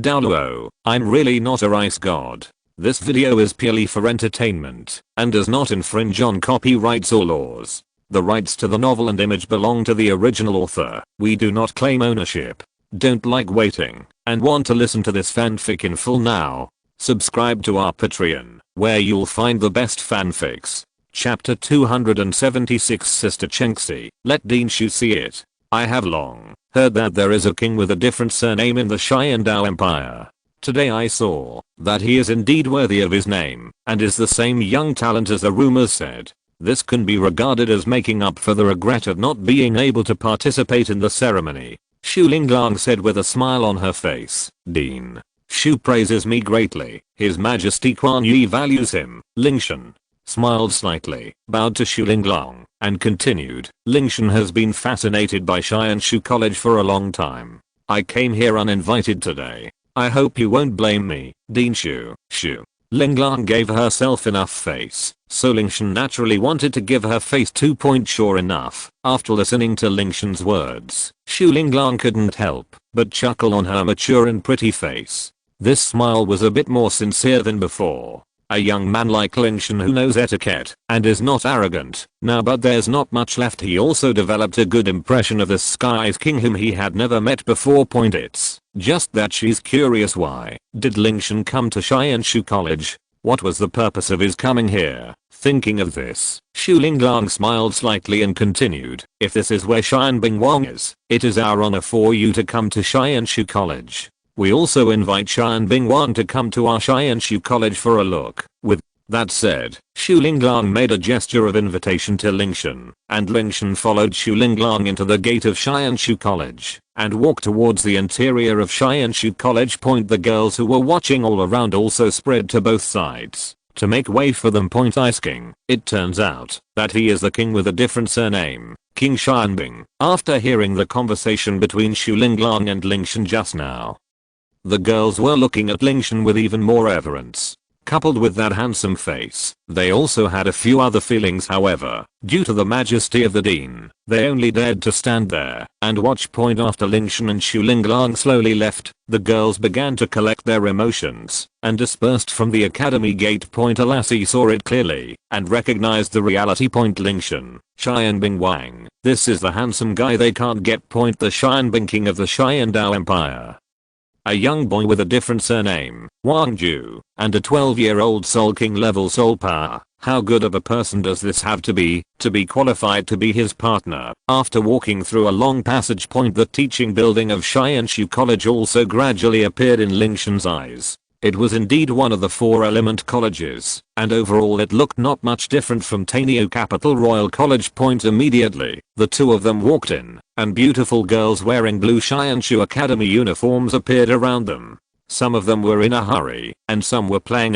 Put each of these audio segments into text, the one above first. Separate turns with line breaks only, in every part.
Douluo, I'm really not a rice god. This video is purely for entertainment and does not infringe on copyrights or laws. The rights to the novel and image belong to the original author. We do not claim ownership. Don't like waiting and want to listen to this fanfic in full now? Subscribe to our Patreon, where you'll find the best fanfics. Chapter 276 Sister Chenxi, let Dinshu see it. I have long heard that there is a king with a different surname in the Qian Dou Empire. Today I saw that he is indeed worthy of his name and is the same young talent as the rumors said. This can be regarded as making up for the regret of not being able to participate in the ceremony. Xu Linglang said with a smile on her face. Dean Shu praises me greatly. His Majesty Quan Yi values him. Lingtian smiled slightly, bowed to Xu Linglang, and continued. Lingtian has been fascinated by Qianshu College for a long time. I came here uninvited today. I hope you won't blame me, Dinshu. Xu Linglang gave herself enough face, so Lingtian naturally wanted to give her face 2 points. Sure enough, after listening to Lingtian's words, Xu Linglang couldn't help but chuckle on her mature and pretty face. This smile was a bit more sincere than before. A young man like Lingtian who knows etiquette and is not arrogant. Now but there's not much left. He also developed a good impression of the Sky's King whom he had never met before. It's just that she's curious, why did Lingtian come to Qianshu College? What was the purpose of his coming here? Thinking of this, Xu Linglang smiled slightly and continued. If this is where Qianbing Wang is, it is our honor for you to come to Qianshu College. We also invite Qianbing Wang to come to our Qianshu College for a look. With that said, Xu Linglang made a gesture of invitation to Lingtian, and Lingtian followed Xu Linglang into the gate of Qianshu College and walked towards the interior of Qianshu College. The girls who were watching all around also spread to both sides to make way for them. Asking, it turns out that he is the king with a different surname, King Qianbing. After hearing the conversation between Xu Linglang and Lingtian just now, the girls were looking at Lingtian with even more reverence. Coupled with that handsome face, they also had a few other feelings. However, due to the majesty of the dean, they only dared to stand there and watch. After Lingtian and Xu Linglang slowly left, the girls began to collect their emotions and dispersed from the academy gate. A lassie saw it clearly and recognized the reality. Lingtian, Qianbing Wang, this is the handsome guy they can't get. The Qianbing king of the Qian Dou Empire. A young boy with a different surname, Wang Ju, and a 12-year-old Soul King level soul power. How good of a person does this have to be qualified to be his partner? After walking through a long passage, the teaching building of Qianshu College also gradually appeared in Lingtian's eyes. It was indeed one of the 4 element colleges, and overall it looked not much different from Taneo Capital Royal College. Immediately, the two of them walked in, and beautiful girls wearing blue Qianshu Academy uniforms appeared around them. Some of them were in a hurry, and some were playing.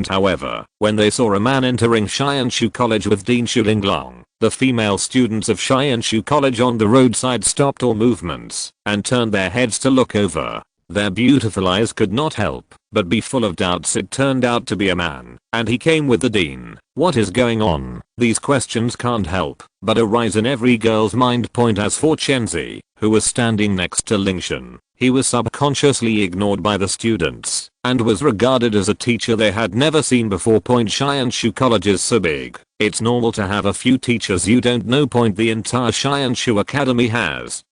However, when they saw a man entering Qianshu College with Dean Xu Linglang, the female students of Qianshu College on the roadside stopped all movements and turned their heads to look over. Their beautiful eyes could not help but be full of doubts. It turned out to be a man, and he came with the dean. What is going on? These questions can't help but arise in every girl's mind. As for Chenxi, who was standing next to Lingtian, he was subconsciously ignored by the students and was regarded as a teacher they had never seen before. Qianshu College is so big, it's normal to have a few teachers you don't know. The entire Qianshu Academy has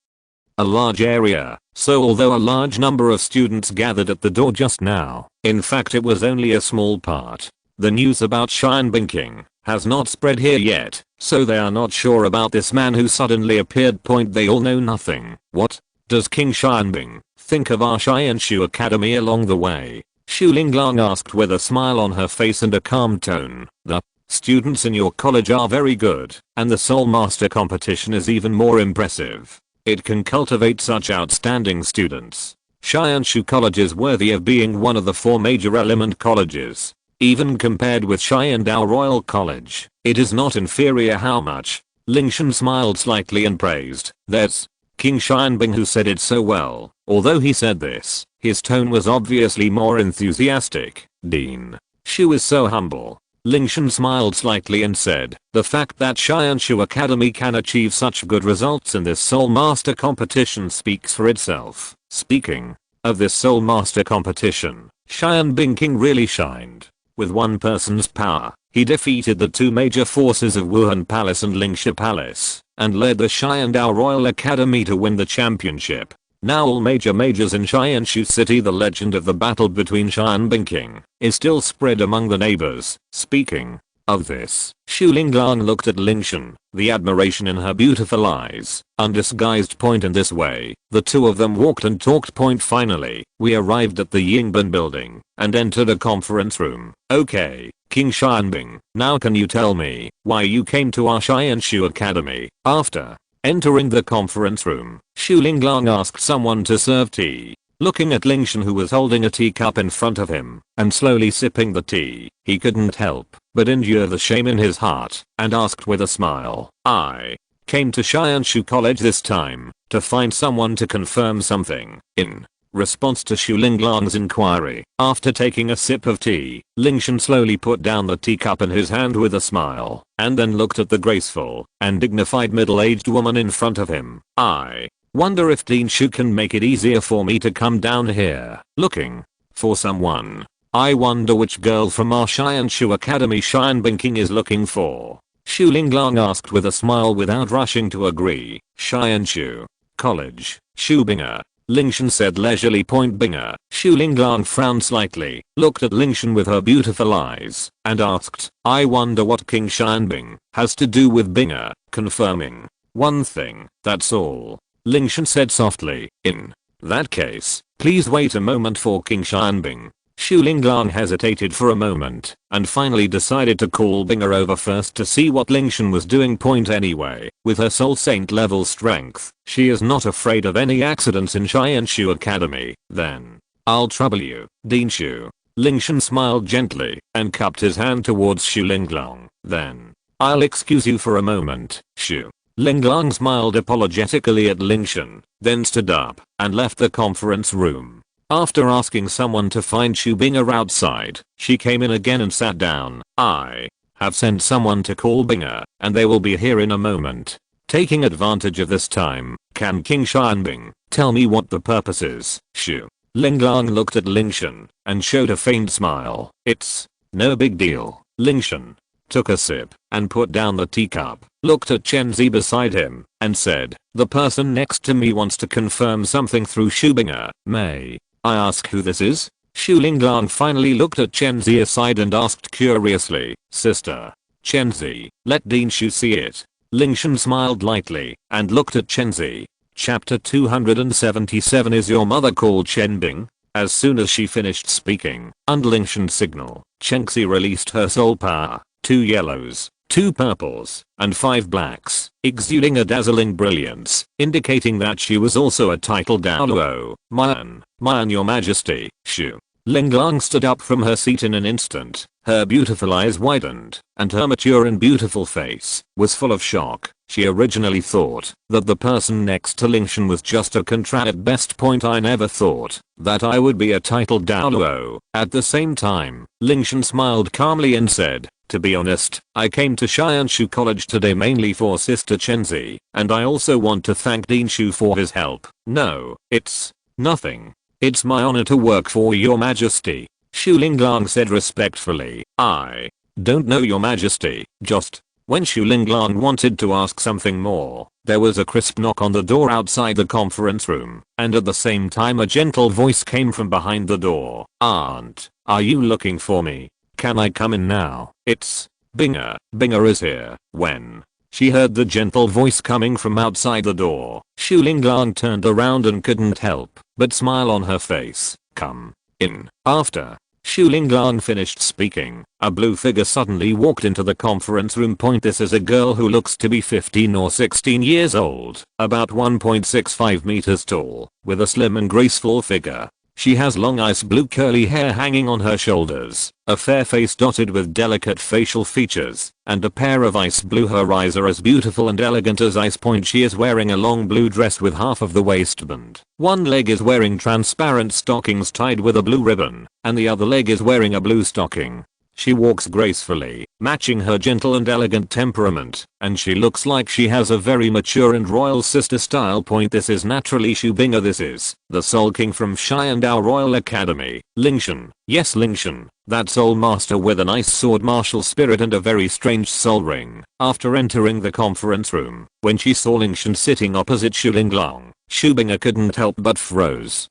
a large area, so although a large number of students gathered at the door just now, in fact it was only a small part. The news about Qianbing King has not spread here yet, so they are not sure about this man who suddenly appeared. They all know nothing. What does King Qianbing think of our Qianshu Academy along the way? Xu Linglang asked with a smile on her face and a calm tone. The students in your college are very good, and the Soul Master competition is even more impressive. It can cultivate such outstanding students. Qianshu College is worthy of being one of the 4 major element colleges. Even compared with Qian Dou Royal College, it is not inferior. How much? Lingtian smiled slightly and praised. That's King Qianbing who said it so well. Although he said this, his tone was obviously more enthusiastic. Dean Xu is so humble. Lingtian smiled slightly and said, the fact that Qianshu Academy can achieve such good results in this Soul Master competition speaks for itself. Speaking of this Soul Master competition, Qian King really shined. With one person's power, he defeated the two major forces of Wuhan Palace and Lingtian Palace, and led the Qian Dou Royal Academy to win the championship. Now all majors in Renxue City, the legend of the battle between Qian King is still spread among the neighbors. Speaking of this, Xu Linglang looked at Lingtian, the admiration in her beautiful eyes, undisguised. In this way, the two of them walked and talked. Finally, we arrived at the Yingbin building and entered a conference room. Okay, King Qianbing, now can you tell me why you came to our Renxue Academy? After entering the conference room, Xu Linglang asked someone to serve tea. Looking at Lingtian, who was holding a teacup in front of him and slowly sipping the tea, he couldn't help but endure the shame in his heart and asked with a smile, I came to Renxue College this time to find someone to confirm something. In response to Xu Linglang's inquiry, after taking a sip of tea, Lingtian slowly put down the teacup in his hand with a smile and then looked at the graceful and dignified middle-aged woman in front of him. I wonder if Dinshu can make it easier for me to come down here. Looking for someone. I wonder which girl from our Renxue Academy Qian King is looking for. Xu Linglang asked with a smile without rushing to agree. Renxue College, Xu Binger. Lingtian said leisurely. Binger. Xu Linglang frowned slightly, looked at Lingtian with her beautiful eyes, and asked, I wonder what King Qianbing has to do with Binger. Confirming one thing, that's all. Lingtian said softly. In that case, please wait a moment for King Qianbing. Xu Linglang hesitated for a moment and finally decided to call Binger over first to see what Lingtian was doing. Anyway, with her soul saint level strength, she is not afraid of any accidents in Renxue Academy. Then I'll trouble you, Dinshu. Lingtian smiled gently and cupped his hand towards Xu Linglang. Then I'll excuse you for a moment, Xu. Linglang smiled apologetically at Lingtian, then stood up and left the conference room. After asking someone to find Xu Binger outside, she came in again and sat down. I have sent someone to call Binger, and they will be here in a moment. Taking advantage of this time, can King Qianbing tell me what the purpose is? Xu Linglang looked at Lingtian and showed a faint smile. It's no big deal. Lingtian took a sip and put down the teacup, looked at Chenzi beside him, and said, the person next to me wants to confirm something through Xu Binger. May I ask who this is? Xu Linglang finally looked at Chenzi aside and asked curiously, Sister Chenzi, let Dinshu see it. Lingtian smiled lightly and looked at Chenzi. Chapter 277. Is your mother called Qianbing? As soon as she finished speaking, under Lingtian's signal, Chenzi released her soul power, 2 yellows, 2 purples, and 5 blacks, exuding a dazzling brilliance, indicating that she was also a titled Douluo. Mayan, your majesty. Xu Linglang stood up from her seat in an instant. Her beautiful eyes widened, and her mature and beautiful face was full of shock. She originally thought that the person next to Lingtian was just a contract at best. I never thought that I would be a titled Douluo. At the same time, Lingtian smiled calmly and said, to be honest, I came to Renxue College today mainly for Sister Chenzi, and I also want to thank Dinshu for his help. No, it's nothing. It's my honor to work for your majesty. Xu Linglang said respectfully. I don't know, your majesty. Just when Xu Linglang wanted to ask something more, there was a crisp knock on the door outside the conference room, and at the same time a gentle voice came from behind the door. Aunt, are you looking for me? Can I come in now? It's Binger. Binger is here. When she heard the gentle voice coming from outside the door, Xu Linglang turned around and couldn't help but smile on her face. Come in. After Xu Linglang finished speaking, a blue figure suddenly walked into the conference room. This is a girl who looks to be 15 or 16 years old, about 1.65 meters tall, with a slim and graceful figure. She has long ice blue curly hair hanging on her shoulders, a fair face dotted with delicate facial features, and a pair of ice blue. Her eyes are as beautiful and elegant as ice. She is wearing a long blue dress with half of the waistband. One leg is wearing transparent stockings tied with a blue ribbon, and the other leg is wearing a blue stocking. She walks gracefully, matching her gentle and elegant temperament, and she looks like she has a very mature and royal sister style. This is naturally Xu Bing'er. This is the Soul King from Qian Dou Royal Academy, Lingtian. Yes, Lingtian, that soul master with an ice sword, martial spirit and a very strange soul ring. After entering the conference room, when she saw Lingtian sitting opposite Xu Linglong, Xu Bing'er couldn't help but froze.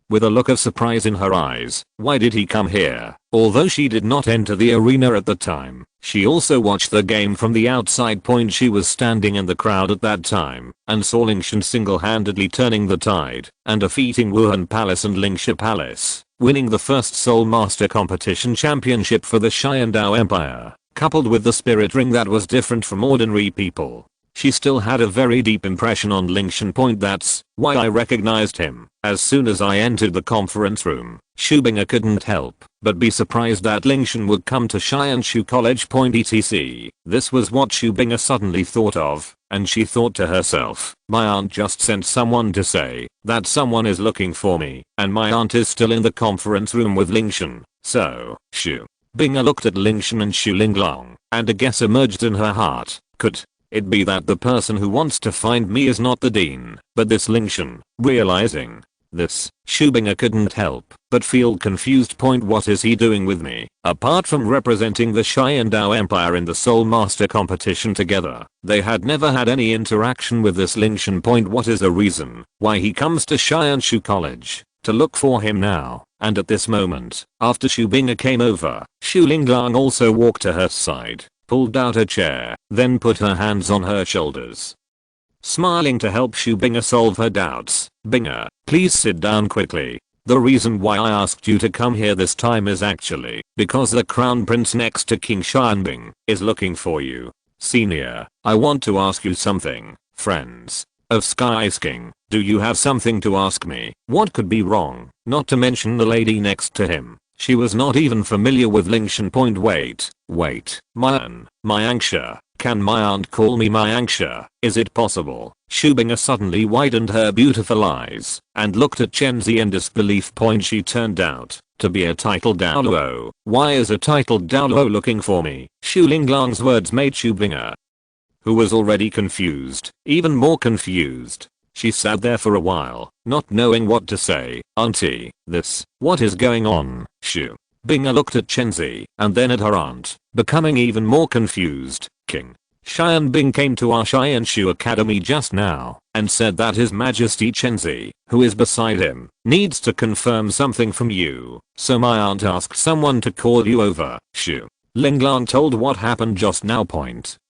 With a look of surprise in her eyes, why did he come here? Although she did not enter the arena at the time, she also watched the game from the outside. She was standing in the crowd at that time, and saw Lingtian single-handedly turning the tide, and defeating Wuhan Palace and Lingxia Palace, winning the first Soul Master competition championship for the Qian Dou Empire, coupled with the spirit ring that was different from ordinary people. She still had a very deep impression on Lingtian. That's why I recognized him. As soon as I entered the conference room, Xu Bing'er couldn't help but be surprised that Lingtian would come to Qianshu College. Etc. This was what Xu Bing'er suddenly thought of, and she thought to herself, my aunt just sent someone to say that someone is looking for me, and my aunt is still in the conference room with Lingtian. So, Xu Bing'er looked at Lingtian and Xu Linglong, and a guess emerged in her heart. Could it be that the person who wants to find me is not the dean, but this Lingtian? Realizing this, Xu Bing'er couldn't help but feel confused. What is he doing with me? Apart from representing the Qian Dou Empire in the Soul Master competition together, they had never had any interaction with this Lingtian. What is the reason why he comes to Qianshu College to look for him now? And at this moment, after Xu Bing'er came over, Xu Linglong also walked to her side, pulled out a chair, then put her hands on her shoulders, smiling to help Xu Bing'er solve her doubts. Bing'er, please sit down quickly. The reason why I asked you to come here this time is actually because the crown prince next to King Xianbing is looking for you. Senior, I want to ask you something. Friends of Sky King, do you have something to ask me? What could be wrong? Not to mention the lady next to him. She was not even familiar with Lingtian. Wait, my anxia. Can my aunt call me my anxia? Is it possible? Xu Bing'er suddenly widened her beautiful eyes and looked at Chenzi in disbelief. She turned out to be a titled Douluo. Why is a titled Douluo looking for me? Xu Linglong's words made Xu Bing'er, who was already confused, even more confused. She sat there for a while, not knowing what to say. Auntie, what is going on? Xu Bing'er looked at Chenzi and then at her aunt, becoming even more confused. King Xianbing came to our Qianshu Academy just now and said that His Majesty Chenzi, who is beside him, needs to confirm something from you. So my aunt asked someone to call you over. Xu Linglong told what happened just now.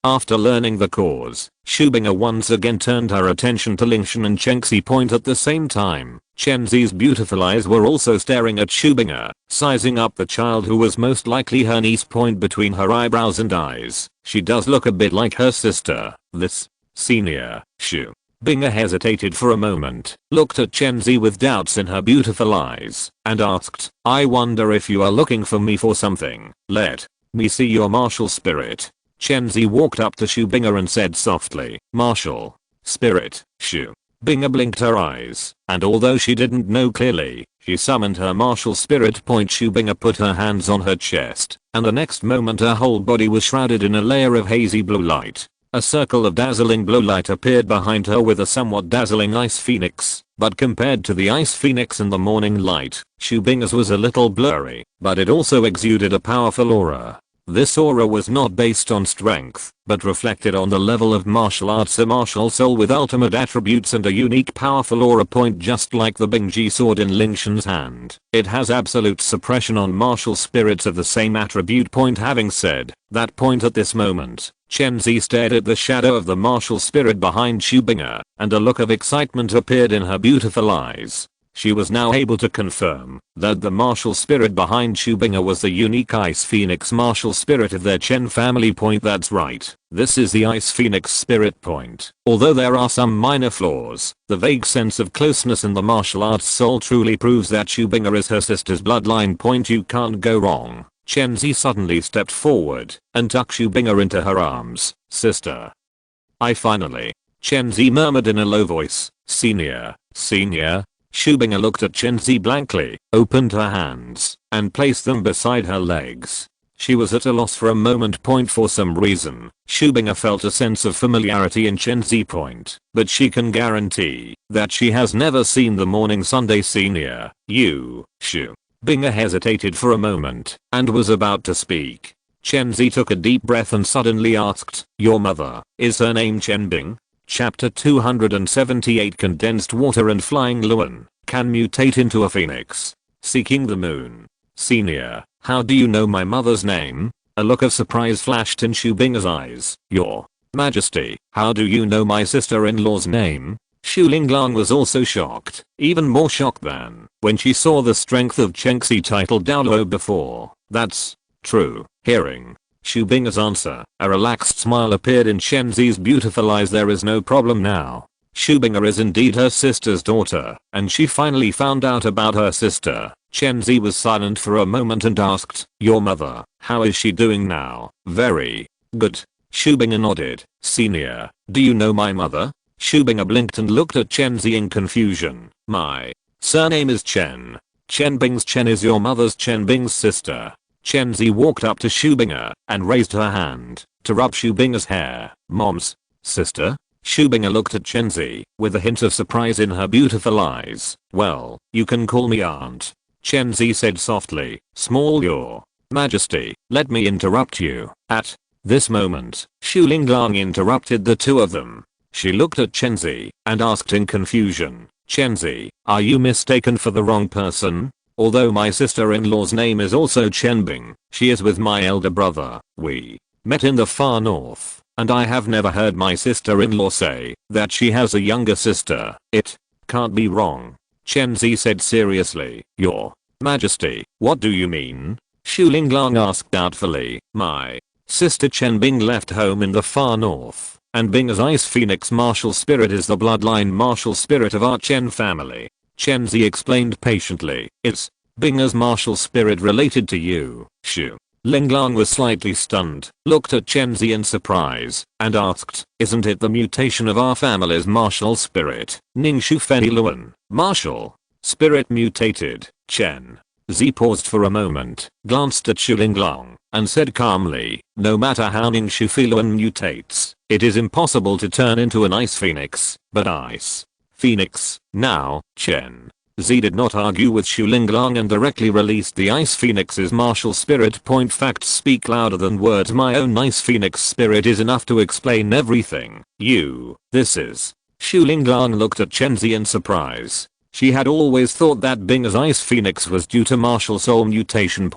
After learning the cause, Xu Bing'er once again turned her attention to Lingtian and Chenzi. At the same time, Chenzi's beautiful eyes were also staring at Xu Bing'er, sizing up the child who was most likely her niece. Between her eyebrows and eyes, she does look a bit like her sister. This senior. Xu Bing'er hesitated for a moment, looked at Chenzi with doubts in her beautiful eyes, and asked, I wonder if you are looking for me for something. Let me see your martial spirit. Chenzi walked up to Xu Bing'er and said softly, martial spirit. Xu Bing'er blinked her eyes, and although she didn't know clearly, she summoned her martial spirit. Xu Bing'er put her hands on her chest, and the next moment her whole body was shrouded in a layer of hazy blue light. A circle of dazzling blue light appeared behind her with a somewhat dazzling ice phoenix, but compared to the ice phoenix in the morning light, Xu Bing'er's was a little blurry, but it also exuded a powerful aura. This aura was not based on strength, but reflected on the level of martial arts. A martial soul with ultimate attributes and a unique powerful aura. Just like the Bingji sword in Lingtian's hand, it has absolute suppression on martial spirits of the same attribute. Having said that, at this moment, Chenzi stared at the shadow of the martial spirit behind Xu Bing'er, and a look of excitement appeared in her beautiful eyes. She was now able to confirm that the martial spirit behind Xu Bing'er was the unique Ice Phoenix martial spirit of their Chen family. That's right, this is the Ice Phoenix spirit. Although there are some minor flaws, the vague sense of closeness in the martial arts soul truly proves that Xu Bing'er is her sister's bloodline. You can't go wrong. Chenzi suddenly stepped forward and tucked Xu Bing'er into her arms. Sister, I finally, Chenzi murmured in a low voice. Senior. Xu Bing'er looked at Chenzi blankly, opened her hands, and placed them beside her legs. She was at a loss for a moment. For some reason, Shubinga felt a sense of familiarity in Chen Zi. But she can guarantee that she has never seen the morning Sunday senior. You, Shu. Binga hesitated for a moment and was about to speak. Chen Zi took a deep breath and suddenly asked, your mother, is her name Chen Bing? Chapter 278 Condensed water and flying Luan can mutate into a phoenix. Seeking the moon. Senior, how do you know my mother's name? A look of surprise flashed in Shu Binga's eyes. Your Majesty, how do you know my sister-in-law's name? Shu Linglang was also shocked, even more shocked than when she saw the strength of Chengxi titled Douluo before. That's true. Hearing Shu Binga's answer, a relaxed smile appeared in Chen Zi's beautiful eyes. There is no problem now. Shu Binga is indeed her sister's daughter, and she finally found out about her sister. Chen Zi was silent for a moment and asked, your mother, how is she doing now? Very good. Shu Binga nodded. Senior, do you know my mother? Shu Binga blinked and looked at Chen Zi in confusion. My surname is Chen. Chen Bing's Chen is your mother's Chen Bing's sister. Chen Zi walked up to Shu Binga and raised her hand to rub Shu Binga's hair. Mom's sister? Shu Binga looked at Chen Zi with a hint of surprise in her beautiful eyes. Well, you can call me aunt. Chen Zi said softly. Small your Majesty, let me interrupt you. At this moment, Shu Linglang interrupted the two of them. She looked at Chen Zi and asked in confusion. Chen Zi, are you mistaken for the wrong person? Although my sister-in-law's name is also Chen Bing, she is with my elder brother. We met in the far north, and I have never heard my sister-in-law say that she has a younger sister. It can't be wrong. Chen Zi said seriously. Your Majesty, what do you mean? Shu Linglang asked doubtfully. My sister Chen Bing left home in the far north, and Bing's ice phoenix martial spirit is the bloodline martial spirit of our Chen family. Chen Zi explained patiently. Is Binga's martial spirit related to you? Shu Linglang was slightly stunned, looked at Chen Zi in surprise, and asked, isn't it the mutation of our family's martial spirit? Ningshu Feni Luan, martial spirit mutated. Chen Zi paused for a moment, glanced at Shu Linglang, and said calmly, no matter how Ningshu Feluan mutates, it is impossible to turn into an ice phoenix, but ice phoenix. Now, Chen Zi did not argue with Shu Linglang and directly released the ice phoenix's martial spirit. Facts speak louder than words. My own ice phoenix spirit is enough to explain everything. This is. Shu Linglang looked at Chen Zi in surprise. She had always thought that Bing's ice phoenix was due to martial soul mutation.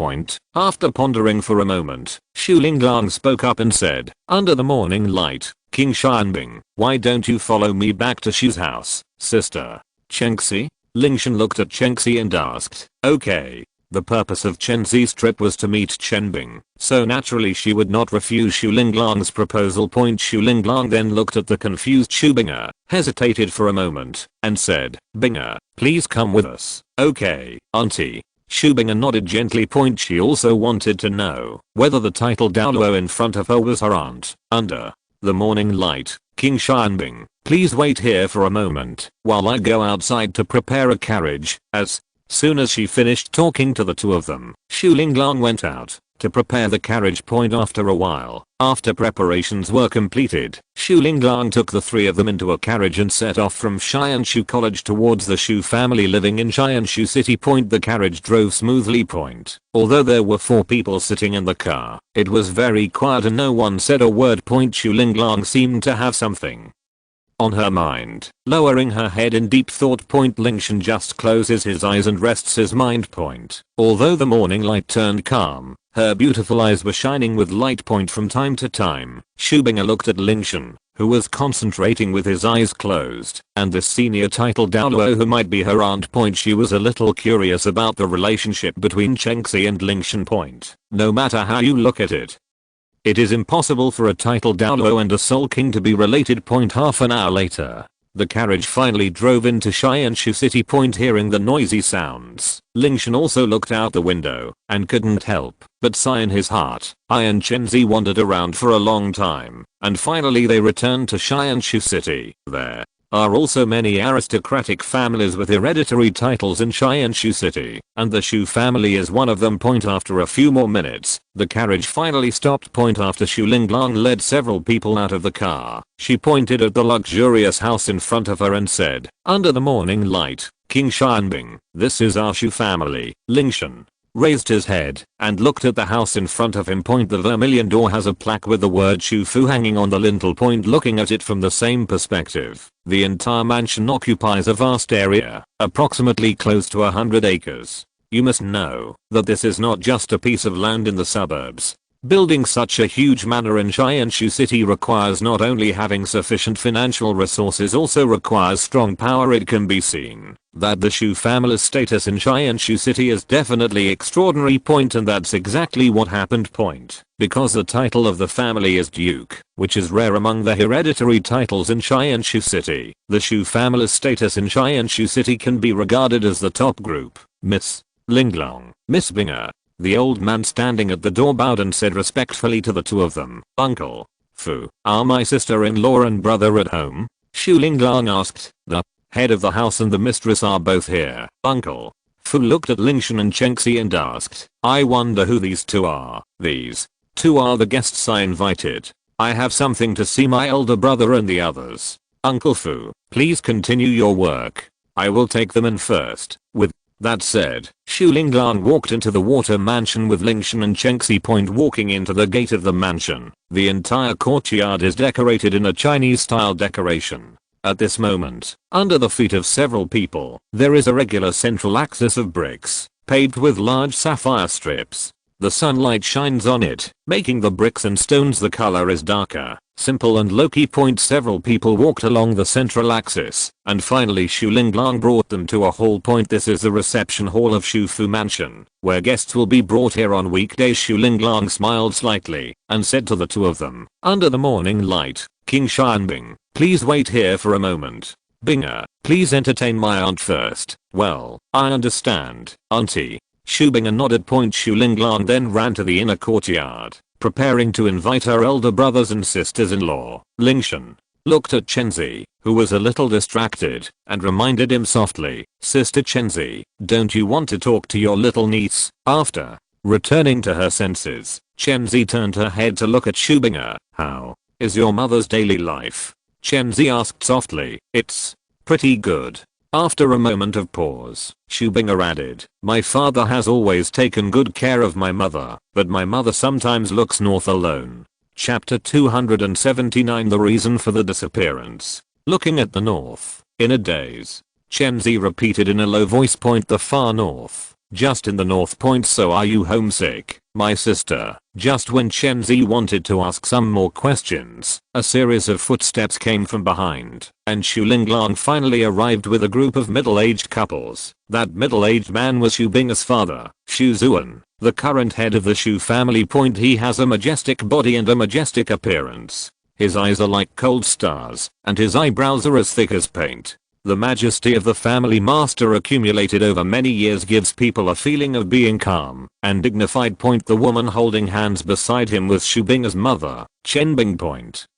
After pondering for a moment, Shu Linglang spoke up and said, under the morning light, King Xianbing, why don't you follow me back to Shu's house, sister? Chengxi? Lingtian looked at Chengxi and asked, okay. The purpose of Chen Zi's trip was to meet Chen Bing, so naturally she would not refuse Shu Linglang's proposal. Shu Linglang then looked at the confused Shu Binga, hesitated for a moment, and said, Binga, please come with us. Okay, auntie. Shu Binga nodded gently. She also wanted to know whether the title Douluo in front of her was her aunt. Under the morning light, King Xianbing, please wait here for a moment while I go outside to prepare a carriage. As soon as she finished talking to the two of them, Shu Linglang went out to prepare the carriage. After a while, after preparations were completed, Shu Linglang took the three of them into a carriage and set off from Xianshu College towards the Shu family living in Xianshu City. The carriage drove smoothly. Although there were 4 people sitting in the car, it was very quiet and no one said a word. Shu Linglang seemed to have something on her mind. Lowering her head in deep thought. Lingtian just closes his eyes and rests his mind. Although the morning light turned calm, her beautiful eyes were shining with light. From time to time, Shu Binga looked at Lingtian, who was concentrating with his eyes closed, and the senior titled Douluo who might be her aunt. She was a little curious about the relationship between Chengxi and Lingtian. No matter how you look at it, it is impossible for a titled Douluo and a Soul King to be related. Half an hour later, the carriage finally drove into Xianshu City. Hearing the noisy sounds, Lingtian also looked out the window and couldn't help but sigh in his heart. I and Chen Zi wandered around for a long time, and finally they returned to Xianshu City. There, are also many aristocratic families with hereditary titles in Qianshu City, and the Shu family is one of them. After a few more minutes, the carriage finally stopped. After Xu Linglang led several people out of the car, she pointed at the luxurious house in front of her and said, "Under the morning light, King Xianbing, this is our Shu family." Lingtian raised his head and looked at the house in front of him. The vermilion door has a plaque with the word Shu Fu hanging on the lintel. Looking at it from the same perspective, the entire mansion occupies a vast area, approximately close to 100 acres. You must know that this is not just a piece of land in the suburbs. Building such a huge manor in Qianshu City requires not only having sufficient financial resources, also requires strong power. It can be seen that the Shu family's status in Qianshu City is definitely extraordinary. And that's exactly what happened. Because the title of the family is Duke, which is rare among the hereditary titles in Qianshu City, the Shu family's status in Qianshu City can be regarded as the top group. Miss Linglong, Miss Binger. The old man standing at the door bowed and said respectfully to the two of them, "Uncle Fu, are my sister-in-law and brother at home?" Xu Linglang asked. "The head of the house and the mistress are both here, Uncle." Fu looked at Lingtian and Chengxi and asked, "I wonder who these two are." "These two are the guests I invited. I have something to see my elder brother and the others. Uncle Fu, please continue your work. I will take them in first." With that said, Xu Linglang walked into the water mansion with Lingtian and Chengxi. Walking into the gate of the mansion, the entire courtyard is decorated in a Chinese style decoration. At this moment, under the feet of several people, there is a regular central axis of bricks, paved with large sapphire strips. The sunlight shines on it, making the bricks and stones the color is darker, simple and low-key. Several people walked along the central axis, and finally Xu Linglang brought them to a hall. This is the reception hall of Shu Fu Mansion, where guests will be brought here on weekdays. Xu Linglang smiled slightly, and said to the two of them, "Under the morning light, King Xianbing, please wait here for a moment. Binger, please entertain my aunt first." "Well, I understand, auntie." Xu Binger nodded. Xu Linglang then ran to the inner courtyard, preparing to invite her elder brothers and sisters-in-law. Lingtian looked at Chenzi, who was a little distracted, and reminded him softly, "Sister Chenzi, don't you want to talk to your little niece?" After returning to her senses, Chenzi turned her head to look at Xu Binger. "How is your mother's daily life?" Chenzi asked softly. "It's pretty good." After a moment of pause, Xu Binger added, "My father has always taken good care of my mother, but my mother sometimes looks north alone." Chapter 279 The reason for the disappearance. Looking at the north, in a daze, Chenzi repeated in a low voice, "The far north. Just in the north. So are you homesick, my sister?" Just when Chenzi wanted to ask some more questions, a series of footsteps came from behind, and Xu Linglang finally arrived with a group of middle-aged couples. That middle-aged man was Xu Binger's father, Xu Zuan, the current head of the Xu family. He has a majestic body and a majestic appearance. His eyes are like cold stars, and his eyebrows are as thick as paint. The majesty of the family master accumulated over many years gives people a feeling of being calm and dignified. The woman holding hands beside him was Xu Binger's mother, Chen Bing.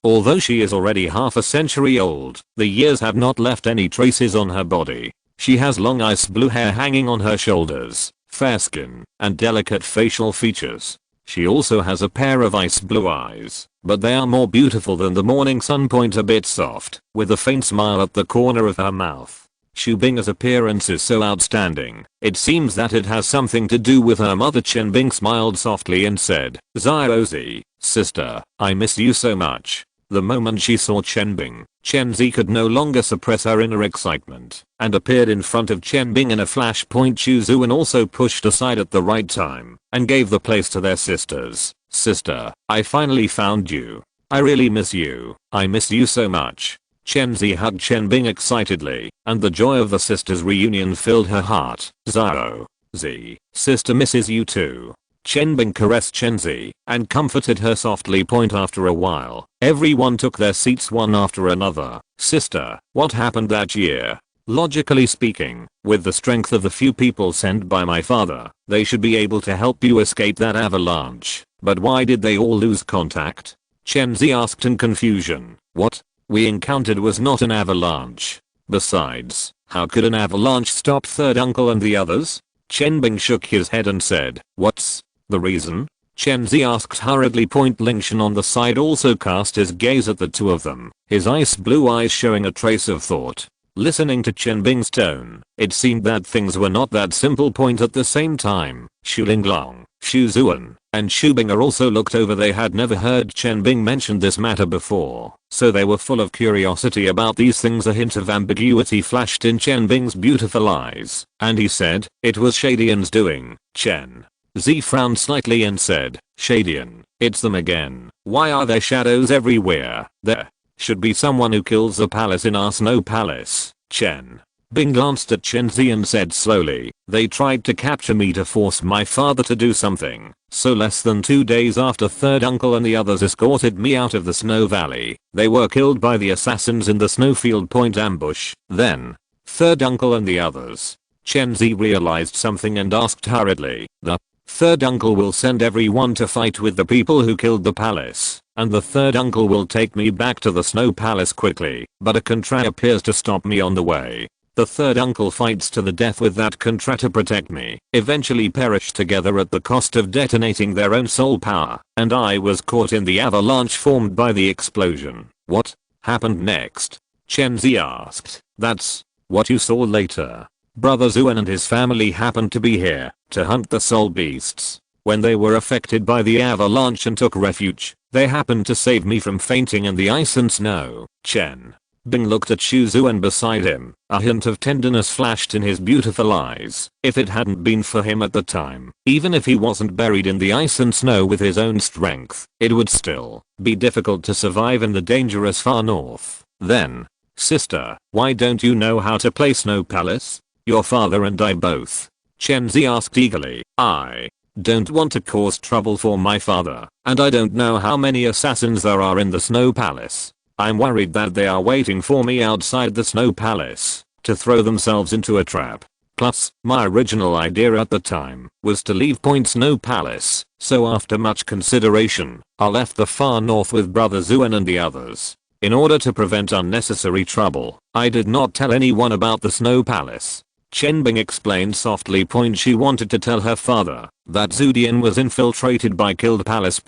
Although she is already half a century old, the years have not left any traces on her body. She has long ice blue hair hanging on her shoulders, fair skin, and delicate facial features. She also has a pair of ice blue eyes, but they are more beautiful than the morning sun. A bit soft, with a faint smile at the corner of her mouth. Xu Binger's appearance is so outstanding, it seems that it has something to do with her mother. Chen Bing smiled softly and said, "Ziozi, sister, I miss you so much." The moment she saw Chen Bing, Chenzi could no longer suppress her inner excitement, and appeared in front of Chen Bing in a flash. Xu Zuan also pushed aside at the right time, and gave the place to their sisters. "Sister, I finally found you. I really miss you. I miss you so much." Chenzi hugged Chen Bing excitedly, and the joy of the sisters' reunion filled her heart. "Zio, Z, sister misses you too." Chen Bing caressed Chenzi and comforted her softly. After a while, everyone took their seats one after another. "Sister, what happened that year?" "Logically speaking, with the strength of the few people sent by my father, they should be able to help you escape that avalanche. But why did they all lose contact?" Chenzi asked in confusion. What we encountered was not an avalanche. Besides, how could an avalanche stop third uncle and the others? Chen Bing shook his head and said, what's the reason? Chen Zi asked hurriedly. Lingtian on the side also cast his gaze at the two of them, his ice blue eyes showing a trace of thought. Listening to Chen Bing's tone, it seemed that things were not that simple. At the same time, Xu Linglong, Xu Zuan, and Xu Bing'er also looked over. They had never heard Chen Bing mention this matter before, so they were full of curiosity about these things. A hint of ambiguity flashed in Chen Bing's beautiful eyes, and he said, it was Shadian's doing. Chen Zi frowned slightly and said, Shadian, it's them again. Why are there shadows everywhere? There should be someone who kills the palace in our snow palace. Chen Bing glanced at Chen Zi and said slowly, they tried to capture me to force my father to do something. So less than 2 days after third uncle and the others escorted me out of the snow valley, they were killed by the assassins in the snowfield. Ambush. Then, third uncle and the others. Chen Zi realized something and asked hurriedly, the third uncle will send everyone to fight with the people who killed the palace, and the third uncle will take me back to the snow palace quickly, but a contra appears to stop me on the way. The third uncle fights to the death with that contra to protect me, eventually perish together at the cost of detonating their own soul power, and I was caught in the avalanche formed by the explosion. What happened next? Chen Zi asked. That's what you saw later. Brother Zuan and his family happened to be here to hunt the soul beasts. When they were affected by the avalanche and took refuge, they happened to save me from fainting in the ice and snow. Chen Bing looked at Xu Zuan beside him. A hint of tenderness flashed in his beautiful eyes. If it hadn't been for him at the time, even if he wasn't buried in the ice and snow with his own strength, it would still be difficult to survive in the dangerous far north. Then, sister, why don't you know how to play Snow Palace? Your father and I both. Chen Zi asked eagerly. I don't want to cause trouble for my father, and I don't know how many assassins there are in the Snow Palace. I'm worried that they are waiting for me outside the Snow Palace to throw themselves into a trap. Plus, my original idea at the time was to leave Snow Palace, so after much consideration, I left the far north with Brother Zuan and the others. In order to prevent unnecessary trouble, I did not tell anyone about the Snow Palace. Chen Bing explained softly. She wanted to tell her father that Zudian was infiltrated by killed palace.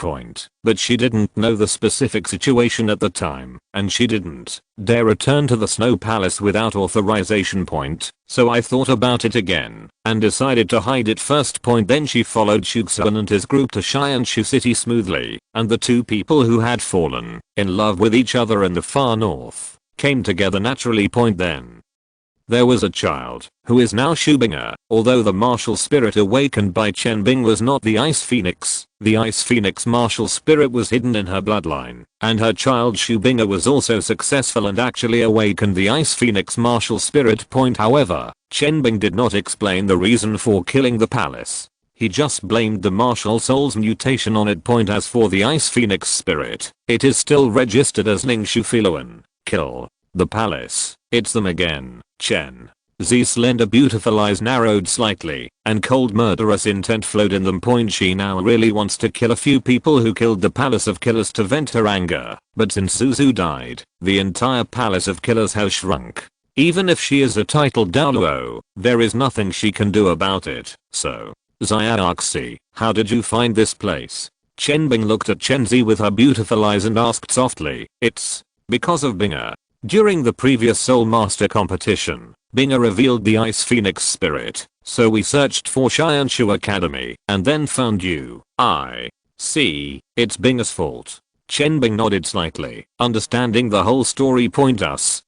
But she didn't know the specific situation at the time, and she didn't dare return to the Snow Palace without authorization. So I thought about it again and decided to hide it first. Then she followed Xuxuan and his group to Xianshu City smoothly, and the two people who had fallen in love with each other in the far north came together naturally. Then there was a child, who is now Xu Bing'er. Although the martial spirit awakened by Chen Bing was not the Ice Phoenix, the Ice Phoenix martial spirit was hidden in her bloodline, and her child Xu Bing'er was also successful and actually awakened the Ice Phoenix martial spirit. However, Chen Bing did not explain the reason for killing the palace. He just blamed the martial soul's mutation on it. As for the Ice Phoenix spirit, it is still registered as Ningshu Filuan. Kill the palace. It's them again. Chen Zi's slender beautiful eyes narrowed slightly, and cold murderous intent flowed in them. She now really wants to kill a few people who killed the palace of killers to vent her anger, but since Zuzu died, the entire palace of killers has shrunk. Even if she is a titled Douluo, there is nothing she can do about it. So, Xiaoxi, how did you find this place? Chen Bing looked at Chen Zi with her beautiful eyes and asked softly. It's because of Bing'er. During the previous Soul Master competition, Bing'er revealed the Ice Phoenix spirit, so we searched for Xianshu Academy and then found you. I see, it's Bing'er's fault. Chen Bing nodded slightly, understanding the whole story.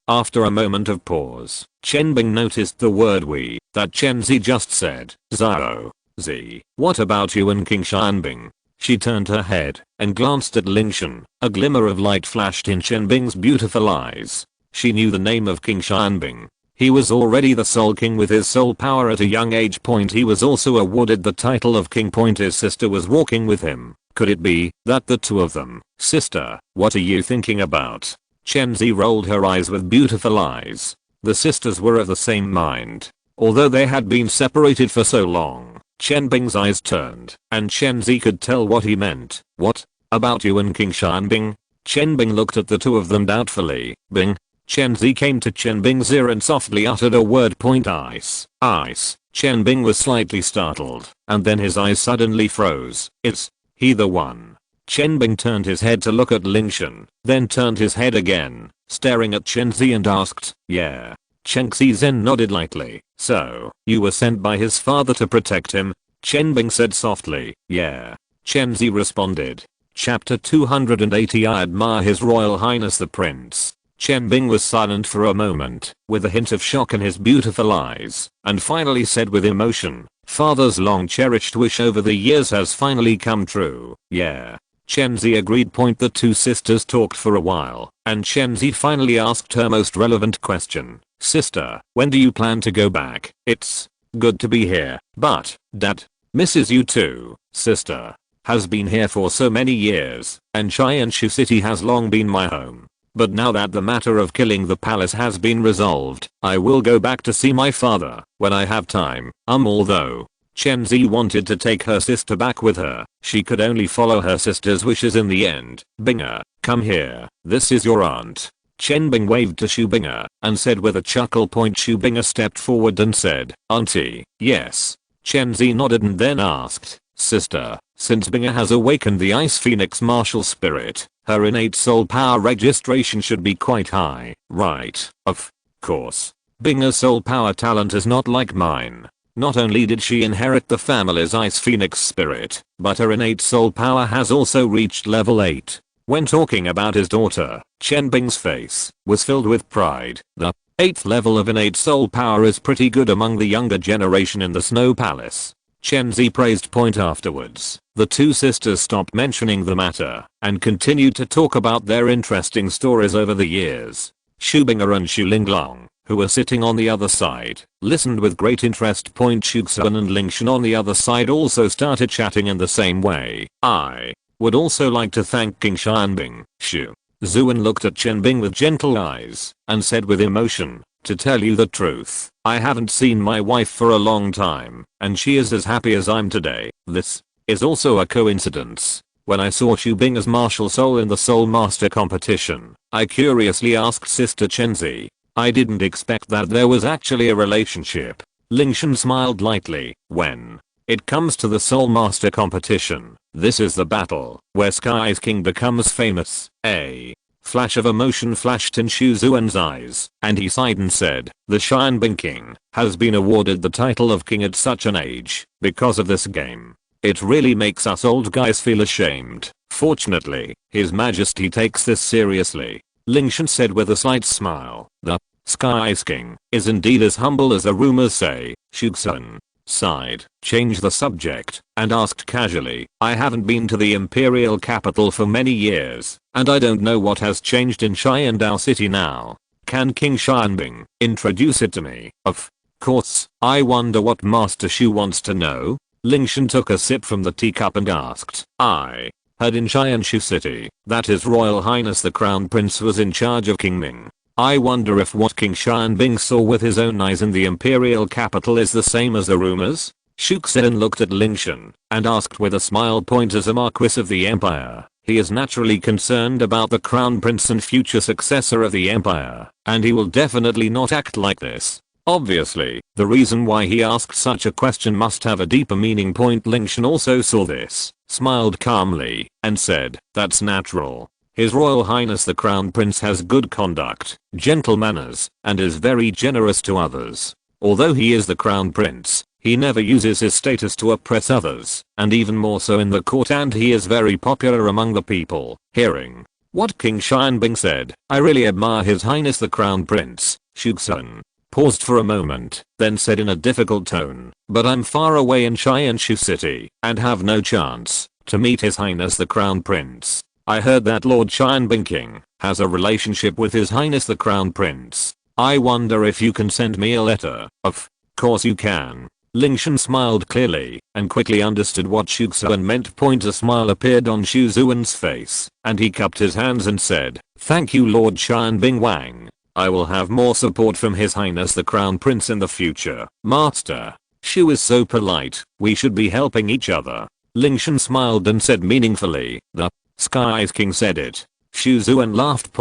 After a moment of pause, Chen Bing noticed the word we that Chen Zi just said. Zhao Zi, what about you and King Xianbing? She turned her head and glanced at Lingtian. A glimmer of light flashed in Chen Bing's beautiful eyes. She knew the name of King Xianbing. He was already the Soul King with his soul power at a young age. He was also awarded the title of King. His sister was walking with him. Could it be that the two of them? Sister, what are you thinking about? Chen Zi rolled her eyes with beautiful eyes. The sisters were of the same mind. Although they had been separated for so long, Chen Bing's eyes turned, and Chen Zi could tell what he meant. What about you and King Xianbing? Chen Bing looked at the two of them doubtfully. Bing. Chen Zi came to Chen Bing's ear and softly uttered a word. Ice. Ice. Chen Bing was slightly startled, and then his eyes suddenly froze. Is he the one? Chen Bing turned his head to look at Lingtian, then turned his head again, staring at Chen Zi and asked, yeah. Chen Zi nodded lightly. So, you were sent by his father to protect him? Chen Bing said softly, yeah. Chen Zi responded. Chapter 280. I admire His Royal Highness the Prince. Chen Bing was silent for a moment, with a hint of shock in his beautiful eyes, and finally said with emotion, Father's long cherished wish over the years has finally come true. Yeah. Chen Zi agreed. The two sisters talked for a while, and Chen Zi finally asked her most relevant question. Sister, when do you plan to go back? It's good to be here, but Dad misses you too. Sister has been here for so many years, and Qian Renxue City has long been my home. But now that the matter of killing the palace has been resolved, I will go back to see my father when I have time. Although Chen Zi wanted to take her sister back with her, she could only follow her sister's wishes in the end. Binger, come here. This is your aunt. Chen Bing waved to Shu Binger and said with a chuckle. Shu Binger stepped forward and said, Auntie, yes. Chen Zi nodded and then asked, Sister, since Binger has awakened the Ice Phoenix martial spirit, her innate soul power registration should be quite high, right? Of course. Binger's soul power talent is not like mine. Not only did she inherit the family's Ice Phoenix spirit, but her innate soul power has also reached level 8. When talking about his daughter, Chen Bing's face was filled with pride. The 8th level of innate soul power is pretty good among the younger generation in the Snow Palace. Chen Zi praised. Afterwards, the two sisters stopped mentioning the matter and continued to talk about their interesting stories over the years. Shu Binger and Shu Linglong, who were sitting on the other side, listened with great interest. Shu Xuan and Lingtian on the other side also started chatting in the same way. I would also like to thank King Qianbing. Shu Xuan looked at Chen Bing with gentle eyes and said with emotion, to tell you the truth, I haven't seen my wife for a long time, and she is as happy as I'm today. This is also a coincidence. When I saw Shu Bing's martial soul in the Soul Master competition, I curiously asked Sister Chen Zi. I didn't expect that there was actually a relationship. Lingtian smiled lightly. When it comes to the Soul Master competition, this is the battle where Sky's King becomes famous. A flash of emotion flashed in Shu Xuan's eyes, and he sighed and said, the Qianbing King has been awarded the title of king at such an age because of this game. It really makes us old guys feel ashamed. Fortunately, His Majesty takes this seriously. Lingtian said with a slight smile. The Sky's King is indeed as humble as the rumors say. Shu Xuan sighed, changed the subject, and asked casually, I haven't been to the imperial capital for many years, and I don't know what has changed in Qian Dou City now. Can King Qianbing introduce it to me? Of course. I wonder what Master Shu wants to know? Lingtian took a sip from the teacup and asked, I heard in Qian Renxue City that His Royal Highness the Crown Prince was in charge of King Ming. I wonder if what King Qianbing saw with his own eyes in the imperial capital is the same as the rumors? Shu Xuan looked at Lingtian and asked with a smile. As a Marquis of the Empire, he is naturally concerned about the Crown Prince and future successor of the Empire, and he will definitely not act like this. Obviously, the reason why he asked such a question must have a deeper meaning. Lingtian also saw this, smiled calmly, and said, that's natural. His Royal Highness the Crown Prince has good conduct, gentle manners, and is very generous to others. Although he is the Crown Prince, he never uses his status to oppress others, and even more so in the court, and he is very popular among the people. Hearing what King Qianbing said, I really admire His Highness the Crown Prince. Shu Xuan paused for a moment, then said in a difficult tone, but I'm far away in Qian Renxue City, and have no chance to meet His Highness the Crown Prince. I heard that Lord Qianbing King has a relationship with His Highness the Crown Prince. I wonder if you can send me a letter. Of course you can. Lingtian smiled clearly and quickly understood what Shu Xuan meant. A smile appeared on Shu Xuan's face, and he cupped his hands and said, thank you Lord Qianbing Wang. I will have more support from His Highness the Crown Prince in the future. Master, Shu is so polite, we should be helping each other. Lingtian smiled and said meaningfully, the Sky's King said it. Xu Zuan laughed.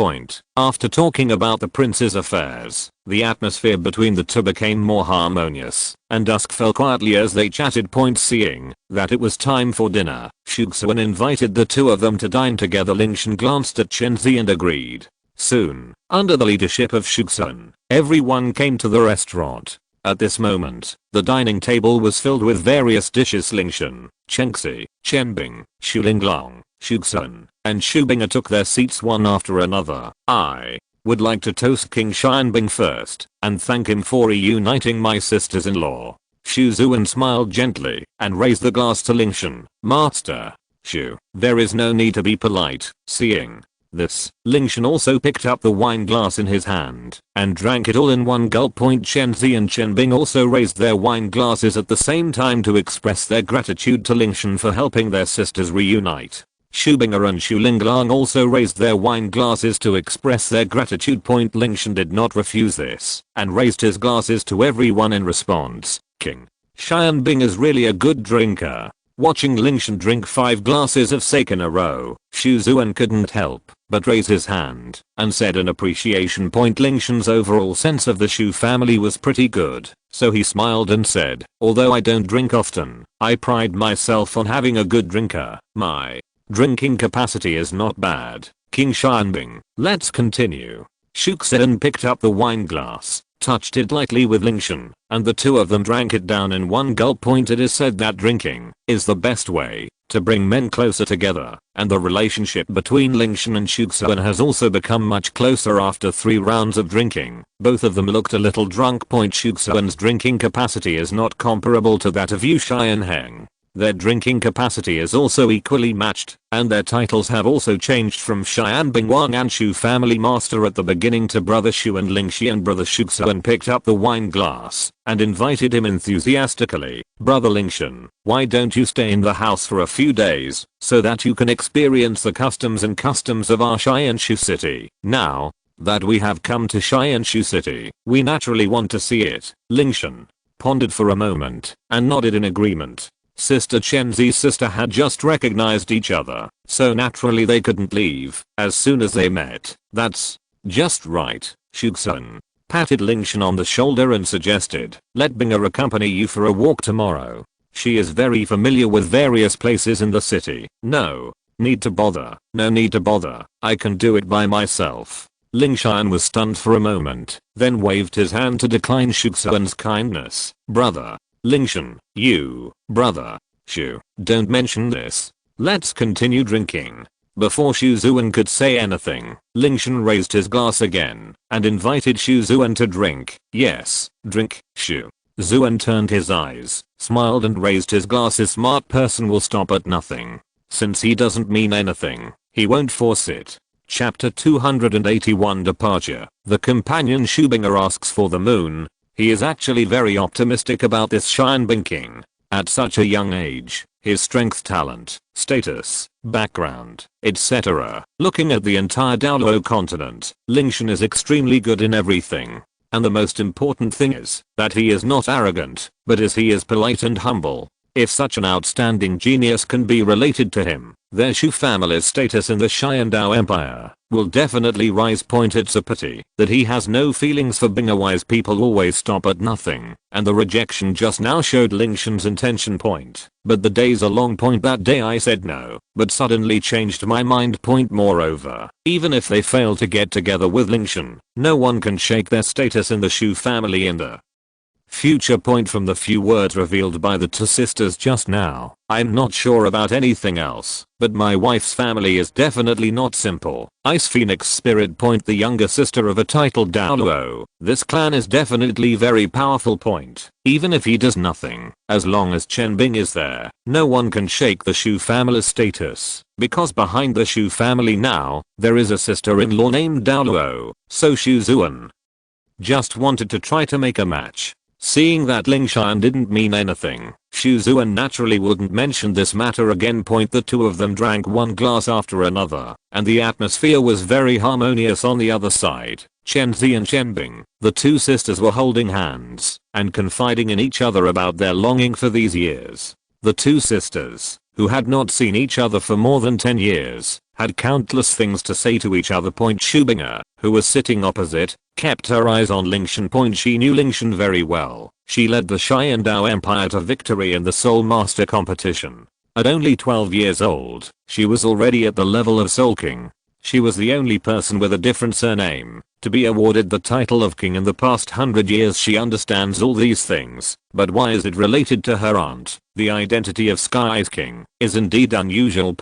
After talking about the prince's affairs, the atmosphere between the two became more harmonious, and dusk fell quietly as they chatted. Seeing that it was time for dinner, Xu Zuan invited the two of them to dine together. Lingtian glanced at Chen Zi and agreed. Soon, under the leadership of Xu Zuan, everyone came to the restaurant. At this moment, the dining table was filled with various dishes. Lingtian, Chengxi, Chenbing, Xu Linglong, Xu Zuan, and Xu Bing'er took their seats one after another. I would like to toast King Xianbing first, and thank him for reuniting my sisters-in-law. Xu Zuan smiled gently, and raised the glass to Lingtian. Master Xu, there is no need to be polite. Seeing this, Lingtian also picked up the wine glass in his hand, and drank it all in one gulp. Chen Zi and Chen Bing also raised their wine glasses at the same time to express their gratitude to Lingtian for helping their sisters reunite. Xu Bing'er and Xu Linglong also raised their wine glasses to express their gratitude. Lingtian did not refuse this, and raised his glasses to everyone in response. King Xianbing is really a good drinker. Watching Lingtian drink 5 glasses of sake in a row, Xu Zuan couldn't help but raise his hand and said in appreciation. Lingtian's overall sense of the Xu family was pretty good, so he smiled and said, although I don't drink often, I pride myself on having a good drinker. My drinking capacity is not bad. King Xianbing, let's continue. Xu said and picked up the wine glass, touched it lightly with Lingtian, and the two of them drank it down in one gulp. It is said that drinking is the best way to bring men closer together, and the relationship between Lingtian and Xu Zuan has also become much closer after 3 rounds of drinking. Both of them looked a little drunk. Xu Zuan's drinking capacity is not comparable to that of Yu Xianheng. Their drinking capacity is also equally matched, and their titles have also changed from Xianbing Wang and Xu family master at the beginning to brother Xu and Lingxian. Brother Xu Zuan picked up the wine glass and invited him enthusiastically. Brother Lingxian, why don't you stay in the house for a few days, so that you can experience the customs of our Xianshu city? Now that we have come to Xianshu city, we naturally want to see it. Lingxian pondered for a moment and nodded in agreement. Sister Chen Zi's sister had just recognized each other, so naturally they couldn't leave as soon as they met. That's just right. Xu Zuan patted Lingtian on the shoulder and suggested, let Bing'er accompany you for a walk tomorrow. She is very familiar with various places in the city. No need to bother. No need to bother. I can do it by myself. Lingtian was stunned for a moment, then waved his hand to decline Xu Zuan's kindness. Brother Lingtian, you, brother Xu, don't mention this. Let's continue drinking. Before Xu Zuan could say anything, Lingtian raised his glass again and invited Xu Zuan to drink. Yes, drink. Xu Zuan turned his eyes, smiled and raised his glass. A smart person will stop at nothing. Since he doesn't mean anything, he won't force it. Chapter 281 Departure. The companion Xu Bing'er asks for the moon. He is actually very optimistic about this Xianbing king. At such a young age, his strength, talent, status, background, etc. Looking at the entire Douluo continent, Lingtian is extremely good in everything. And the most important thing is that he is not arrogant, but he is polite and humble. If such an outstanding genius can be related to him, their Xu family's status in the Qian Dou Empire will definitely rise. It's a pity that he has no feelings for Bing'er. Wise people always stop at nothing, and the rejection just now showed Lingtian's intention. But the days are long. That day I said no, but suddenly changed my mind. Moreover, even if they fail to get together with Lingtian, no one can shake their status in the Xu family in the future. From the few words revealed by the two sisters just now, I'm not sure about anything else, but my wife's family is definitely not simple. Ice Phoenix Spirit. The younger sister of a titled Douluo. This clan is definitely very powerful. Even if he does nothing, as long as Chen Bing is there, no one can shake the Xu family's status, because behind the Xu family now, there is a sister-in-law named Douluo. So Xu Zuan just wanted to try to make a match. Seeing that Lingtian didn't mean anything, Xu Zuan naturally wouldn't mention this matter again. The two of them drank one glass after another, and the atmosphere was very harmonious on the other side. Chen Zi and Chen Bing, the two sisters, were holding hands and confiding in each other about their longing for these years. The two sisters who had not seen each other for more than 10 years, had countless things to say to each other. Xu Bing'er, who was sitting opposite, kept her eyes on Lingtian. She knew Lingtian very well. She led the Qian Dou Empire to victory in the Soul Master competition. At only 12 years old, she was already at the level of Soul King. She was the only person with a different surname to be awarded the title of king in the past 100 years. She understands all these things, but why is it related to her aunt? The identity of Sky's king is indeed unusual.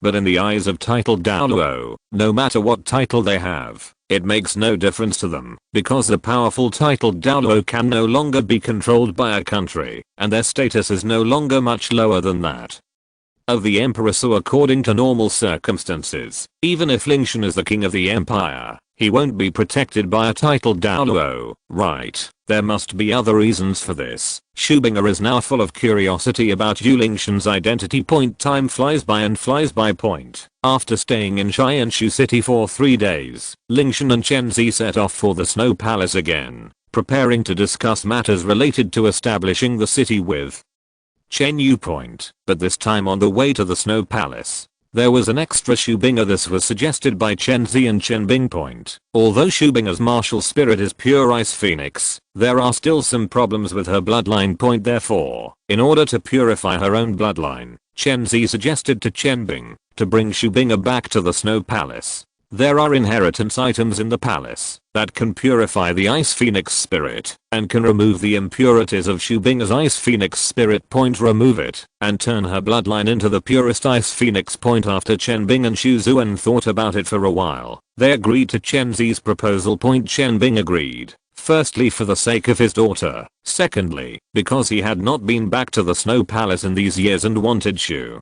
But in the eyes of titled Douluo, no matter what title they have, it makes no difference to them, because the powerful titled Douluo can no longer be controlled by a country, and their status is no longer much lower than that of the emperor. So according to normal circumstances, even if Lingtian is the king of the empire, he won't be protected by a titled Douluo, right? There must be other reasons for this. Xu Bing'er is now full of curiosity about Lingtian's identity. Time flies by and flies by. After staying in Qian Renxue city for 3 days, Lingtian and Chen Zi set off for the Snow Palace again, preparing to discuss matters related to establishing the city with Chen Yu. But this time on the way to the Snow Palace, there was an extra Xu Bing'er. This was suggested by Chen Zi and Chen Bing. Although Xu Bing'er's martial spirit is pure ice phoenix, there are still some problems with her bloodline. Therefore, in order to purify her own bloodline, Chen Zi suggested to Chen Bing to bring Xu Bing'er back to the Snow Palace. There are inheritance items in the palace that can purify the Ice Phoenix spirit and can remove the impurities of Xu Bing'er's Ice Phoenix spirit. Remove it and turn her bloodline into the purest Ice Phoenix. After Chen Bing and Xu Zuan thought about it for a while, they agreed to Chen Zi's proposal. Chen Bing agreed, firstly for the sake of his daughter, secondly because he had not been back to the Snow Palace in these years and wanted Xu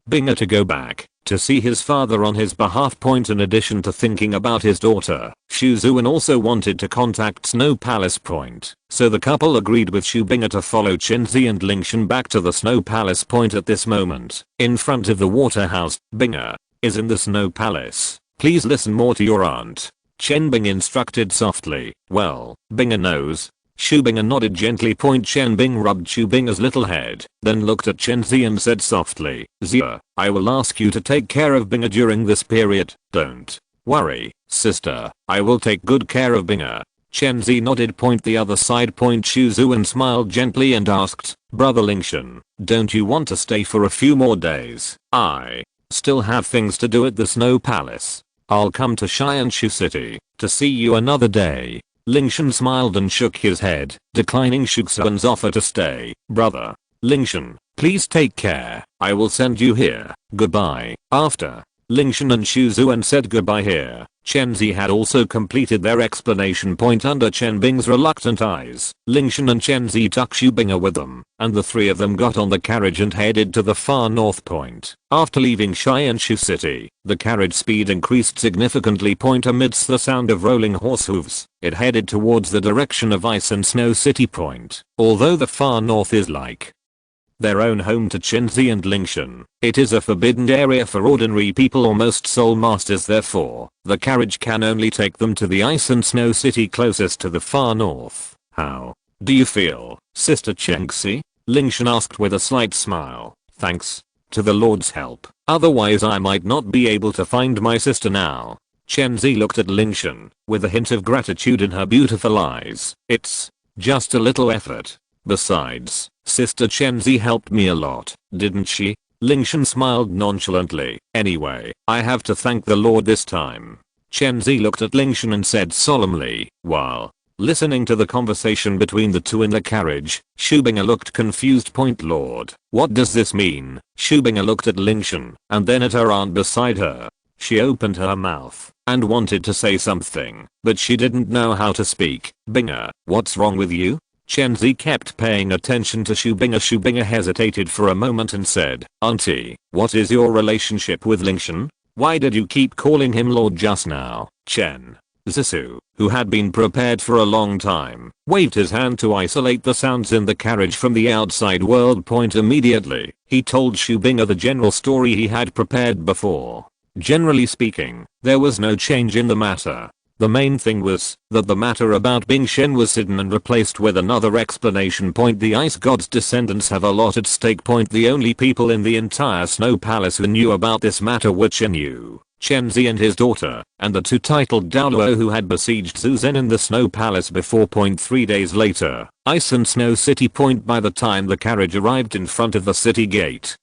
Bing'er to go back to see his father on his behalf. In addition to thinking about his daughter, Xu Zuan also wanted to contact Snow Palace. So the couple agreed with Xu Bing'er to follow Chen Zi and Lingtian back to the Snow Palace. At this moment, in front of the water house, Bing'er is in the Snow Palace. Please listen more to your aunt, Chen Bing instructed softly. Well, Bing'er knows. Xu Bing'er nodded gently. Chen Bing rubbed Xu Bing'er's little head, then looked at Chen Zi and said softly, Zia, I will ask you to take care of Bing'er during this period. Don't worry, sister, I will take good care of Bing'er. Chen Zi nodded. The other side. Xu Zuan smiled gently and asked, Brother Lingtian, don't you want to stay for a few more days? I still have things to do at the Snow Palace. I'll come to Qian Renxue city to see you another day. Lingtian smiled and shook his head, declining Xu Zuan's offer to stay. Brother Lingtian, please take care. I will send you here. Goodbye. After Lingtian and Xu Zuan said goodbye here, Chen Zi had also completed their explanation. Under Chen Bing's reluctant eyes, Lingtian and Chen Zi took Xu Bing'er with them, and the three of them got on the carriage and headed to the far north. After leaving Qian Renxue city, the carriage speed increased significantly. Amidst the sound of rolling horse hooves, it headed towards the direction of Ice and Snow City. Although the far north is like their own home to Chen Zi and Lingtian, it is a forbidden area for ordinary people or most soul masters. Therefore, the carriage can only take them to the Ice and Snow City closest to the far north. How do you feel, Sister Chengxi? Lingtian asked with a slight smile. Thanks to the Lord's help. Otherwise I might not be able to find my sister now. Chen Zi looked at Lingtian with a hint of gratitude in her beautiful eyes. It's just a little effort. Besides, Sister Chen Zi helped me a lot, didn't she? Lingtian smiled nonchalantly. Anyway, I have to thank the Lord this time. Chen Zi looked at Lingtian and said solemnly, while listening to the conversation between the two in the carriage, Xu Bing'er looked confused. Lord, what does this mean? Xu Bing'er looked at Lingtian and then at her aunt beside her. She opened her mouth and wanted to say something, but she didn't know how to speak. Bing'er, what's wrong with you? Chen Zi kept paying attention to Xu Bing'er. Xu Bing'er hesitated for a moment and said, Auntie, what is your relationship with Lingtian? Why did you keep calling him Lord just now? Chen Zisu, who had been prepared for a long time, waved his hand to isolate the sounds in the carriage from the outside world. Immediately, he told Xu Bing'er the general story he had prepared before. Generally speaking, there was no change in the matter. The main thing was that the matter about Bing Shen was hidden and replaced with another explanation. The ice god's descendants have a lot at stake. The only people in the entire snow palace who knew about this matter were Chen Yu, Chen Zi and his daughter, and the two titled Douluo who had besieged Zuzhen in the snow palace before. 3 days later, Ice and Snow City. By the time the carriage arrived in front of the city gate,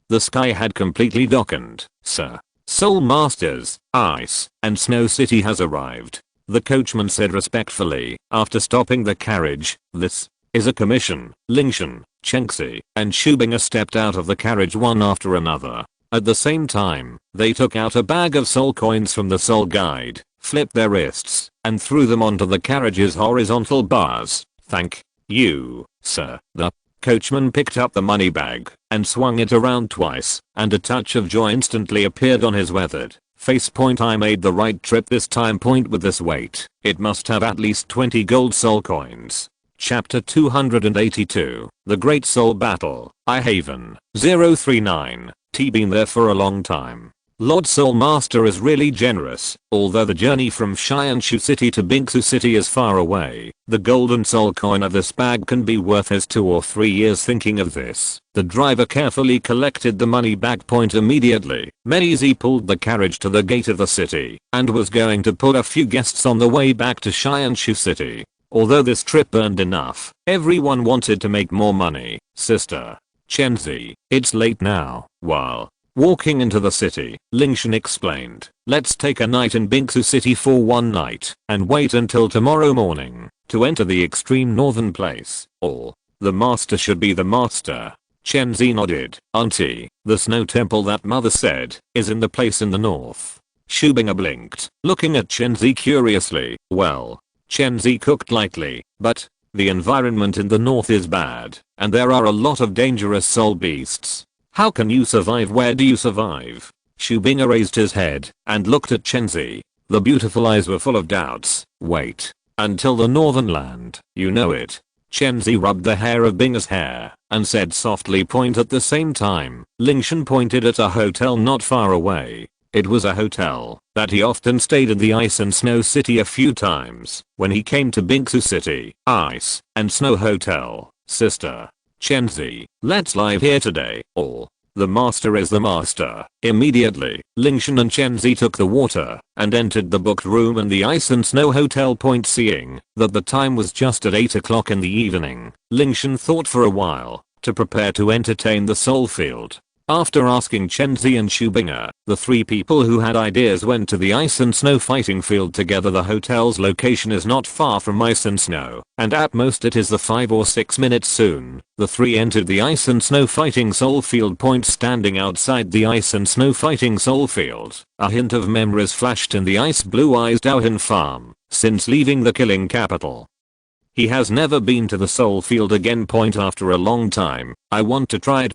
the sky had completely darkened. Sir, Soul Masters, Ice and Snow City has arrived, the coachman said respectfully after stopping the carriage. This is a commission. Lingtian, Chengxi, and Shubinger stepped out of the carriage one after another. At the same time, they took out a bag of soul coins from the soul guide, flipped their wrists, and threw them onto the carriage's horizontal bars. Thank you, sir. The coachman picked up the money bag and swung it around twice, and a touch of joy instantly appeared on his weathered face. I made the right trip this time. With this weight, it must have at least 20 gold soul coins. Chapter 282, The Great Soul Battle. I Haven, 039. Been there for a long time. Lord Soul Master is really generous. Although the journey from Qianshu City to Bingsu City is far away, the golden soul coin of this bag can be worth his 2 or 3 years. Thinking of this, the driver carefully collected the money bag. Immediately, Meizi pulled the carriage to the gate of the city and was going to put a few guests on the way back to Qianshu City. Although this trip earned enough, everyone wanted to make more money. Sister Chenzi, it's late now. While walking into the city, Lingtian explained, let's take a night in Bingsu City for one night and wait until tomorrow morning to enter the extreme northern place. Or, the master should be the master. Chenzi nodded. Auntie, the snow temple that mother said is in the place in the north. Shubinger blinked, looking at Chenzi curiously. Well, Chenzi cooked lightly, but the environment in the north is bad, and there are a lot of dangerous soul beasts. How can you survive? Where do you survive? Shubinger raised his head and looked at Chenzi. The beautiful eyes were full of doubts. Wait. Until the northern land, you know it. Chenzi rubbed the hair of Binger's hair and said softly. At the same time, Lingtian pointed at a hotel not far away. It was a hotel that he often stayed in the Ice and Snow City a few times when he came to Bingsu City. Ice and Snow Hotel. Sister Chenzi, let's live here today. Or, the master is the master. Immediately, Lingtian and Chenzi took the water and entered the booked room in the Ice and Snow Hotel. Seeing that the time was just at 8 o'clock in the evening, Lingtian thought for a while to prepare to entertain the soul field. After asking Chenzi and Shubinger, the 3 people who had ideas went to the Ice and Snow fighting field together. The hotel's location is not far from Ice and Snow, and at most it is the 5 or 6 minutes soon. The 3 entered the Ice and Snow fighting soul field. Standing outside the Ice and Snow fighting soul field, a hint of memories flashed in the ice blue eyes. Daohin Farm, since leaving the killing capital, he has never been to the soul field again. After a long time, I want to try it.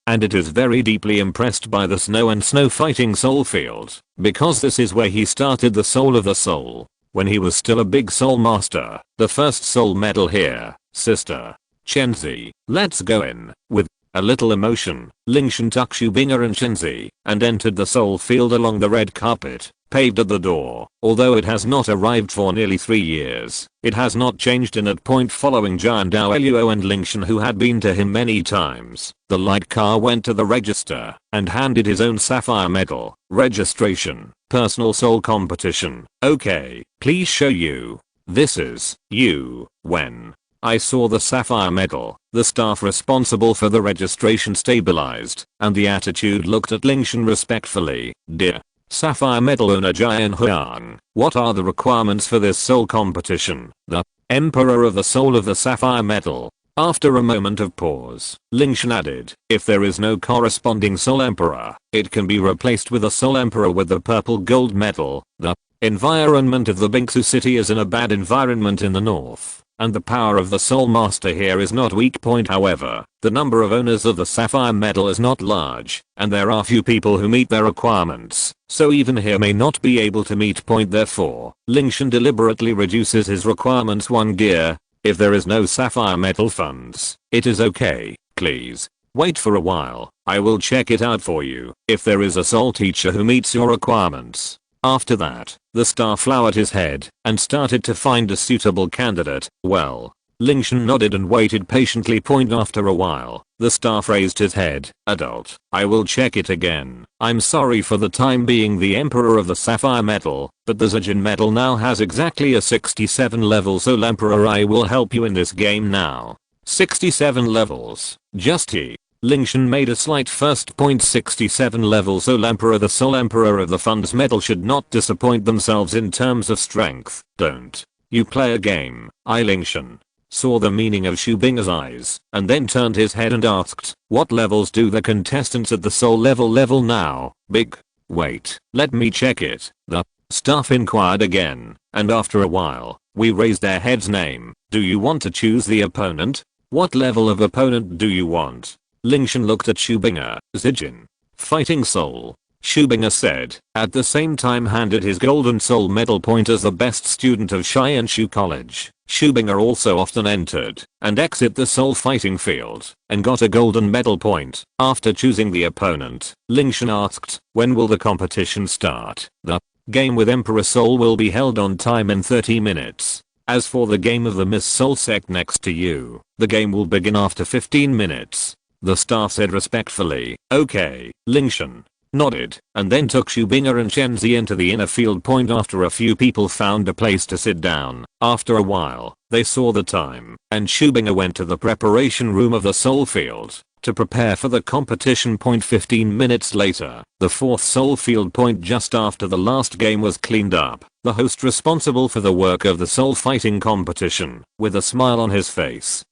And it is very deeply impressed by the Snow and Snow fighting soul field, because this is where he started the soul of the soul, when he was still a big soul master. The first soul medal here, sister Chenzi. Let's go in. With a little emotion, Lingtian took Shubinger and Chenzi and entered the soul field along the red carpet paved at the door. Although it has not arrived for nearly 3 years, it has not changed in at point. Following Jian Dou and Lingtian, who had been to him many times, the light car went to the register and handed his own sapphire medal. Registration, personal soul competition. Okay, please show you. This is you. When I saw the sapphire medal, the staff responsible for the registration stabilized, and the attitude looked at Lingtian respectfully. Dear sapphire medal owner Jian Huang, what are the requirements for this soul competition? The Emperor of the Soul of the Sapphire Medal. After a moment of pause, Lingtian added, if there is no corresponding Soul Emperor, it can be replaced with a Soul Emperor with the purple gold medal. The environment of the Bingsu city is in a bad environment in the north, and the power of the Soul Master here is not weak. However, the number of owners of the Sapphire Medal is not large, and there are few people who meet their requirements, so even here may not be able to meet. Therefore, Lingtian deliberately reduces his requirements 1 gear. If there is no Sapphire Medal funds, it is okay, please wait for a while, I will check it out for you. If there is a soul teacher who meets your requirements, After that, the staff lowered his head and started to find a suitable candidate. Well, Lingtian nodded and waited patiently. After a while, the staff raised his head. Adult, I will check it again. I'm sorry for the time being, the Emperor of the Sapphire Metal, but the Zijin Metal now has exactly a 67 level Soul Emperor. I will help you in this game now. 67 levels. Just he. Lingtian made a slight first. 67 level Soul Emperor. The Soul Emperor of the Funds Metal should not disappoint themselves in terms of strength. Don't you play a game. Lingtian saw the meaning of Xu Bing's eyes and then turned his head and asked, what levels do the contestants at the soul level now? Big. Wait, let me check it. The staff inquired again, and after a while, we raised their heads. Name. Do you want to choose the opponent? What level of opponent do you want? Lingtian looked at Xu Bing. Zijin. Fighting soul. Xu Bing said, at the same time handed his golden soul medal point as the best student of Qian College. Xu Bing also often entered and exit the soul fighting field and got a golden medal point. After choosing the opponent, Lingtian asked, when will the competition start? The game with Emperor Soul will be held on time in 30 minutes. As for the game of the Miss Soul sect next to you, the game will begin after 15 minutes. The staff said respectfully. Okay. Lingtian nodded and then took Xu Bing and Chenzi into the inner field. After a few people found a place to sit down, after a while, they saw the time and Xu Bing went to the preparation room of the soul field to prepare for the competition. 15 minutes later, the fourth soul field just after the last game was cleaned up. The host responsible for the work of the soul fighting competition, with a smile on his face,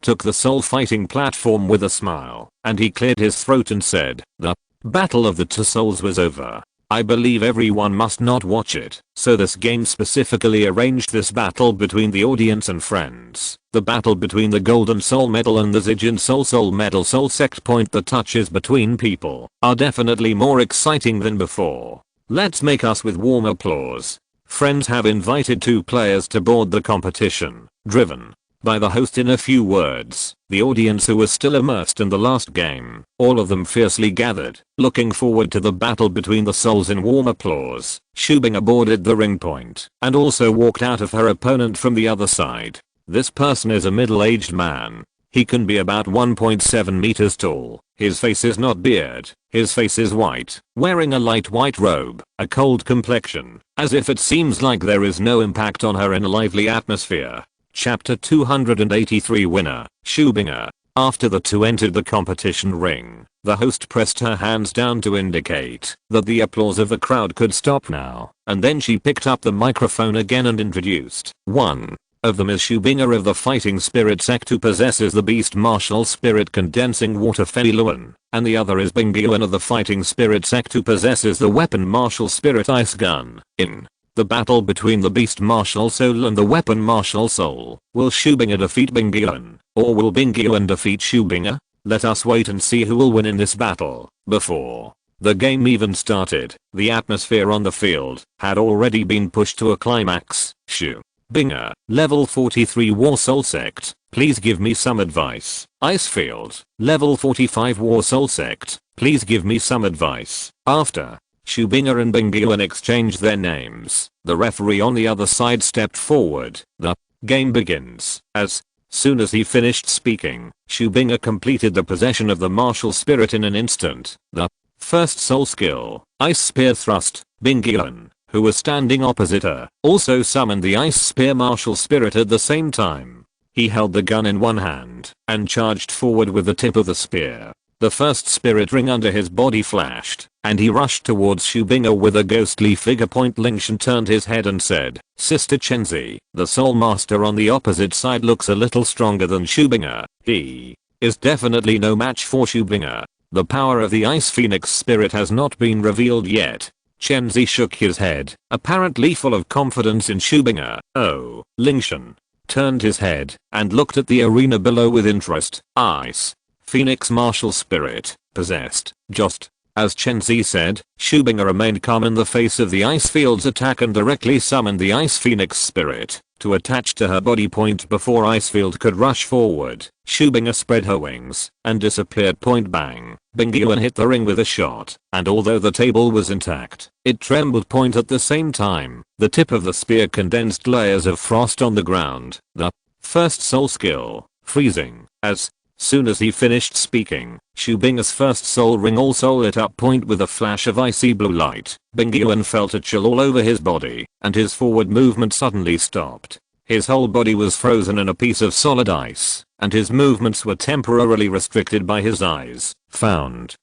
took the soul fighting platform with a smile, and he cleared his throat and said, the Battle of the Two Souls was over. I believe everyone must not watch it, so this game specifically arranged this battle between the audience and friends. The battle between the Golden Soul Medal and the Zijin Soul Medal Soul Sect. The touches between people are definitely more exciting than before. Let's make us with warm applause. Friends have invited 2 players to board the competition, driven by the host. In a few words, the audience who was still immersed in the last game, all of them fiercely gathered, looking forward to the battle between the souls. In warm applause, Xu Bing boarded the ring point and also walked out of her opponent from the other side. This person is a middle-aged man. He can be about 1.7 meters tall. His face is not beard. His face is white, wearing a light white robe, a cold complexion, as if it seems like there is no impact on her in a lively atmosphere. Chapter 283 Winner, Xu Bing. After the two entered the competition ring, the host pressed her hands down to indicate that the applause of the crowd could stop now, and then she picked up the microphone again and introduced. One of them is Xu Bing of the Fighting Spirit Sect, who possesses the Beast Martial Spirit Condensing Water Fei Luan, and the other is Bingyuan of the Fighting Spirit Sect, who possesses the Weapon Martial Spirit Ice Gun. In the battle between the Beast Martial Soul and the Weapon Martial Soul, will Xu Bing defeat Bingyuan, or will Bingyuan defeat Xu Bing? Let us wait and see who will win in this battle. Before the game even started, the atmosphere on the field had already been pushed to a climax. Xu Bing, level 43 War Soul Sect, please give me some advice. Icefield, level 45 War Soul Sect, please give me some advice. After Xu Bing and Bingyuan exchanged their names, the referee on the other side stepped forward. The game begins. As soon as he finished speaking, Xu Bing completed the possession of the martial spirit in an instant. The first soul skill, Ice Spear Thrust. Bingyuan, who was standing opposite her, also summoned the Ice Spear martial spirit at the same time. He held the gun in one hand and charged forward with the tip of the spear. The first spirit ring under his body flashed, and he rushed towards Xu Bing with a ghostly figure. Lingtian turned his head and said, Sister Chenzi, the soul master on the opposite side looks a little stronger than Xu Bing. He is definitely no match for Xu Bing. The power of the Ice Phoenix spirit has not been revealed yet. Chenzi shook his head, apparently full of confidence in Xu Bing. Oh, Lingtian turned his head and looked at the arena below with interest. Ice Phoenix martial spirit, possessed, just As Chen Zi said, Xu Bing'er remained calm in the face of the ice field's attack and directly summoned the ice phoenix spirit to attach to her body. Before Icefield could rush forward, Xu Bing'er spread her wings and disappeared. Bang. Bingyuan hit the ring with a shot, and although the table was intact, it trembled. At the same time, the tip of the spear condensed layers of frost on the ground. The first soul skill, freezing. As soon as he finished speaking, Xu Bing'er's first soul ring also lit up. With a flash of icy blue light, Bingyuan felt a chill all over his body, and his forward movement suddenly stopped. His whole body was frozen in a piece of solid ice, and his movements were temporarily restricted by his eyes. Found.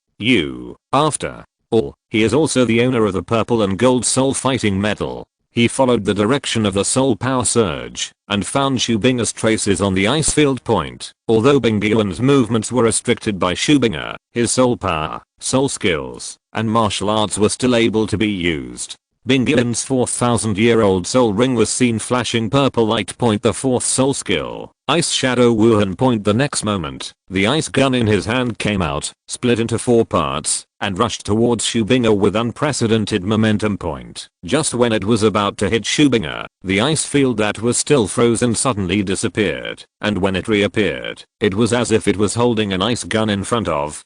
After all, he is also the owner of the purple and gold soul fighting medal. He followed the direction of the soul power surge and found Xu Bing'er's traces on the ice field. Although Bingyuan's movements were restricted by Xu Bing'er, his soul power, soul skills, and martial arts were still able to be used. Bingyuan's 4,000-year-old soul ring was seen flashing purple light. The fourth soul skill, Ice Shadow Wuhan. The next moment, the ice gun in his hand came out, split into 4 parts, and rushed towards Xu Bing'er with unprecedented momentum. Just when it was about to hit Xu Bing'er, the ice field that was still frozen suddenly disappeared, and when it reappeared, it was as if it was holding an ice gun in front of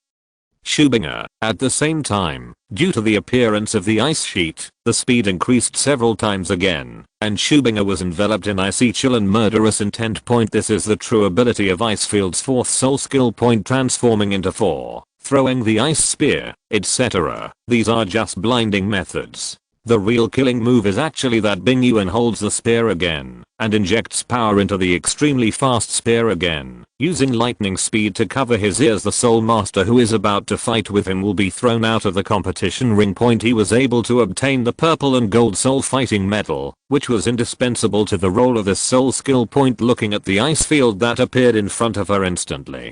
Xu Bing'er. At the same time, due to the appearance of the ice sheet, the speed increased several times again, and Xu Bing'er was enveloped in icy chill and murderous intent. This is the true ability of Icefield's fourth soul skill. Transforming into 4, throwing the ice spear, etc. These are just blinding methods. The real killing move is actually that Bingyuan holds the spear again and injects power into the extremely fast spear again, using lightning speed to cover his ears. The soul master who is about to fight with him will be thrown out of the competition ring. He was able to obtain the purple and gold soul fighting medal, which was indispensable to the role of this soul skill. Looking at the ice field that appeared in front of her instantly,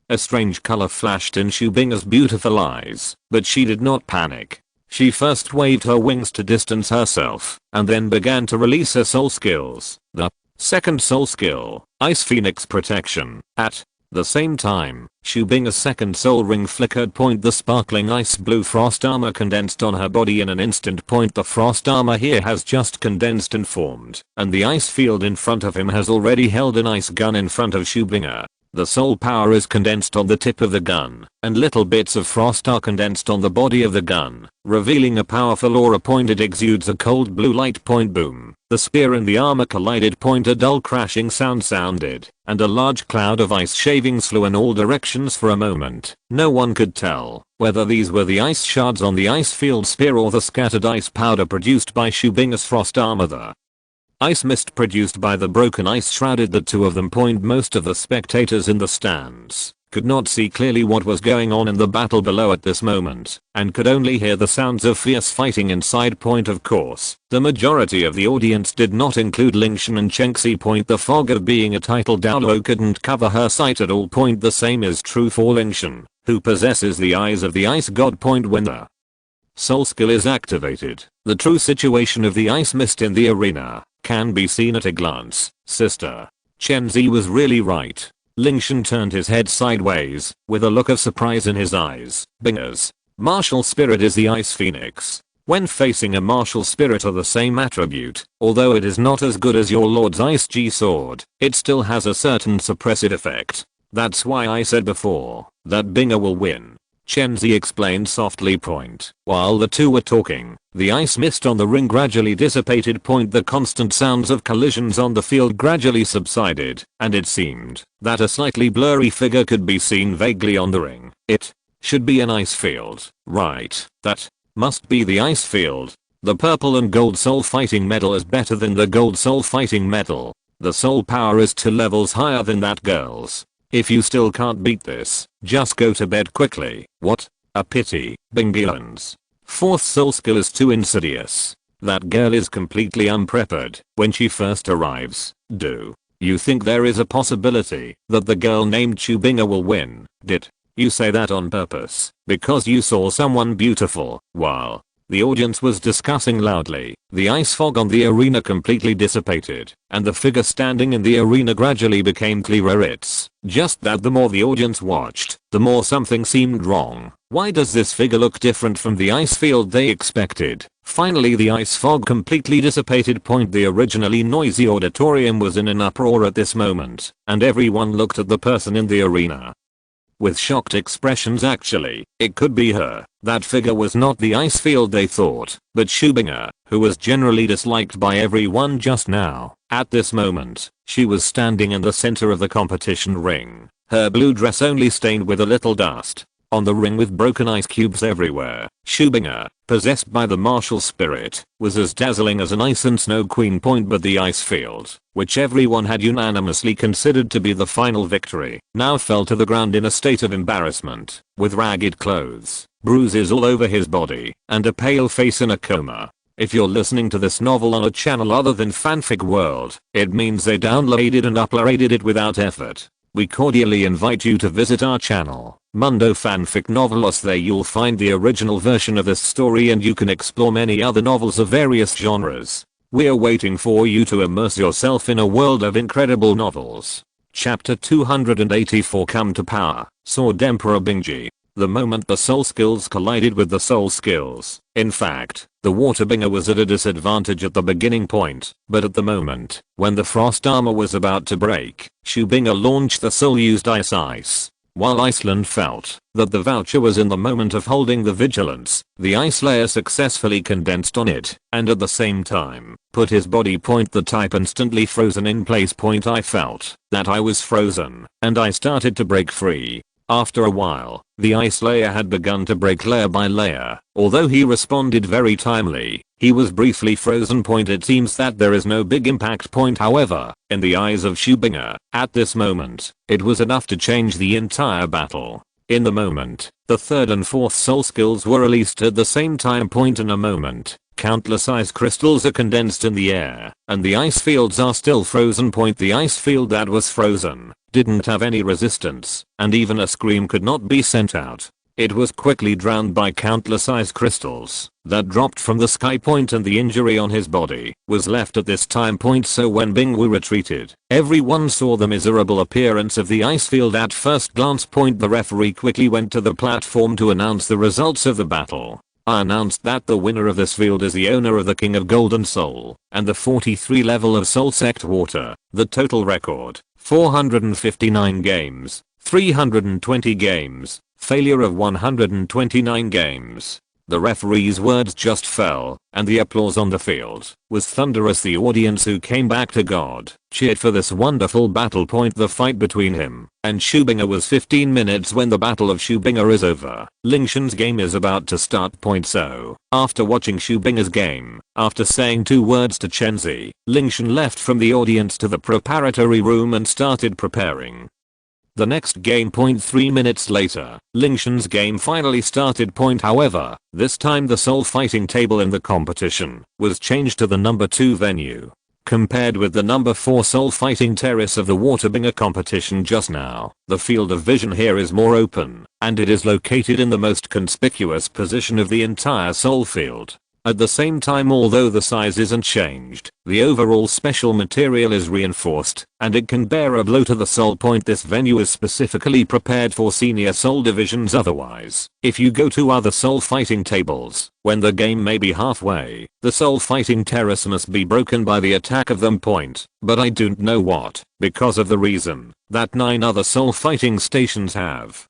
a strange color flashed in Xu Bing'er's beautiful eyes, but she did not panic. She first waved her wings to distance herself, and then began to release her soul skills. The second soul skill, Ice Phoenix Protection. At the same time, Xu Bing'er's second soul ring flickered. The sparkling ice blue frost armor condensed on her body in an instant. The frost armor here has just condensed and formed, and the ice field in front of him has already held an ice gun in front of Xu Bing'er. The soul power is condensed on the tip of the gun, and little bits of frost are condensed on the body of the gun, revealing a powerful aura. It exudes a cold blue light. Boom. The spear and the armor collided. A dull crashing sound sounded, and a large cloud of ice shavings flew in all directions. For a moment, no one could tell whether these were the ice shards on the ice field spear or the scattered ice powder produced by Xu Bing'er's frost armor. The ice mist produced by the broken ice shrouded the two of them. Most of the spectators in the stands could not see clearly what was going on in the battle below at this moment, and could only hear the sounds of fierce fighting inside. Of course, the majority of the audience did not include Lingtian and Chengxi. The fog of being a title Douluo couldn't cover her sight at all. The same is true for Lingtian, who possesses the eyes of the ice god. When the soul skill is activated, the true situation of the ice mist in the arena can be seen at a glance. Sister Chen Zi was really right. Lingtian turned his head sideways, with a look of surprise in his eyes. Bing'er's martial spirit is the ice phoenix. When facing a martial spirit of the same attribute, although it is not as good as your lord's ice G sword, it still has a certain suppressive effect. That's why I said before that Bing'er will win. Chen Zi explained softly. While the two were talking, the ice mist on the ring gradually dissipated. The constant sounds of collisions on the field gradually subsided, and it seemed that a slightly blurry figure could be seen vaguely on the ring. It should be an ice field, right? That must be the ice field. The purple and gold soul fighting medal is better than the gold soul fighting medal. The soul power is 2 levels higher than that girl's. If you still can't beat this, just go to bed quickly. What a pity. Bingyuan's fourth soul skill is too insidious. That girl is completely unprepared when she first arrives. Do you think there is a possibility that the girl named Xu Bing'er will win? Did you say that on purpose because you saw someone beautiful while the audience was discussing loudly. The ice fog on the arena completely dissipated, and the figure standing in the arena gradually became clearer. It's just that the more the audience watched, the more something seemed wrong. Why does this figure look different from the ice field they expected? Finally the ice fog completely dissipated. The originally noisy auditorium was in an uproar at this moment, and everyone looked at the person in the arena with shocked expressions. Actually, it could be her. That figure was not the ice field they thought, but Shubinger, who was generally disliked by everyone just now. At this moment, she was standing in the center of the competition ring, her blue dress only stained with a little dust on the ring with broken ice cubes everywhere. Shubinger, possessed by the martial spirit, was as dazzling as an ice and snow queen. But the ice field, which everyone had unanimously considered to be the final victory, now fell to the ground in a state of embarrassment, with ragged clothes, bruises all over his body, and a pale face in a coma. If you're listening to this novel on a channel other than Fanfic World, it means they downloaded and uploaded it without effort. We cordially invite you to visit our channel, Mundo Fanfic Novelos. There you'll find the original version of this story and you can explore many other novels of various genres. We're waiting for you to immerse yourself in a world of incredible novels. Chapter 284 Come to Power, Sword Emperor Bingji. The moment the soul skills collided with the soul skills. In fact, the waterbinger was at a disadvantage at the beginning point, but at the moment, when the frost armor was about to break, Shubinger launched the soul-used ice. While Iceland felt that the voucher was in the moment of holding the vigilance, the ice layer successfully condensed on it, and at the same time, put his body. The type instantly frozen in place. I felt that I was frozen, and I started to break free. After a while, the ice layer had begun to break layer by layer. Although he responded very timely, he was briefly frozen. It seems that there is no big impact. However, in the eyes of Shubinger, at this moment, it was enough to change the entire battle. In the moment, the third and fourth soul skills were released at the same time. In a moment, countless ice crystals are condensed in the air, and the ice fields are still frozen. The ice field that was frozen didn't have any resistance, and even a scream could not be sent out. It was quickly drowned by countless ice crystals that dropped from the sky. And the injury on his body was left at this time. So when Bingwu retreated, everyone saw the miserable appearance of the ice field at first glance. The referee quickly went to the platform to announce the results of the battle. I announced that the winner of this field is the owner of the King of Golden Soul and the 43 level of Soul Sect Water. The total record, 459 games, 320 games, failure of 129 games. The referee's words just fell, and the applause on the field was thunderous. The audience who came back to God cheered for this wonderful battle. The fight between him and Shubinger was 15 minutes. When the battle of Shubinger is over, Lingtian's game is about to start. So, after watching Shubinger's game, after saying 2 words to Chenzi, Lingtian left from the audience to the preparatory room and started preparing. The next game. 3 minutes later, Lingtian's game finally started. However, this time the soul fighting table in the competition was changed to the number 2 venue. Compared with the number 4 soul fighting terrace of the waterbinger competition just now, the field of vision here is more open, and it is located in the most conspicuous position of the entire soul field. At the same time, although the size isn't changed, the overall special material is reinforced, and it can bear a blow to the soul. This venue is specifically prepared for senior soul divisions. Otherwise, if you go to other soul fighting tables, when the game may be halfway, the soul fighting terrace must be broken by the attack of them. But I don't know what, because of the reason that 9 other soul fighting stations have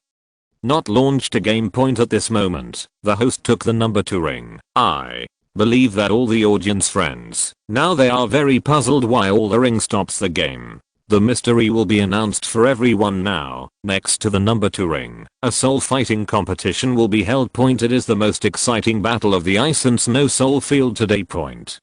not launched a game. At this moment, the host took the number 2 ring. I believe that all the audience friends, now they are very puzzled why all the ring stops the game. The mystery will be announced for everyone now. Next to the number 2 ring, a soul fighting competition will be held. It is the most exciting battle of the ice and snow soul field today.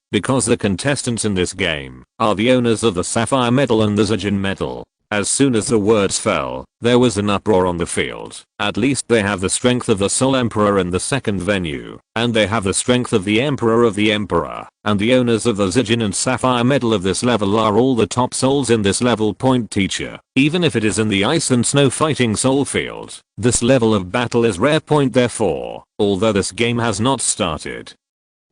Because the contestants in this game are the owners of the sapphire medal and the Zijin medal. As soon as the words fell, there was an uproar on the field. At least they have the strength of the Soul Emperor in the second venue, and they have the strength of the Emperor of the Emperor, and the owners of the Zijin and Sapphire medal of this level are all the top souls in this level. Teacher, even if it is in the ice and snow fighting soul field, this level of battle is rare. Therefore, although this game has not started,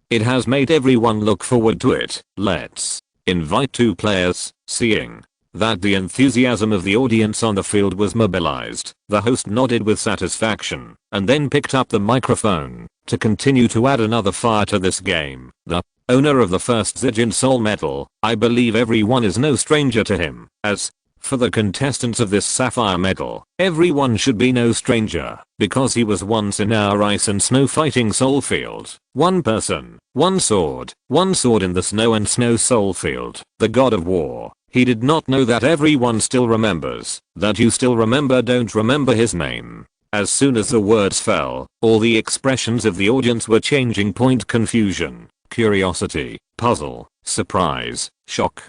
It has made everyone look forward to it. Let's invite 2 players. Seeing that the enthusiasm of the audience on the field was mobilized, the host nodded with satisfaction and then picked up the microphone to continue to add another fire to this game. The owner of the first Zijin Soul Medal, I believe everyone is no stranger to him. As for the contestants of this Sapphire Medal, everyone should be no stranger, because he was once in our ice and snow fighting soul field. One person, one sword in the snow and snow soul field. The god of war. He did not know that everyone still remembers. That you still remember don't remember his name. As soon as the words fell, all the expressions of the audience were changing. Confusion, curiosity, puzzle, surprise, shock,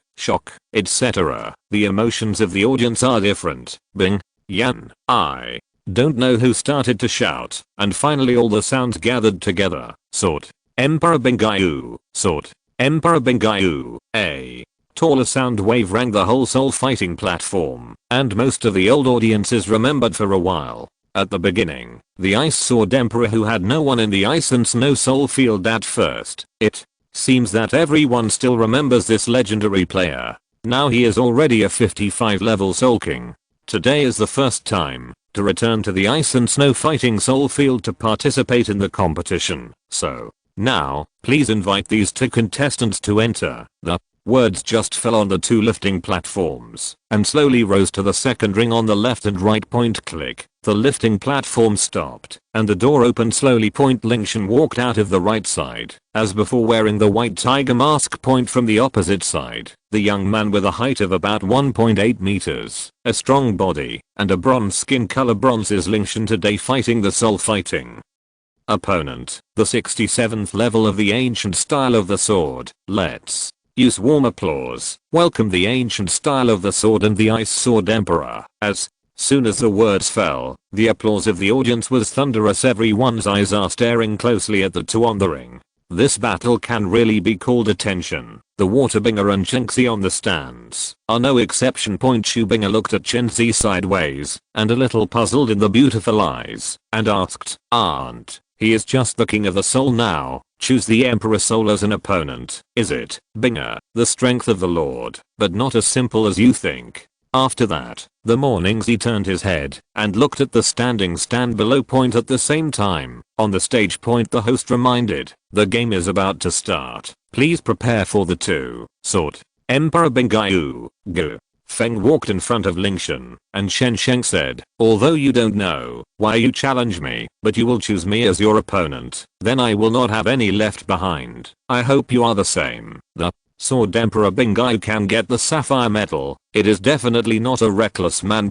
etc. The emotions of the audience are different. Bing, Yan, I don't know who started to shout, and finally all the sounds gathered together. Sword, Emperor Bingayu, sword, Emperor Bingayu, a taller sound wave rang the whole soul fighting platform, and most of the old audiences remembered for a while. At the beginning, the Ice Sword Emperor who had no one in the ice and snow soul field at first. It seems that everyone still remembers this legendary player. Now he is already a 55 level Soul King. Today is the first time to return to the ice and snow fighting soul field to participate in the competition. So, now, please invite these 2 contestants to enter. The words just fell on the 2 lifting platforms and slowly rose to the second ring on the left and right. Click. The lifting platform stopped and the door opened slowly. Lingtian walked out of the right side, as before, wearing the white tiger mask. From the opposite side, the young man with a height of about 1.8 meters, a strong body, and a bronze skin color. Bronze is Lingtian today, fighting the soul fighting opponent, the 67th level of the ancient style of the sword. Let's use warm applause. Welcome the ancient style of the sword and the Ice Sword Emperor. As soon as the words fell, the applause of the audience was thunderous. Everyone's eyes are staring closely at the 2 on the ring. This battle can really be called attention. The Waterbinger and Chenxi on the stands are no exception. Shubinger looked at Chenxi sideways and a little puzzled in the beautiful eyes and asked, "Aunt, he is just the king of the soul now. Choose the Emperor Soul as an opponent, is it, Binger? The strength of the Lord, but not as simple as you think." After that, the Morningsi turned his head and looked at the standing stand below. At the same time, on the stage. The host reminded, the game is about to start. Please prepare for the 2. Sword, Emperor Bingayu, go. Feng walked in front of Lingtian, and Shen Sheng said, "Although you don't know why you challenge me, but you will choose me as your opponent, then I will not have any left behind. I hope you are the same." The Sword Emperor Bingayu can get the Sapphire Medal. It is definitely not a reckless man.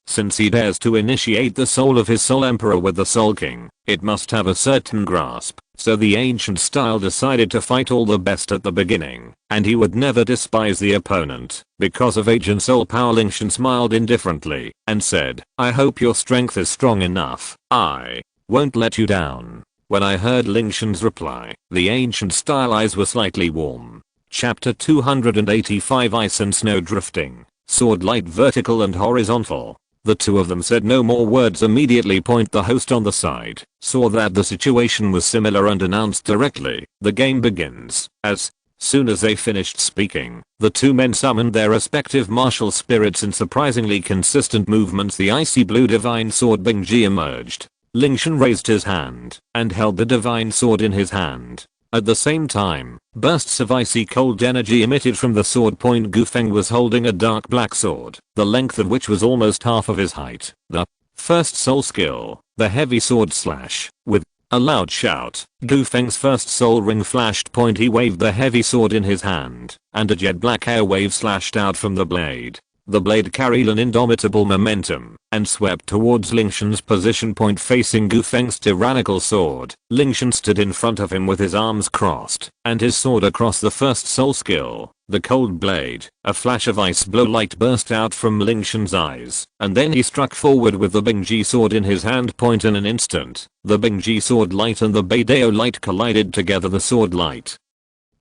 Since he dares to initiate the soul of his Soul Emperor with the Soul King, it must have a certain grasp. So the ancient style decided to fight all the best at the beginning, and he would never despise the opponent. Because of age and soul power, Lingtian smiled indifferently and said, "I hope your strength is strong enough. I won't let you down." When I heard Lingtian's reply, the ancient style eyes were slightly warm. Chapter 285 Ice and Snow Drifting. Sword light vertical and horizontal. The 2 of them said no more words immediately. The host on the side saw that the situation was similar and announced directly, "The game begins." As soon as they finished speaking, the 2 men summoned their respective martial spirits in surprisingly consistent movements. The icy blue divine sword Bingji emerged. Lingtian raised his hand and held the divine sword in his hand. At the same time, bursts of icy cold energy emitted from the sword. Gufeng was holding a dark black sword, the length of which was almost half of his height. The first soul skill, the heavy sword slash. With a loud shout, Gufeng's first soul ring flashed. He waved the heavy sword in his hand, and a jet black air wave slashed out from the blade. The blade carried an indomitable momentum and swept towards Lingtian's position. Facing Gufeng's tyrannical sword, Lingtian stood in front of him with his arms crossed and his sword across. The first soul skill, the cold blade. A flash of ice blue light burst out from Lingtian's eyes, and then he struck forward with the Bingji sword in his hand. In an instant, the Bingji sword light and the Beidao light collided together. The sword light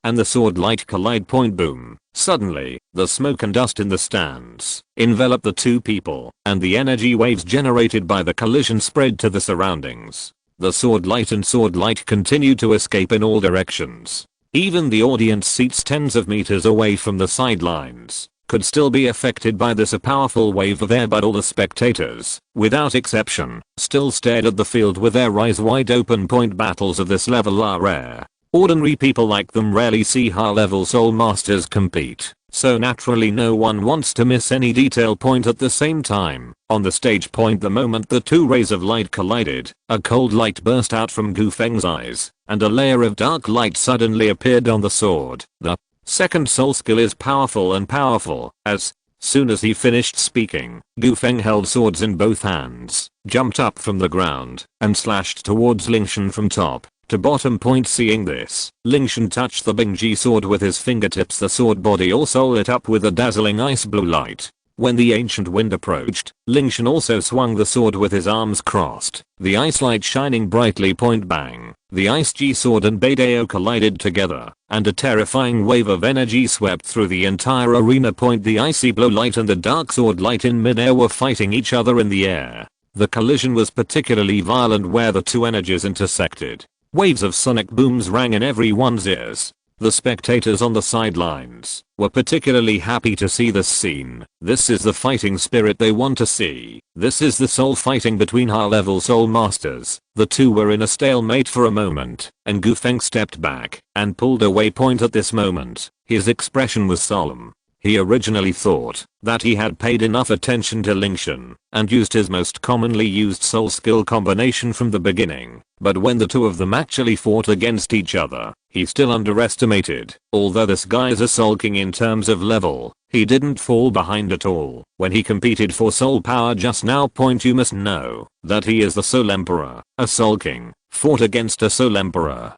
and the sword light collide. Boom. Suddenly, the smoke and dust in the stands enveloped the 2 people, and the energy waves generated by the collision spread to the surroundings. The sword light and sword light continued to escape in all directions. Even the audience seats tens of meters away from the sidelines could still be affected by this powerful wave of air, but all the spectators, without exception, still stared at the field with their eyes wide open. Battles of this level are rare. Ordinary people like them rarely see high-level soul masters compete, so naturally no one wants to miss any detail. At the same time, on the stage, the moment the two rays of light collided, a cold light burst out from Gu Feng's eyes, and a layer of dark light suddenly appeared on the sword. The second soul skill is powerful and powerful. As soon as he finished speaking, Gu Feng held swords in both hands, jumped up from the ground, and slashed towards Lingtian from top to bottom. Seeing this, Lingtian touched the Bingji sword with his fingertips. The sword body also lit up with a dazzling ice blue light. When the ancient wind approached, Lingtian also swung the sword with his arms crossed, the ice light shining brightly. Bang! The ice G sword and Beidao collided together, and a terrifying wave of energy swept through the entire arena. The icy blue light and the dark sword light in midair were fighting each other in the air. The collision was particularly violent where the two energies intersected. Waves of sonic booms rang in everyone's ears. The spectators on the sidelines were particularly happy to see this scene. This is the fighting spirit they want to see. This is the soul fighting between high-level soul masters. The two were in a stalemate for a moment, and Gu Feng stepped back and pulled away. At this moment, his expression was solemn. He originally thought that he had paid enough attention to Lingtian and used his most commonly used soul skill combination from the beginning, but when the two of them actually fought against each other, he still underestimated. Although this guy is a soul king in terms of level, he didn't fall behind at all when he competed for soul power just now. You must know that he is the soul emperor. A soul king fought against a soul emperor,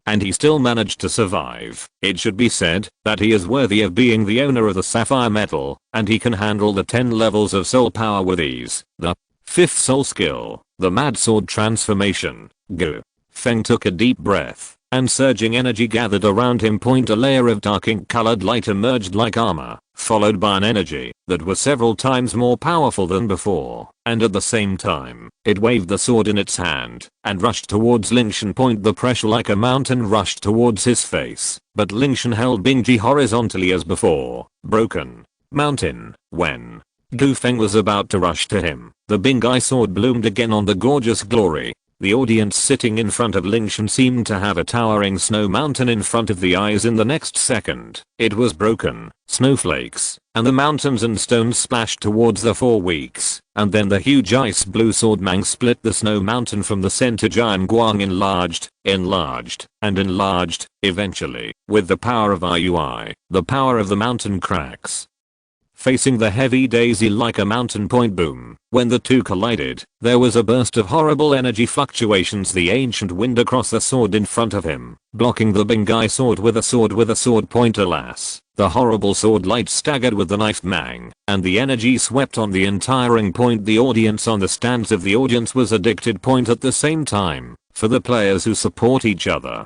and he still managed to survive. It should be said that he is worthy of being the owner of the sapphire metal, and he can handle the 10 levels of soul power with ease. The fifth soul skill, the mad sword transformation. Gu Feng took a deep breath, and surging energy gathered around him. A layer of dark ink colored light emerged like armor, followed by an energy that was several times more powerful than before, and at the same time, it waved the sword in its hand and rushed towards Lingtian. The pressure like a mountain rushed towards his face, but Lingtian held Bingji horizontally as before. Broken mountain. When Gu Feng was about to rush to him, the Bingji sword bloomed again on the gorgeous glory. The audience sitting in front of Lingtian seemed to have a towering snow mountain in front of the eyes. In the next second, it was broken. Snowflakes and the mountains and stones splashed towards the 4 weeks, and then the huge ice blue sword Mang split the snow mountain from the center. Jian Guang enlarged, and enlarged. Eventually, with the power of IUI, the power of the mountain cracks, facing the heavy daisy like a mountain. Boom. When the two collided, there was a burst of horrible energy fluctuations. The ancient wind across the sword in front of him, blocking the Bingji sword with a sword. Alas, the horrible sword light staggered with the knife Mang, and the energy swept on the entire ring. The audience on the stands of the audience was addicted. At the same time, for the players who support each other,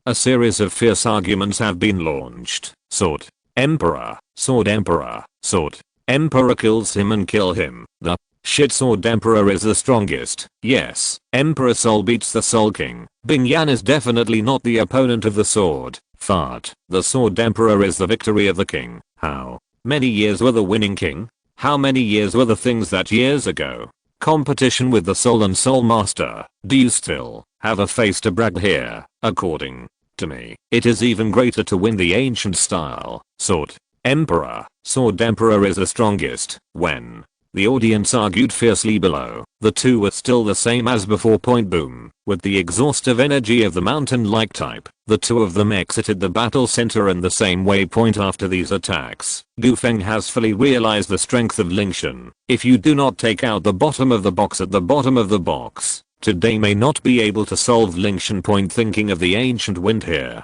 a series of fierce arguments have been launched. Sword Emperor, sword Emperor, sword Emperor kills him and kill him. The shit sword Emperor is the strongest. Yes, Emperor Soul beats the Soul King. Bing Yan is definitely not the opponent of the sword. Fart. The sword Emperor is the victory of the king. How many years were the winning king? How many years were the things that years ago? Competition with the soul and soul master. Do you still have a face to brag here? According to me, it is even greater to win the ancient style. Sword Emperor. Sword Emperor is the strongest. When the audience argued fiercely below, the two were still the same as before. Boom. With the exhaustive energy of the mountain-like type, the two of them exited the battle center in the same way. After these attacks, Gu Feng has fully realized the strength of Lingtian. If you do not take out the bottom of the box at the bottom of the box, today may not be able to solve Lingtian. Thinking of the ancient wind here,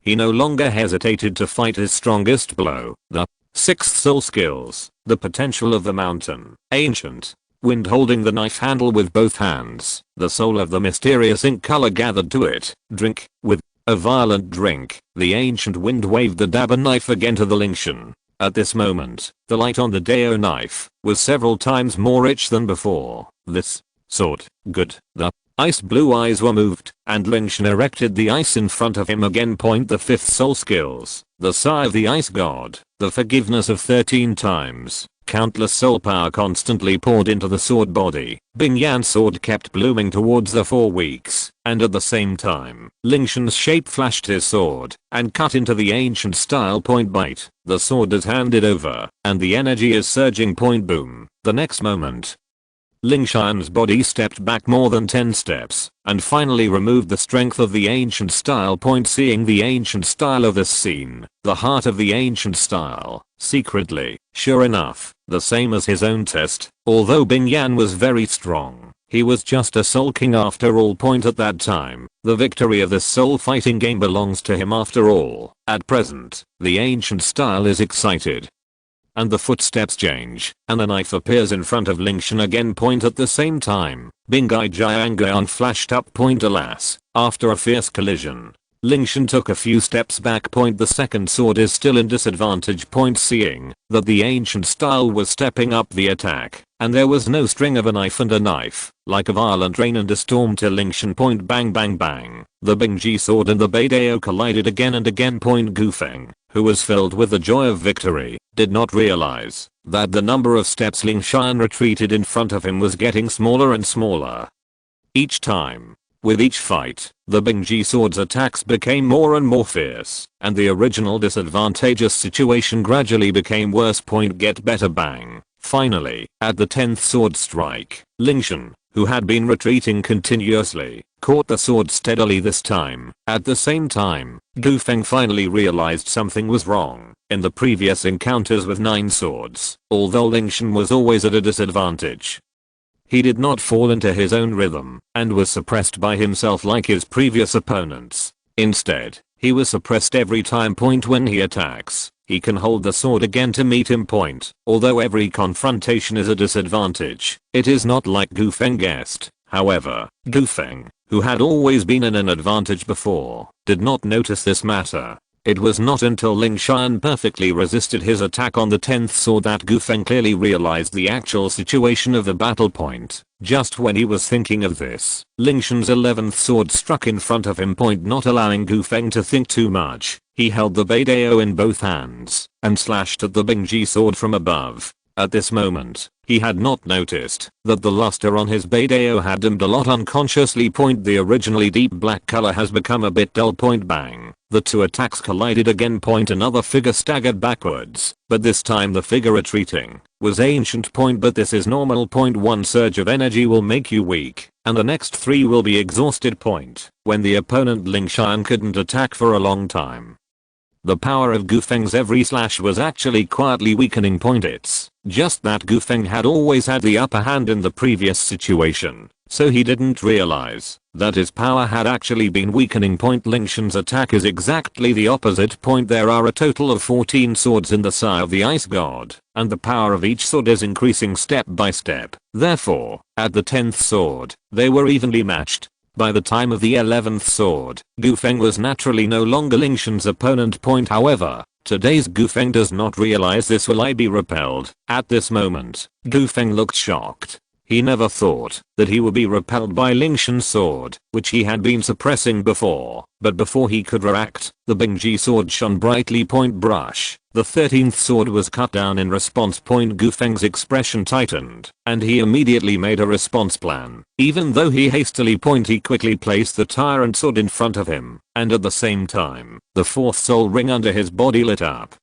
he no longer hesitated to fight his strongest blow. The sixth soul skills, the potential of the mountain. Ancient wind holding the knife handle with both hands. The soul of the mysterious ink color gathered to it. Drink. With a violent drink, the ancient wind waved the dagger knife again to the Lingtian. At this moment, the light on the Dao knife was several times more rich than before. This sword, good. The Ice blue eyes were moved, and Lingtian erected the ice in front of him again. Point the 5th soul skills, the sigh of the ice god, the forgiveness of 13 times. Countless soul power constantly poured into the sword body. Bingyan's sword kept blooming towards the 4 weeks, and at the same time, Lingtian's shape flashed his sword, and cut into the ancient style. Point bite. The sword is handed over, and the energy is surging. Point boom. The next moment, Lingtian's body stepped back more than 10 steps, and finally removed the strength of the ancient style. Point seeing the ancient style of this scene, the heart of the ancient style, secretly, sure enough, the same as his own test, although Bingyan was very strong, he was just a soul king after all. Point at that time, the victory of this soul fighting game belongs to him after all. At present, the ancient style is excited. And the footsteps change, and a knife appears in front of Lingtian again. Point at the same time, Bingai Jiangyan flashed up. Point alas, after a fierce collision, Lingtian took a few steps back. Point the second sword is still in disadvantage. Point seeing that the ancient style was stepping up the attack, and there was no string of a knife and a knife, like a violent rain and a storm to Lingtian. Point bang bang bang, the Bingji sword and the Beidao collided again and again. Point Gufeng, who was filled with the joy of victory, did not realize that the number of steps Lingtian retreated in front of him was getting smaller and smaller. Each time, with each fight, the Bingji sword's attacks became more and more fierce, and the original disadvantageous situation gradually became worse. Point get better bang. Finally, at the 10th sword strike, Lingtian, who had been retreating continuously, caught the sword steadily this time. At the same time, Gufeng finally realized something was wrong. In the previous encounters with 9 swords, although Lingtian was always at a disadvantage, he did not fall into his own rhythm, and was suppressed by himself like his previous opponents. Instead, he was suppressed every time. Point when he attacks, he can hold the sword again to meet him. Point, although every confrontation is a disadvantage, it is not like Gufeng guessed. However, Gufeng, who had always been in an advantage before, did not notice this matter. It was not until Lingtian perfectly resisted his attack on the 10th sword that Gufeng clearly realized the actual situation of the battle. Point, just when he was thinking of this, Lingtian's 11th sword struck in front of him. Point not allowing Gufeng to think too much, he held the Beidao in both hands, and slashed at the Bingji sword from above. At this moment, he had not noticed that the luster on his Beidao had dimmed a lot unconsciously. Point the originally deep black color has become a bit dull. Point bang, the 2 attacks collided again. Point another figure staggered backwards, but this time the figure retreating was ancient. Point but this is normal. Point 1 surge of energy will make you weak, and the next 3 will be exhausted. Point when the opponent Lingtian couldn't attack for a long time, the power of Gufeng's every slash was actually quietly weakening. Point it's just that Gufeng had always had the upper hand in the previous situation, so he didn't realize that his power had actually been weakening. Point Lingtian's attack is exactly the opposite. Point there are a total of 14 swords in the Sigh of the Ice God, and the power of each sword is increasing step by step. Therefore, at the 10th sword, they were evenly matched. By the time of the 11th sword, Gufeng was naturally no longer Lingtian's opponent. Point however, today's Gufeng does not realize this. Will I be repelled? At this moment, Gufeng looked shocked. He never thought that he would be repelled by Lingtian's sword, which he had been suppressing before. But before he could react, the Bingji sword shone brightly. Point brush. The 13th sword was cut down in response. Point Gufeng's expression tightened, and he immediately made a response plan. Even though he hastily he quickly placed the tyrant sword in front of him, and at the same time, the 4th soul ring under his body lit up,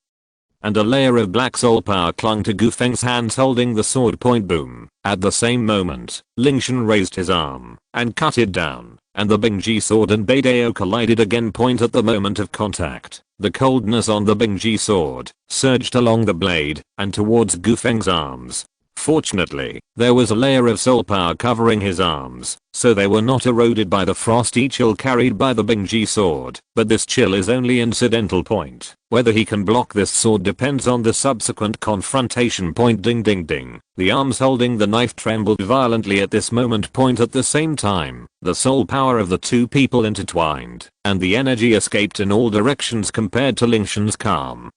and a layer of black soul power clung to Gufeng's hands holding the sword. Point boom. At the same moment, Lingtian raised his arm and cut it down, and the Bingji sword and Beidao collided again. Point at the moment of contact, the coldness on the Bingji sword surged along the blade and towards Gufeng's arms. Fortunately, there was a layer of soul power covering his arms, so they were not eroded by the frosty chill carried by the Bingji sword. But this chill is only incidental. Point whether he can block this sword depends on the subsequent confrontation. Point ding ding ding. The arms holding the knife trembled violently at this moment. Point at the same time, the soul power of the 2 people intertwined, and the energy escaped in all directions compared to Lingtian's calm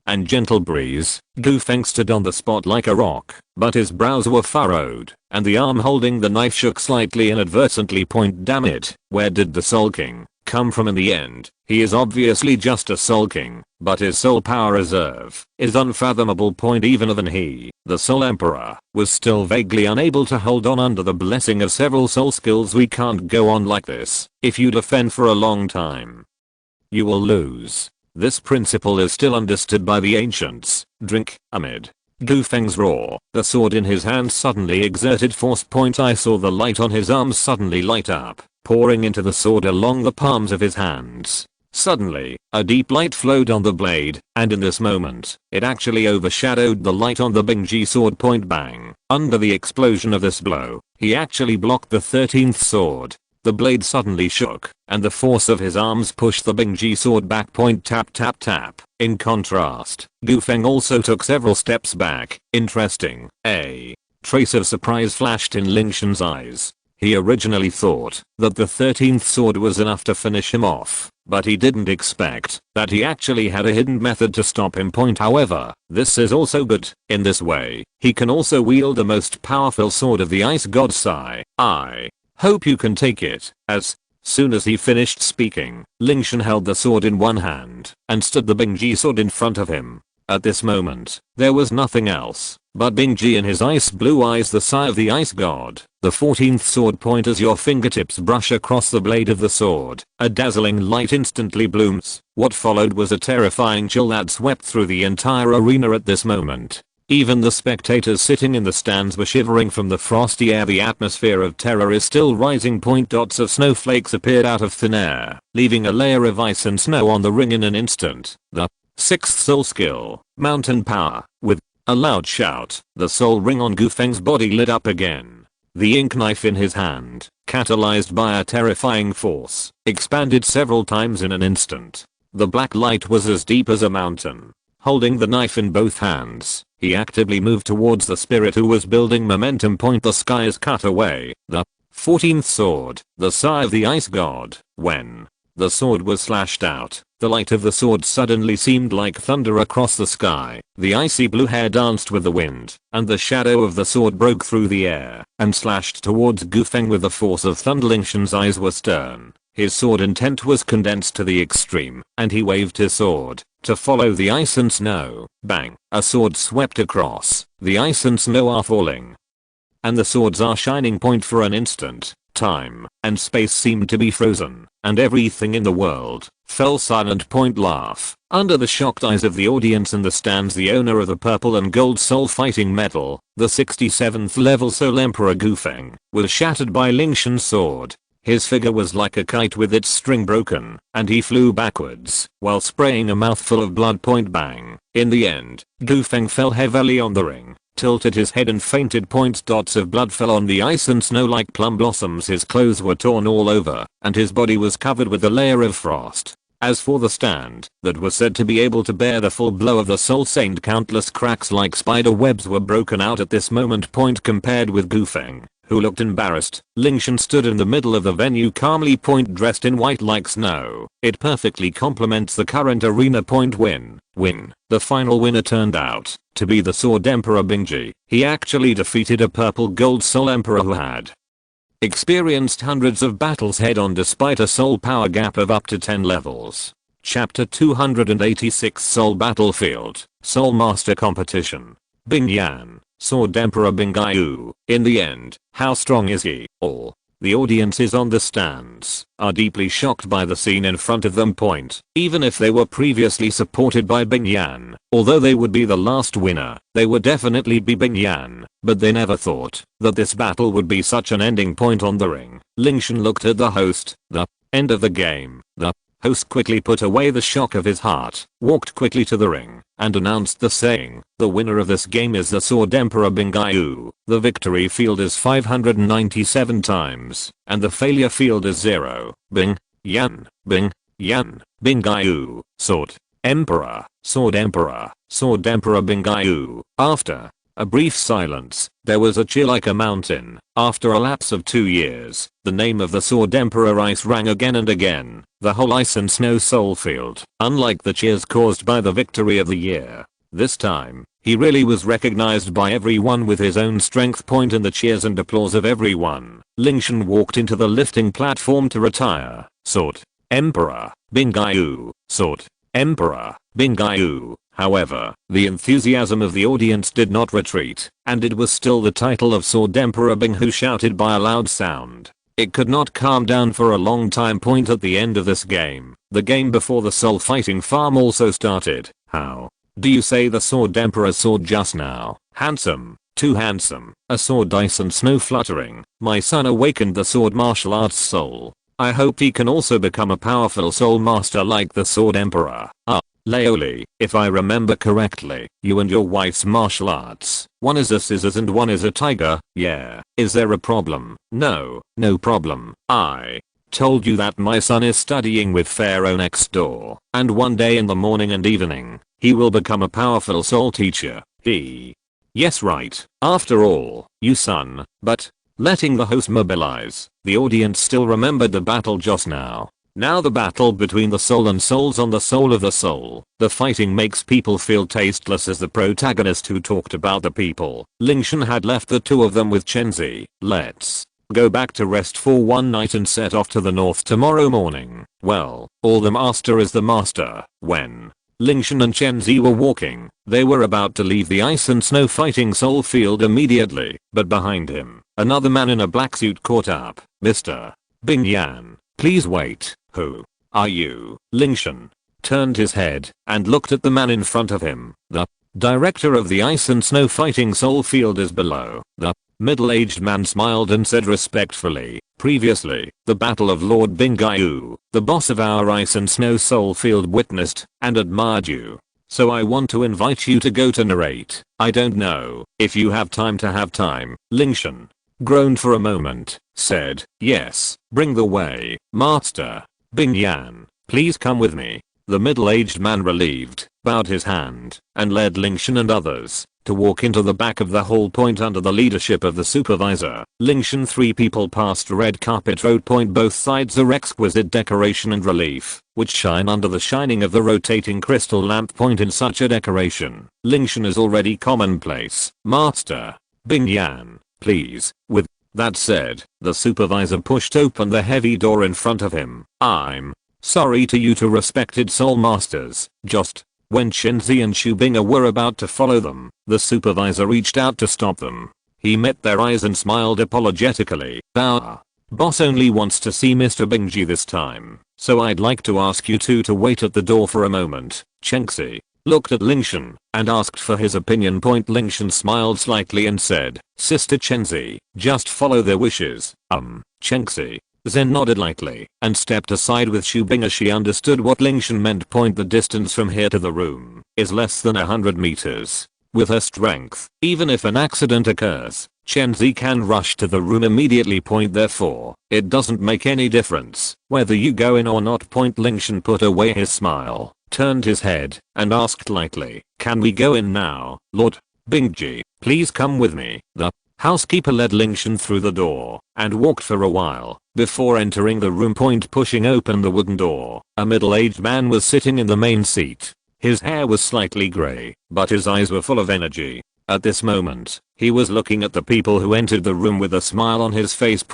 and gentle breeze, Gu Feng stood on the spot like a rock, but his brows were furrowed, and the arm holding the knife shook slightly inadvertently. Damn it, where did the Soul King come from in the end? He is obviously just a Soul King, but his soul power reserve is unfathomable. Even then he, the Soul Emperor, was still vaguely unable to hold on under the blessing of several soul skills. We can't go on like this. If you defend for a long time, you will lose. This principle is still understood by the ancients. Drink. Amid Gu Feng's roar, the sword in his hand suddenly exerted force. I saw the light on his arms suddenly light up, pouring into the sword along the palms of his hands. Suddenly, a deep light flowed on the blade, and in this moment, it actually overshadowed the light on the Bingji sword. Bang. Under the explosion of this blow, he actually blocked the 13th sword. The blade suddenly shook, and the force of his arms pushed the Bingji sword back. Tap tap tap. In contrast, Gu Feng also took several steps back. Interesting. A trace of surprise flashed in Lingtian's eyes. He originally thought that the 13th sword was enough to finish him off, but he didn't expect that he actually had a hidden method to stop him. However, this is also good. In this way, he can also wield the most powerful sword of the ice god Sai. I hope you can take it. As soon as he finished speaking, Lingtian held the sword in one hand and stood the Bingji sword in front of him. At this moment, there was nothing else but Bingji in his ice blue eyes, the Sai of the ice god. The 14th sword. As your fingertips brush across the blade of the sword, a dazzling light instantly blooms. What followed was a terrifying chill that swept through the entire arena at this moment. Even the spectators sitting in the stands were shivering from the frosty air. The atmosphere of terror is still rising. Dots of snowflakes appeared out of thin air, leaving a layer of ice and snow on the ring in an instant. The 6th soul skill, mountain power. With a loud shout, the soul ring on Gu Feng's body lit up again. The ink knife in his hand, catalyzed by a terrifying force, expanded several times in an instant. The black light was as deep as a mountain. Holding the knife in both hands, he actively moved towards the spirit who was building momentum. The sky is cut away. The 14th sword, the Sai of the ice god. When the sword was slashed out, the light of the sword suddenly seemed like thunder across the sky. The icy blue hair danced with the wind, and the shadow of the sword broke through the air and slashed towards Gu Feng with the force of thunder. Lingtian's eyes were stern. His sword intent was condensed to the extreme, and he waved his sword to follow the ice and snow. Bang! A sword swept across. The ice and snow are falling, and the swords are shining. For an instant, time and space seemed to be frozen, and everything in the world fell silent. Laugh. Under the shocked eyes of the audience in the stands, the owner of the purple and gold soul fighting medal, the 67th level Soul Emperor Gu Feng, was shattered by Lingtian's sword. His figure was like a kite with its string broken, and he flew backwards while spraying a mouthful of blood. Bang. In the end, Gu Feng fell heavily on the ring, tilted his head and fainted. Dots of blood fell on the ice and snow like plum blossoms. His clothes were torn all over, and his body was covered with a layer of frost. As for the stand that was said to be able to bear the full blow of the Soul Saint, countless cracks like spider webs were broken out at this moment. Compared with Gu Feng, who looked embarrassed, Lingtian stood in the middle of the venue calmly. Dressed in white like snow, it perfectly complements the current arena. Win. The final winner turned out to be the Sword Emperor Bingji. He actually defeated a purple gold Soul Emperor who had experienced hundreds of battles head on despite a soul power gap of up to 10 levels. Chapter 286 Soul Battlefield, Soul Master Competition. Bing Yan, Sword Emperor Bingyu. In the end, how strong is he? All the audiences on the stands are deeply shocked by the scene in front of them. Even if they were previously supported by Bing Yan, although they would be the last winner, they would definitely be Bing Yan, but they never thought that this battle would be such an ending. On the ring, Lingtian looked at the host. The end of the game. The host quickly put away the shock of his heart, walked quickly to the ring, and announced the saying, "The winner of this game is the Sword Emperor Bingyu. The victory field is 597 times, and the failure field is 0. Bing Yan, Bingyu, Sword Emperor, Sword Emperor, Sword Emperor Bingyu." After A brief silence. There was a cheer like a mountain. After a lapse of 2 years, the name of the Sword Emperor Ice rang again and again. The whole ice and snow soul field. Unlike the cheers caused by the victory of the year, this time, he really was recognized by everyone with his own strength point in the cheers and applause of everyone. Lingtian walked into the lifting platform to retire. Sword Emperor Bingyu. Sword Emperor Bingyu. However, the enthusiasm of the audience did not retreat, and it was still the title of Sword Emperor Bingyu shouted by a loud sound. It could not calm down for a long time. Point at the end of this game. The game before the soul fighting farm also started. How do you say the Sword Emperor sword just now? Handsome. Too handsome. A sword dice and snow fluttering. My son awakened the sword martial arts soul. I hope he can also become a powerful soul master like the Sword Emperor. Laoli, if I remember correctly, you and your wife's martial arts. One is a scissors and one is a tiger. Yeah. Is there a problem? No problem. I told you that my son is studying with Pharaoh next door, and one day in the morning and evening, he will become a powerful soul teacher. Yes, right. After all, you son, but letting the host mobilize, the audience still remembered the battle just now. Now the battle between the soul and souls on the soul of the soul. The fighting makes people feel tasteless as the protagonist who talked about the people. Lingtian had left the two of them with Chenzi. Let's go back to rest for one night and set off to the north tomorrow morning. Well, all the master is the master. When Lingtian and Chenzi were walking, they were about to leave the ice and snow fighting soul field immediately, but behind him, another man in a black suit caught up. Mr. Bingyan, please wait. Who are you? Lingtian turned his head and looked at the man in front of him. The director of the ice and snow fighting soul field is below. The middle-aged man smiled and said respectfully, previously, the battle of Lord Bingyu, the boss of our ice and snow soul field, witnessed and admired you. So I want to invite you to go to narrate. I don't know if you have time to have time. Lingtian groaned for a moment, said, yes, bring the way, master. Bingyan, please come with me. The middle-aged man, relieved, bowed his hand and led Lingtian and others to walk into the back of the hall. Point under the leadership of the supervisor. Lingtian, 3 people past red carpet road. Point both sides are exquisite decoration and relief, which shine under the shining of the rotating crystal lamp. Point in such a decoration. Lingtian is already commonplace. Master Bingyan, please. With that said, the supervisor pushed open the heavy door in front of him. I'm sorry to you two respected soul masters. Just when Chenzi and Shubinga were about to follow them, the supervisor reached out to stop them. He met their eyes and smiled apologetically. Our boss only wants to see Mr. Bingji this time, so I'd like to ask you two to wait at the door for a moment. Chenzi looked at Lingtian and asked for his opinion. Lingtian smiled slightly and said, Sister Chenzi, just follow their wishes. Chenzi Zen nodded lightly and stepped aside with Shubinga. She understood what Lingtian meant. The distance from here to the room is less than 100 meters. With her strength, even if an accident occurs, Chenzi can rush to the room immediately. Therefore, it doesn't make any difference whether you go in or not. Lingtian put away his smile, turned his head, and asked lightly, can we go in now, Lord Bingji? Please come with me. The housekeeper led Lingtian through the door and walked for a while before entering the room. Pushing open the wooden door, a middle-aged man was sitting in the main seat. His hair was slightly grey, but his eyes were full of energy. At this moment, he was looking at the people who entered the room with a smile on his face.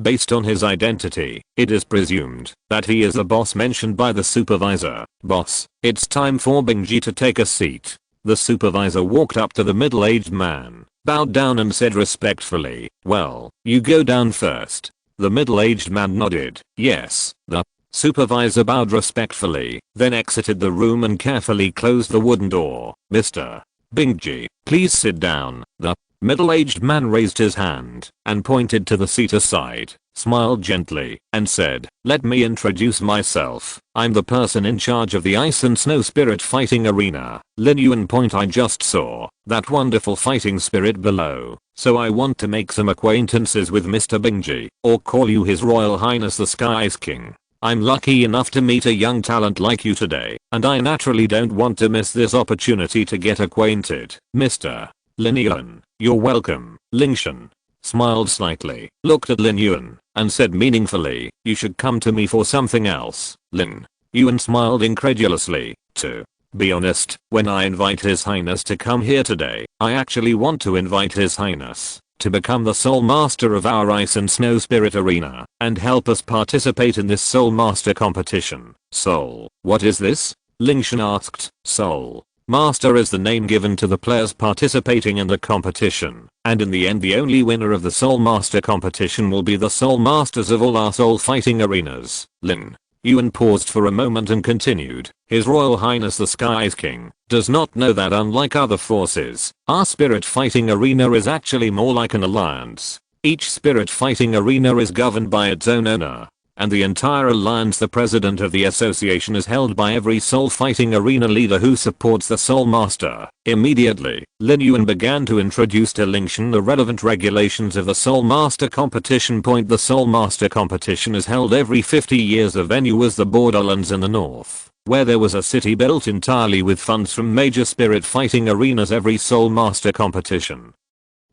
Based on his identity, it is presumed that he is the boss mentioned by the supervisor. Boss, it's time for Bingji to take a seat. The supervisor walked up to the middle-aged man, bowed down and said respectfully, well, you go down first. The middle-aged man nodded, yes. The supervisor bowed respectfully, then exited the room and carefully closed the wooden door. Mr. Bingji, please sit down. The middle-aged man raised his hand and pointed to the seat aside, smiled gently, and said, let me introduce myself. I'm the person in charge of the Ice and Snow Spirit Fighting Arena. Lin Yuan. I just saw that wonderful fighting spirit below, so I want to make some acquaintances with Mr. Bingji, or call you His Royal Highness the Sky Ice King. I'm lucky enough to meet a young talent like you today, and I naturally don't want to miss this opportunity to get acquainted. Mr. Lin Yuan, you're welcome. Lingtian smiled slightly, looked at Lin Yuan, and said meaningfully, you should come to me for something else. Lin Yuan smiled incredulously. To be honest, when I invite His Highness to come here today, I actually want to invite His Highness to become the Soul Master of our Ice and Snow Spirit Arena, and help us participate in this Soul Master competition. Soul, what is this? Lingtian asked. Soul Master is the name given to the players participating in the competition, and in the end the only winner of the Soul Master competition will be the Soul Masters of all our soul fighting arenas. Lin Yuan paused for a moment and continued, His Royal Highness the Sky's King does not know that unlike other forces, our spirit fighting arena is actually more like an alliance. Each spirit fighting arena is governed by its own owner, and the entire alliance, the president of the association, is held by every soul fighting arena leader who supports the Soul Master. Immediately, Lin Yuan began to introduce to Lingtian the relevant regulations of the Soul Master competition. The Soul Master competition is held every 50 years. The venue was the Borderlands in the north, where there was a city built entirely with funds from major spirit fighting arenas. Every Soul Master competition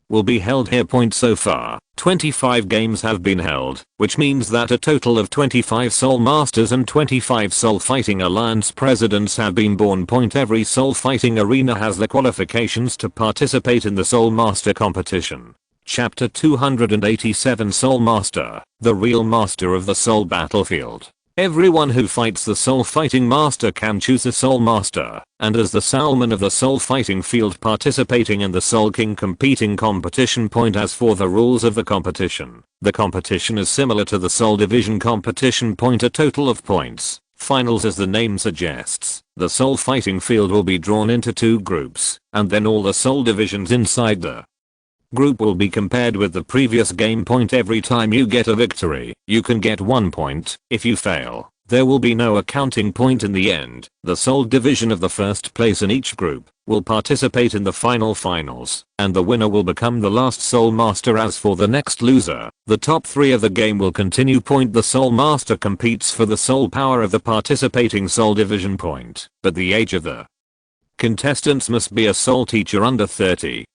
will be held here. So far, 25 games have been held, which means that a total of 25 Soul Masters and 25 Soul Fighting Alliance presidents have been born. Every Soul Fighting Arena has the qualifications to participate in the Soul Master competition. Chapter 287 Soul Master, the real master of the Soul battlefield. Everyone who fights the Soul Fighting Master can choose a Soul Master, and as the Soulman of the Soul Fighting field participating in the Soul King competing competition. As for the rules of the competition is similar to the Soul Division competition. A total of points. Finals. As the name suggests, the Soul Fighting field will be drawn into 2 groups, and then all the Soul Divisions inside the group will be compared with the previous game. Every time you get a victory, you can get 1 point. If you fail, there will be no accounting point in the end. The Soul Division of the first place in each group will participate in the finals, and the winner will become the last Soul Master. As for the next loser, the top 3 of the game will continue. The Soul Master competes for the soul power of the participating Soul Division. But the age of the contestants must be a Soul Teacher under 30.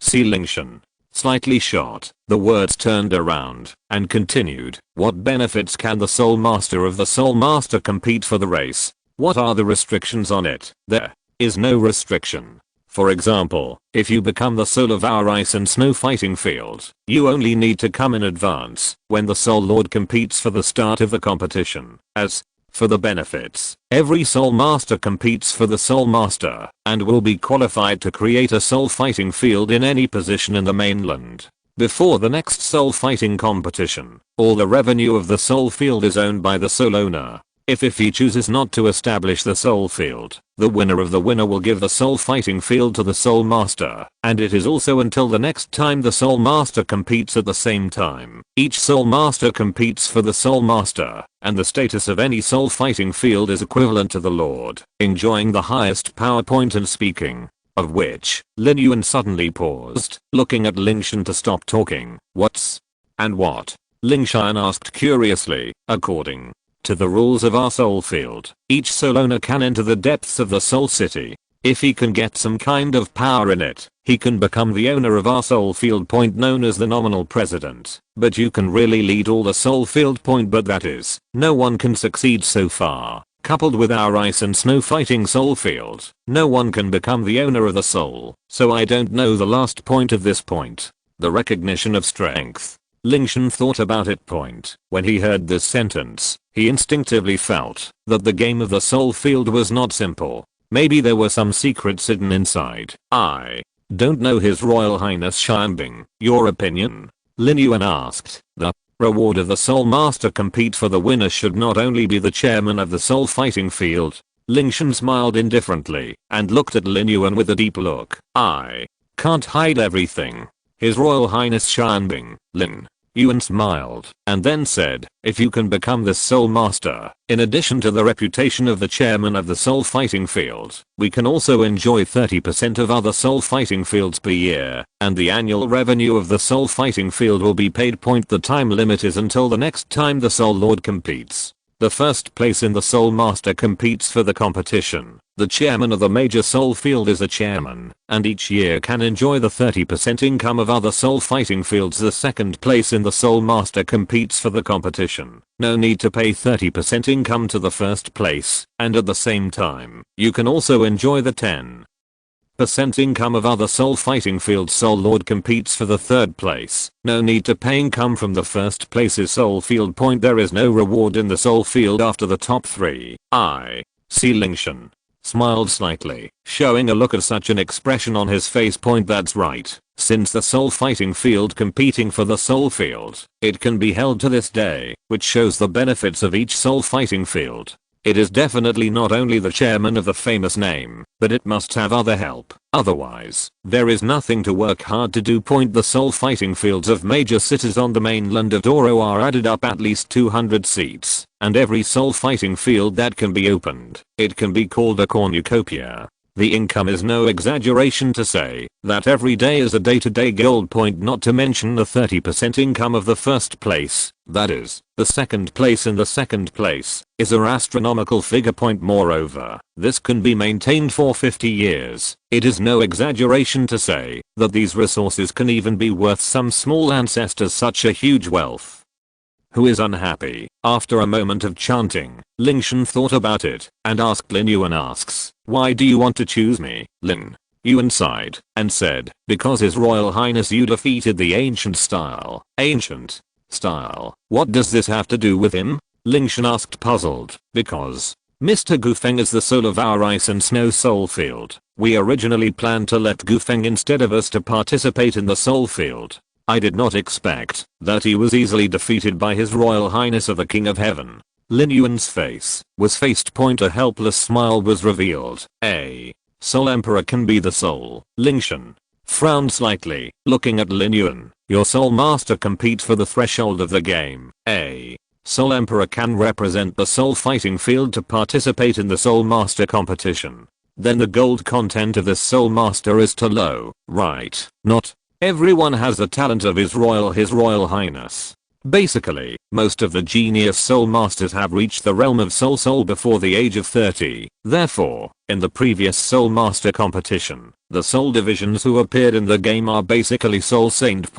See Lingtian. Slightly shot, the words turned around and continued, what benefits can the Soul Master of the Soul Master compete for the race? What are the restrictions on it? There is no restriction. For example, if you become the soul of our Ice and Snow fighting field, you only need to come in advance when the Soul Lord competes for the start of the competition. As for the benefits, every Soul Master competes for the Soul Master, and will be qualified to create a soul fighting field in any position in the mainland. Before the next soul fighting competition, all the revenue of the soul field is owned by the soul owner. If he chooses not to establish the soul field, the winner of the winner will give the soul fighting field to the Soul Master, and it is also until the next time the Soul Master competes at the same time. Each Soul Master competes for the Soul Master, and the status of any soul fighting field is equivalent to the Lord, enjoying the highest power. And speaking of which, Lin Yuan suddenly paused, looking at Lingtian to stop talking. What? Lingtian asked curiously. According to the rules of our soul field, each soul owner can enter the depths of the soul city. If he can get some kind of power in it, he can become the owner of our soul field. Known as the nominal president. But you can really lead all the soul field. But that is, no one can succeed so far. Coupled with our Ice and Snow fighting soul field, no one can become the owner of the soul. So I don't know the last point of this point. The recognition of strength. Lingtian thought about it. When he heard this sentence, he instinctively felt that the game of the soul field was not simple. Maybe there were some secrets hidden inside. I don't know, His Royal Highness Qian. Your opinion? Lin Yuan asked. The reward of the Soul Master compete for the winner should not only be the chairman of the soul fighting field. Lingtian smiled indifferently and looked at Lin Yuan with a deep look. I can't hide everything. His Royal Highness Qian. Lin Yuan smiled and then said, if you can become this Soul Master, in addition to the reputation of the chairman of the soul fighting field, we can also enjoy 30% of other soul fighting fields per year, and the annual revenue of the soul fighting field will be paid. The time limit is until the next time the Soul Lord competes. The first place in the Soul Master competes for the competition, The chairman of the major soul field is a chairman, and each year can enjoy the 30% income of other soul fighting fields. The second place in the soul master competes for the competition. No need to pay 30% income to the first place, and at the same time, you can also enjoy the 10% income of other soul fighting fields. Soul Lord competes for the third place. No need to pay income from the first place's soul field point. There is no reward in the soul field after the top 3. I see Lingtian smiled slightly, showing a look of such an expression on his face. That's right. Since the soul fighting field competing for the soul field, it can be held to this day, which shows the benefits of each soul fighting field. It is definitely not only the chairman of the famous name, but it must have other help. Otherwise, there is nothing to work hard to do. The soul fighting fields of major cities on the mainland of Douluo are added up at least 200 seats, and every soul fighting field that can be opened, it can be called a cornucopia. The income is no exaggeration to say that every day is a day-to-day gold. Not to mention the 30% income of the first place, that is, the second place in the second place, is an astronomical figure. Moreover, this can be maintained for 50 years. It is no exaggeration to say that these resources can even be worth some small ancestors such a huge wealth. Who is unhappy? After a moment of chanting, Lingtian thought about it and asked Lin Yuan asks, why do you want to choose me, Lin? Yuan sighed and said, because His Royal Highness you defeated the ancient style. Ancient style? What does this have to do with him? Lingtian asked puzzled. Because Mr. Gufeng is the soul of our ice and snow soul field. We originally planned to let Gufeng instead of us to participate in the soul field. I did not expect that he was easily defeated by His Royal Highness of the King of Heaven. Lin Yuan's face was faced. A helpless smile was revealed. A soul emperor can be the soul. Lingtian frowned slightly, looking at Lin Yuan. Your soul master competes for the threshold of the game. A soul emperor can represent the soul fighting field to participate in the soul master competition. Then the gold content of this soul master is too low, right? Not everyone has the talent of His Royal Highness. Basically, most of the genius soul masters have reached the realm of soul before the age of 30. Therefore, in the previous soul master competition, the soul divisions who appeared in the game are basically soul saint.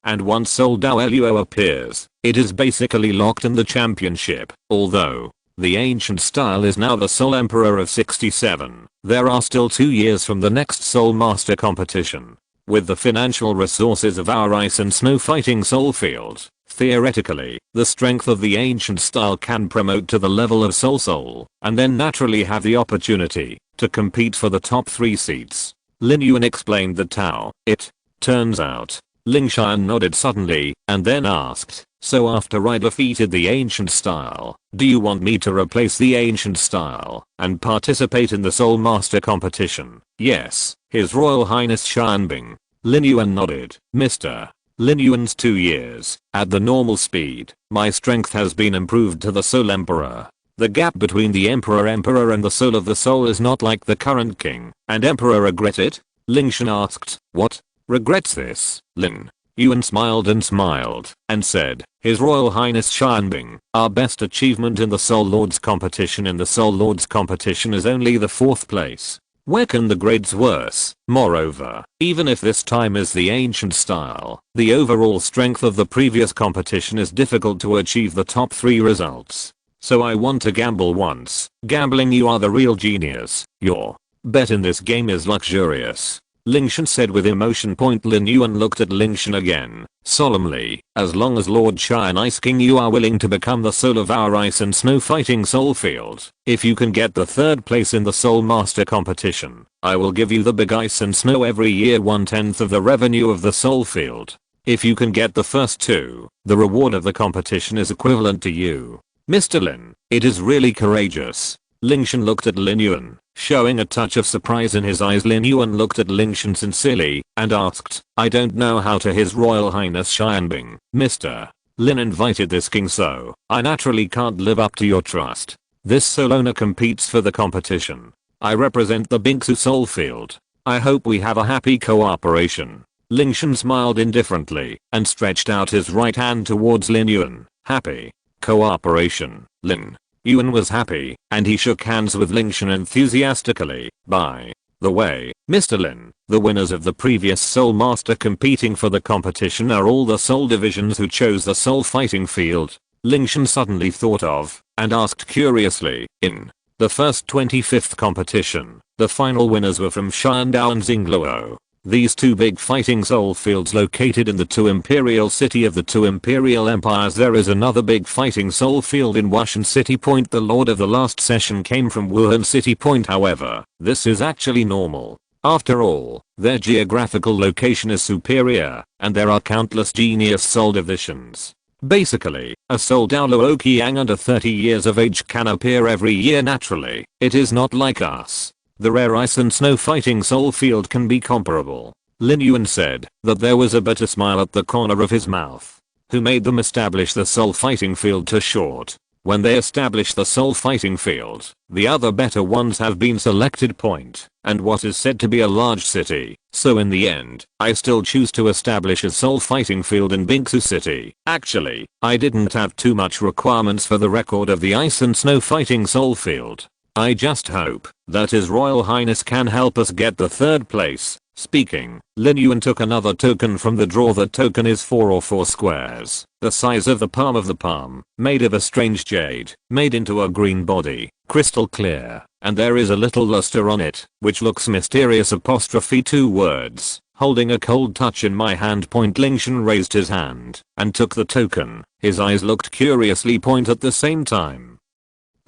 And once soul Douluo appears, it is basically locked in the championship. Although the ancient style is now the soul emperor of 67, there are still 2 years from the next soul master competition. With the financial resources of our ice and snow fighting soul field, theoretically, the strength of the ancient style can promote to the level of soul, and then naturally have the opportunity to compete for the top 3 seats. Lin Yuan explained the Tao. It turns out. Lingtian nodded suddenly, and then asked, so after I defeated the ancient style, do you want me to replace the ancient style and participate in the soul master competition? Yes, His Royal Highness Qian. Lin Yuan nodded. Mr. Lin Yuan's 2 years, at the normal speed, my strength has been improved to the soul emperor. The gap between the emperor and the soul of the soul is not like the current king and emperor regret it? Lingtian asked. What? Regrets this, Lin? Yuan smiled and said, His Royal Highness Qian, our best achievement in the Soul Lords competition is only the 4th place. Where can the grades worse? Moreover, even if this time is the ancient style, the overall strength of the previous competition is difficult to achieve the top 3 results. So I want to gamble once. Gambling, you are the real genius. Your bet in this game is luxurious, Lingtian said with emotion. Lin Yuan looked at Lingtian again, solemnly. As long as Lord Qian Ice King you are willing to become the soul of our ice and snow fighting soul field, if you can get the 3rd place in the soul master competition, I will give you the big ice and snow every year, 1/10 of the revenue of the soul field. If you can get the first 2, the reward of the competition is equivalent to you. Mr. Lin, it is really courageous. Lingtian looked at Lin Yuan, showing a touch of surprise in his eyes. Lin Yuan looked at Lingtian sincerely and asked, I don't know how to His Royal Highness Qian. Mr. Lin invited this king, so I naturally can't live up to your trust. This soul owner competes for the competition. I represent the Bingsu soul field. I hope we have a happy cooperation. Lingtian smiled indifferently and stretched out his right hand towards Lin Yuan. Happy cooperation, Lin Yuan was happy, and he shook hands with Lingtian enthusiastically. By the way, Mr. Lin, the winners of the previous Soul Master competing for the competition are all the Soul divisions who chose the Soul fighting field. Lingtian suddenly thought of, and asked curiously, in the first 25th competition, the final winners were from Tian Dou and Douluo. These two big fighting soul fields located in the two imperial city of the two imperial empires. There is another big fighting soul field in Wuhan City Point. The lord of the last session came from Wuhan City Point. However, this is actually normal. After all, their geographical location is superior, and there are countless genius soul divisions. Basically, a soul Douluo Qiang under 30 years of age can appear every year naturally. It is not like us. The rare ice and snow fighting soul field can be comparable. Lin Yuan said that there was a bitter smile at the corner of his mouth. Who made them establish the soul fighting field? To short. When they establish the soul fighting field, the other better ones have been selected. Point. And what is said to be a large city. So in the end, I still choose to establish a soul fighting field in Bingsu City. Actually, I didn't have too much requirements for the record of the ice and snow fighting soul field. I just hope that His Royal Highness can help us get the third place. Speaking, Lin Yuan took another token from the drawer. The token is 4 squares, the size of the palm, made of a strange jade, made into a green body, crystal clear, and there is a little luster on it, which looks mysterious. Apostrophe 2 words. Holding a cold touch in my hand. Lingtian raised his hand and took the token. His eyes looked curiously. At the same time,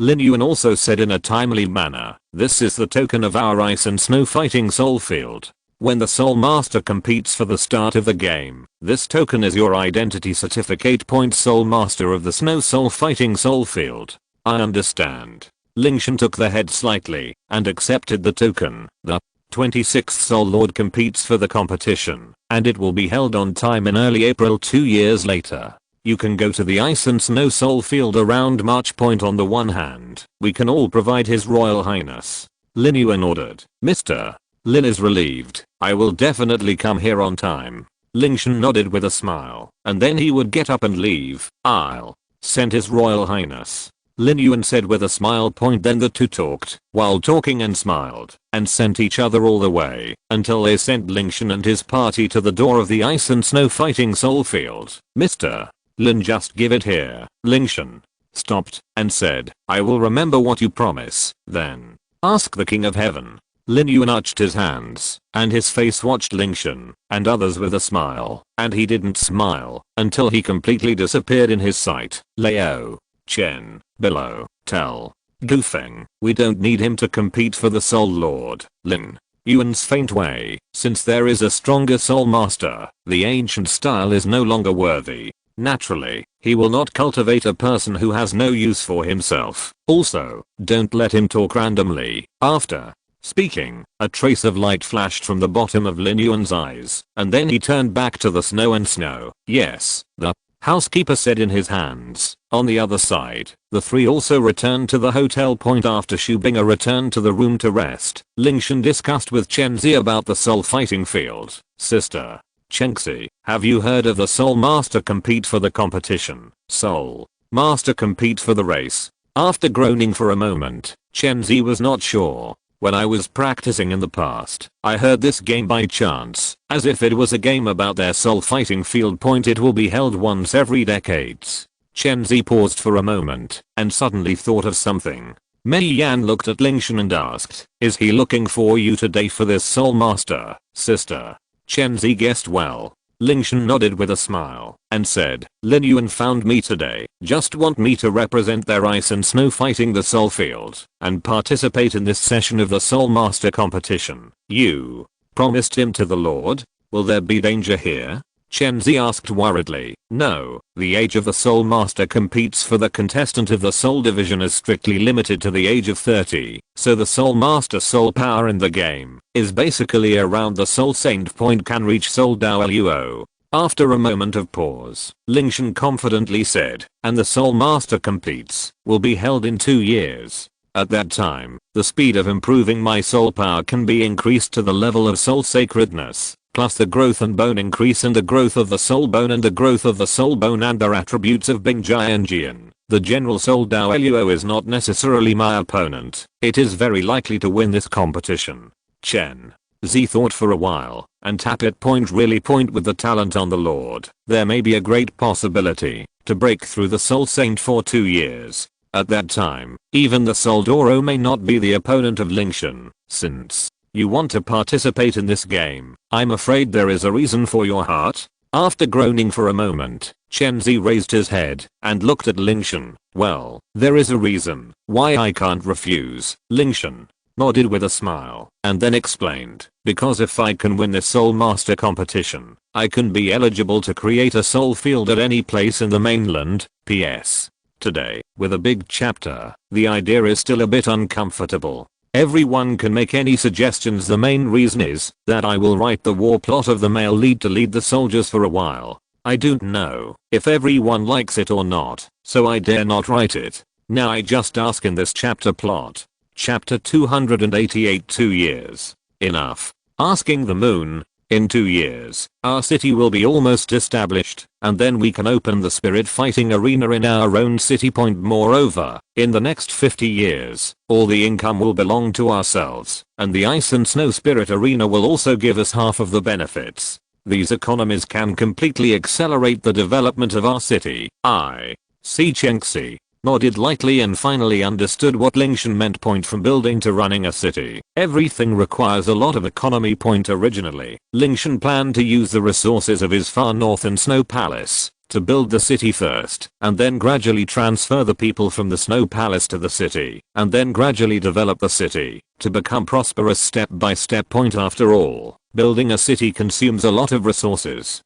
Lin Yuan also said in a timely manner, this is the token of our ice and snow fighting soul field. When the Soul Master competes for the start of the game, this token is your identity certificate. Soul Master of the Snow Soul Fighting Soul Field. I understand. Lingtian took the head slightly and accepted the token. The 26th Soul Lord competes for the competition, and it will be held on time in early April 2 years later. You can go to the ice and snow soul field around March. On the one hand, we can all provide His Royal Highness. Lin Yuan ordered. Mr. Lin is relieved. I will definitely come here on time. Lingtian nodded with a smile, and then he would get up and leave. I'll send His Royal Highness. Lin Yuan said with a smile. Then the two talked, while talking, and smiled, and sent each other all the way, until they sent Lingtian and his party to the door of the ice and snow fighting soul field. Mr. Lin, just give it here. Lingtian stopped and said, I will remember what you promise. Then ask the King of Heaven. Lin Yuan arched his hands, and his face watched Lingtian and others with a smile, and he didn't smile until he completely disappeared in his sight. Lao Chen below. Tell Gufeng we don't need him to compete for the Soul Lord. Lin Yuan's faint way, since there is a stronger Soul Master, the ancient style is no longer worthy. Naturally, he will not cultivate a person who has no use for himself. Also, don't let him talk randomly. After speaking, a trace of light flashed from the bottom of Lin Yuan's eyes, and then he turned back to the snow. Yes, the housekeeper said in his hands. On the other side, the three also returned to the hotel. After Xu Bing'er returned to the room to rest, Lingtian discussed with Chenzi about the soul fighting field. Sister Chenxi, have you heard of the Soul Master compete for the competition? Soul Master compete for the race. After groaning for a moment, Chenzi was not sure. When I was practicing in the past, I heard this game by chance, as if it was a game about their soul fighting field. It will be held once every decades. Chenzi paused for a moment, and suddenly thought of something. Mei Yan looked at Lingtian and asked, is he looking for you today for this Soul Master, sister? Chenzi guessed well. Lingtian nodded with a smile, and said, Lin Yuan found me today, just want me to represent their ice and snow fighting the soul field, and participate in this session of the Soul Master competition. You promised him to the Lord? Will there be danger here? Chenzi asked worriedly. No, the age of the Soul Master competes for the contestant of the Soul Division is strictly limited to the age of 30, so the Soul Master soul power in the game is basically around the Soul Saint. Can reach Soul Douluo. After a moment of pause, Lingtian confidently said, and the Soul Master competes will be held in 2 years. At that time, the speed of improving my soul power can be increased to the level of soul sacredness. plus the growth and bone increase and the growth of the soul bone and the growth of the soul bone and their attributes of Bing Jian. The general soul Douluo is not necessarily my opponent. It is very likely to win this competition. Chen Z thought for a while, and tap it point with the talent on the Lord. There may be a great possibility to break through the Soul Saint for 2 years. At that time, even the Soul Douluo may not be the opponent of Lingtian. Since you want to participate in this game, I'm afraid there is a reason for your heart. After groaning for a moment, Chen Zi raised his head and looked at Lingtian. Well, there is a reason why I can't refuse. Lingtian nodded with a smile and then explained, because if I can win this Soul Master competition, I can be eligible to create a soul field at any place in the mainland. P.S. Today, with a big chapter, the idea is still a bit uncomfortable. Everyone can make any suggestions. The main reason is that I will write the war plot of the male lead to lead the soldiers for a while. I don't know if everyone likes it or not, so I dare not write it. Now I just ask in this chapter plot. Chapter 288 2 years. Enough. Asking the moon. In 2 years, our city will be almost established, and then we can open the spirit fighting arena in our own city. Moreover, in the next 50 years, all the income will belong to ourselves, and the ice and snow spirit arena will also give us half of the benefits. These economies can completely accelerate the development of our city. I see. Chengxi nodded lightly and finally understood what Lingtian meant. From building to running a city, everything requires a lot of economy. Originally, Lingtian planned to use the resources of his far northern snow palace to build the city first, and then gradually transfer the people from the snow palace to the city, and then gradually develop the city to become prosperous step by step. After all, building a city consumes a lot of resources,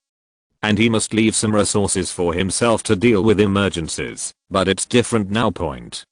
and he must leave some resources for himself to deal with emergencies. But it's different now.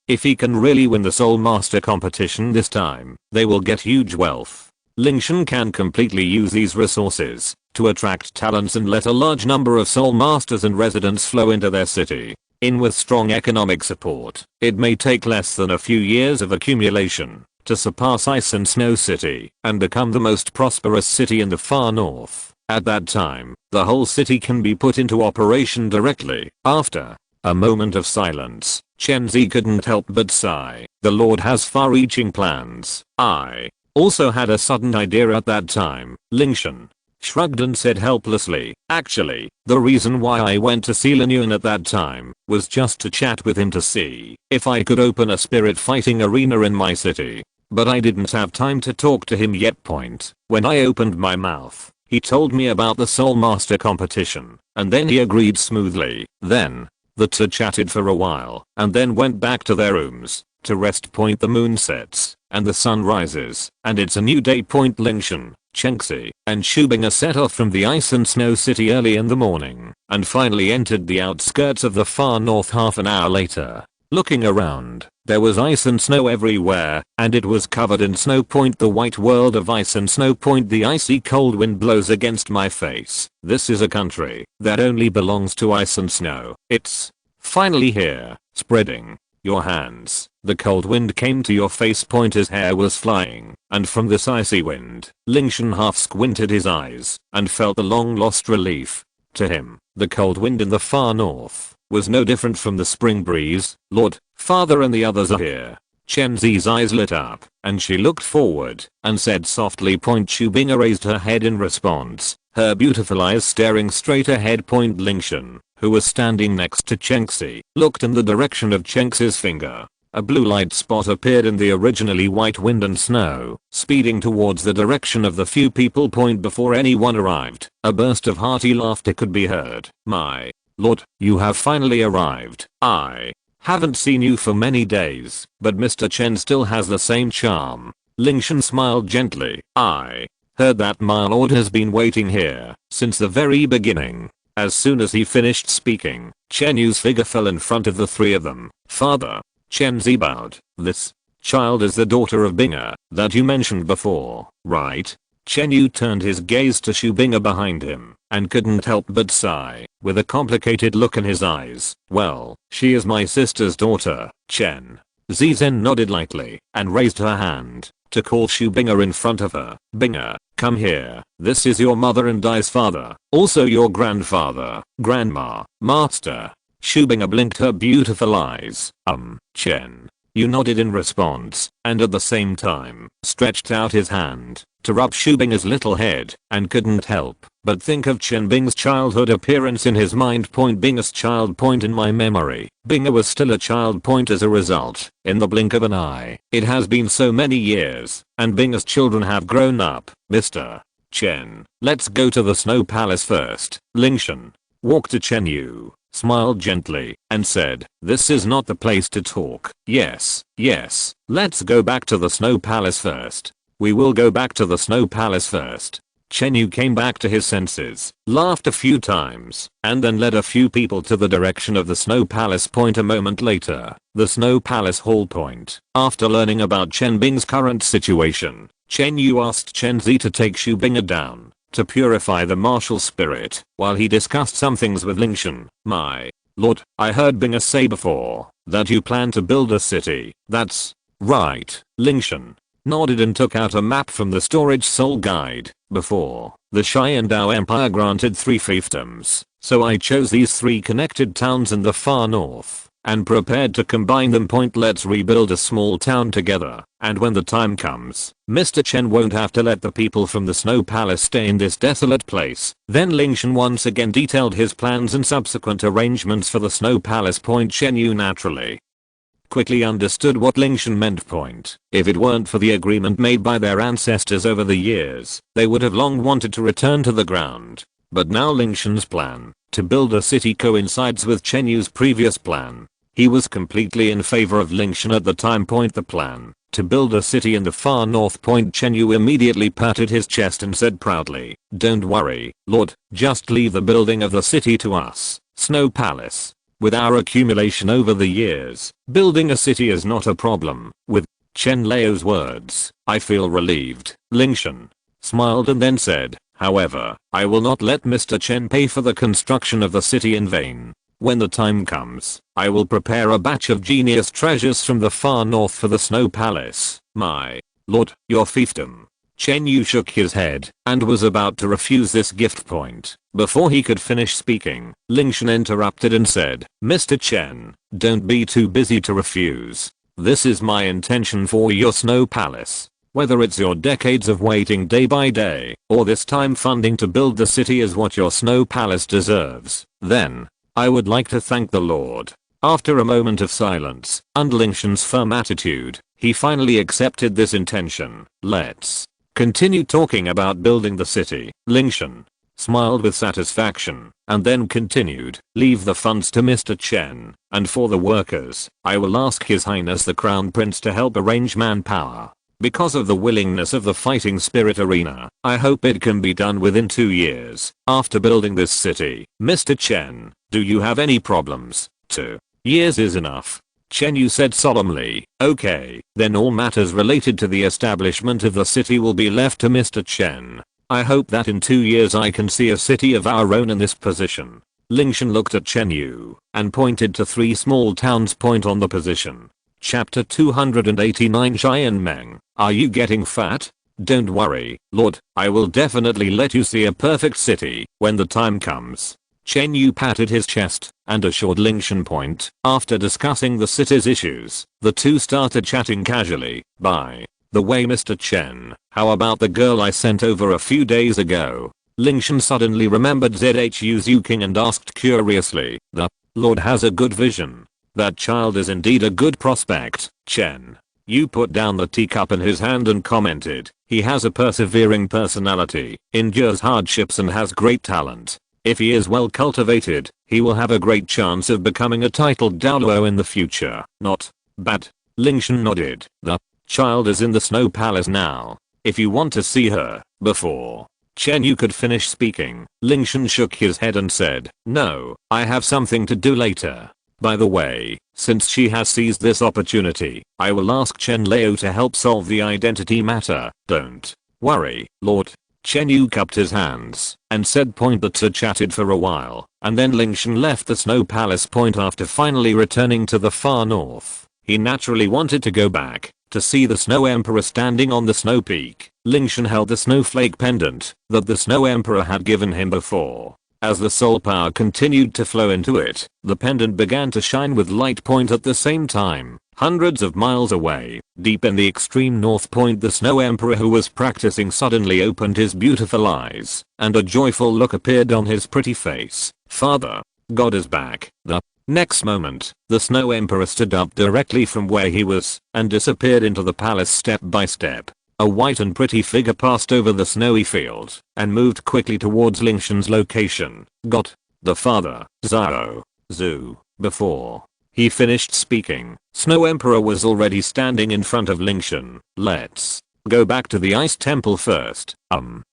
If he can really win the Soul Master competition this time, they will get huge wealth. Lingtian can completely use these resources to attract talents and let a large number of Soul Masters and residents flow into their city. With strong economic support, it may take less than a few years of accumulation to surpass Ice and Snow City and become the most prosperous city in the far north. At that time, the whole city can be put into operation directly. After a moment of silence, Chen Zi couldn't help but sigh. The Lord has far-reaching plans. I also had a sudden idea at that time. Lingtian shrugged and said helplessly, actually, the reason why I went to see Lin Yuan at that time was just to chat with him to see if I could open a spirit fighting arena in my city. But I didn't have time to talk to him yet. When I opened my mouth, he told me about the Soul Master competition, and then he agreed smoothly. Then, the two chatted for a while, and then went back to their rooms to rest. The moon sets, and the sun rises, and it's a new day. Lingtian, Chengxi, and Shubinga set off from the Ice and Snow City early in the morning, and finally entered the outskirts of the far north half an hour later. Looking around, there was ice and snow everywhere, and it was covered in snow. The white world of ice and snow. The icy cold wind blows against my face. This is a country that only belongs to ice and snow. It's finally here. Spreading your hands. The cold wind came to your face. His hair was flying, and from this icy wind, Lingtian half squinted his eyes and felt the long lost relief. To him, the cold wind in the far north was no different from the spring breeze. Lord, Father and the others are here. Chen Zi's eyes lit up, and she looked forward and said softly. Shubinga raised her head in response, her beautiful eyes staring straight ahead. Lingtian, who was standing next to Chengxi, looked in the direction of Chengxi's finger. A blue light spot appeared in the originally white wind and snow, speeding towards the direction of the few people. Before anyone arrived, a burst of hearty laughter could be heard. My Lord, you have finally arrived. I haven't seen you for many days, but Mr. Chen still has the same charm. Lingtian smiled gently. I heard that my lord has been waiting here since the very beginning. As soon as he finished speaking, Chen Yu's figure fell in front of the three of them. Father, Chen Zi bowed. This child is the daughter of Binga that you mentioned before, right? Chen Yu turned his gaze to Shubinga behind him and couldn't help but sigh, with a complicated look in his eyes. Well, she is my sister's daughter. Chen Zizen nodded lightly and raised her hand. to call Shu Bing'er in front of her. Bing'er, come here. This is your mother and I's father. Also your grandfather, grandma, master. Shu Bing'er blinked her beautiful eyes. Chen. You nodded in response, and at the same time, stretched out his hand to rub Shu Bing'er's little head, and couldn't help but think of Chen Bing's childhood appearance in his mind. Bing'er's child point in my memory. Bing'er was still a child point as a result, in the blink of an eye. It has been so many years, and Bing'er's children have grown up. Mr. Chen, let's go to the Snow Palace first. Lingtian walked to Chen Yu, smiled gently, and said, this is not the place to talk. Yes, let's go back to the Snow Palace first. We will go back to the Snow Palace first. Chen Yu came back to his senses, laughed a few times, and then led a few people to the direction of the Snow Palace point. A moment later, the Snow Palace Hall point. After learning about Chen Bing's current situation, Chen Yu asked Chen Zi to take Shu Bing'er down to purify the martial spirit, while he discussed some things with Lingtian. My lord, I heard Bing'er say before that you plan to build a city. That's right. Lingtian nodded and took out a map from the storage soul guide. Before, the Qian Dou Empire granted 3 fiefdoms, so I chose these 3 connected towns in the far north, and prepared to combine them. Let's rebuild a small town together, and when the time comes, Mr. Chen won't have to let the people from the Snow Palace stay in this desolate place. Then Lingtian once again detailed his plans and subsequent arrangements for the Snow Palace. Chen Yu naturally quickly understood what Lingtian meant. If it weren't for the agreement made by their ancestors over the years, they would have long wanted to return to the ground. But now Lingtian's plan to build a city coincides with Chen Yu's previous plan. He was completely in favor of Lingtian at the time. The plan to build a city in the far north. Chen Yu immediately patted his chest and said proudly, don't worry, Lord, just leave the building of the city to us. Snow Palace. With our accumulation over the years, building a city is not a problem. With Chen Lao's words, I feel relieved. Lingtian smiled and then said, however, I will not let Mr. Chen pay for the construction of the city in vain. When the time comes, I will prepare a batch of genius treasures from the far north for the Snow Palace. My lord, your fiefdom. Chen Yu shook his head and was about to refuse this gift. Before he could finish speaking, Lingtian interrupted and said, Mr. Chen, don't be too busy to refuse. This is my intention for your Snow Palace. Whether it's your decades of waiting day by day, or this time funding to build the city is what your Snow Palace deserves, then I would like to thank the Lord. After a moment of silence, and Lingtian's firm attitude, he finally accepted this intention. Let's continue talking about building the city. Lingtian smiled with satisfaction, and then continued, leave the funds to Mr. Chen, and for the workers, I will ask His Highness the Crown Prince to help arrange manpower. Because of the willingness of the fighting spirit arena, I hope it can be done within 2 years. After building this city, Mr. Chen, do you have any problems? 2 years is enough. Chen Yu said solemnly, okay, then all matters related to the establishment of the city will be left to Mr. Chen. I hope that in 2 years I can see a city of our own in this position. Lingtian looked at Chen Yu and pointed to 3 small towns. On the position. Chapter 289. Qian Meng, are you getting fat? Don't worry, Lord, I will definitely let you see a perfect city when the time comes. Chen Yu patted his chest and assured Lingtian. After discussing the city's issues, the two started chatting casually. By the way, Mr. Chen, how about the girl I sent over a few days ago? Lingtian suddenly remembered Zhu Zuking and asked curiously, the Lord has a good vision. That child is indeed a good prospect. Chen Yu put down the teacup in his hand and commented, he has a persevering personality, endures hardships and has great talent. If he is well cultivated, he will have a great chance of becoming a titled Douluo in the future. Not bad. Lingtian nodded. The child is in the Snow Palace now. If you want to see her, before Chen Yu could finish speaking, Lingtian shook his head and said, no, I have something to do later. By the way, since she has seized this opportunity, I will ask Chen Lao to help solve the identity matter. Don't worry, Lord. Chen Yu cupped his hands and said. The two chatted for a while, and then Lingtian left the Snow Palace. After finally returning to the far north, he naturally wanted to go back to see the Snow Emperor standing on the snow peak. Lingtian held the snowflake pendant that the Snow Emperor had given him before. As the soul power continued to flow into it, the pendant began to shine with light point at the same time. Hundreds of miles away, deep in the extreme north point, the Snow Emperor who was practicing suddenly opened his beautiful eyes, and a joyful look appeared on his pretty face. Father, God is back. The next moment, the Snow Emperor stood up directly from where he was, and disappeared into the palace step by step. A white and pretty figure passed over the snowy field, and moved quickly towards Lingtian's location. God, the father, Zhu. Before he finished speaking, Snow Emperor was already standing in front of Lingtian. Let's go back to the ice temple first.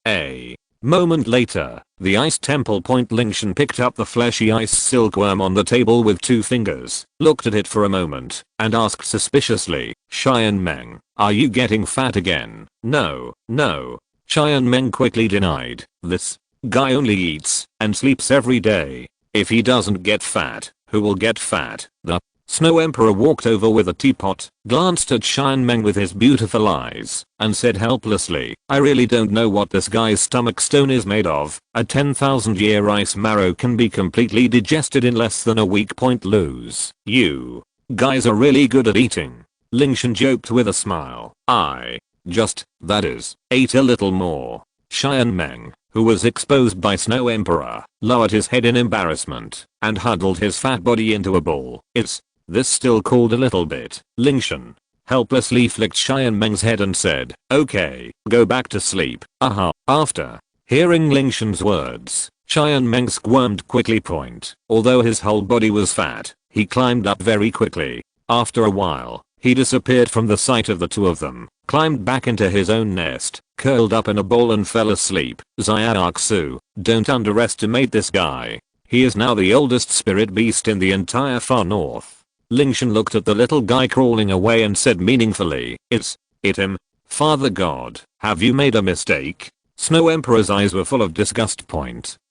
A moment later, the ice temple point. Lingtian picked up the fleshy ice silkworm on the table with 2 fingers, looked at it for a moment, and asked suspiciously, Qian Meng, are you getting fat again? No. Qian Meng quickly denied. This guy only eats and sleeps every day. If he doesn't get fat, who will get fat? The Snow Emperor walked over with a teapot, glanced at Qian Meng with his beautiful eyes, and said helplessly, I really don't know what this guy's stomach stone is made of. A 10,000-year ice marrow can be completely digested in less than a week. Lose. You guys are really good at eating. Lingtian joked with a smile. I that is, ate a little more. Qian Meng, who was exposed by Snow Emperor, lowered his head in embarrassment, and huddled his fat body into a ball. Is this still called a little bit? Lingtian helplessly flicked Qian Meng's head and said, okay, go back to sleep. After hearing Lingtian's words, Qian Meng squirmed quickly. Although his whole body was fat, he climbed up very quickly. After a while, he disappeared from the sight of the 2 of them, climbed back into his own nest, curled up in a ball and fell asleep. Xiaoxu, don't underestimate this guy. He is now the oldest spirit beast in the entire far north. Lingtian looked at the little guy crawling away and said meaningfully, It's him. Father God, have you made a mistake? Snow Emperor's eyes were full of disgust.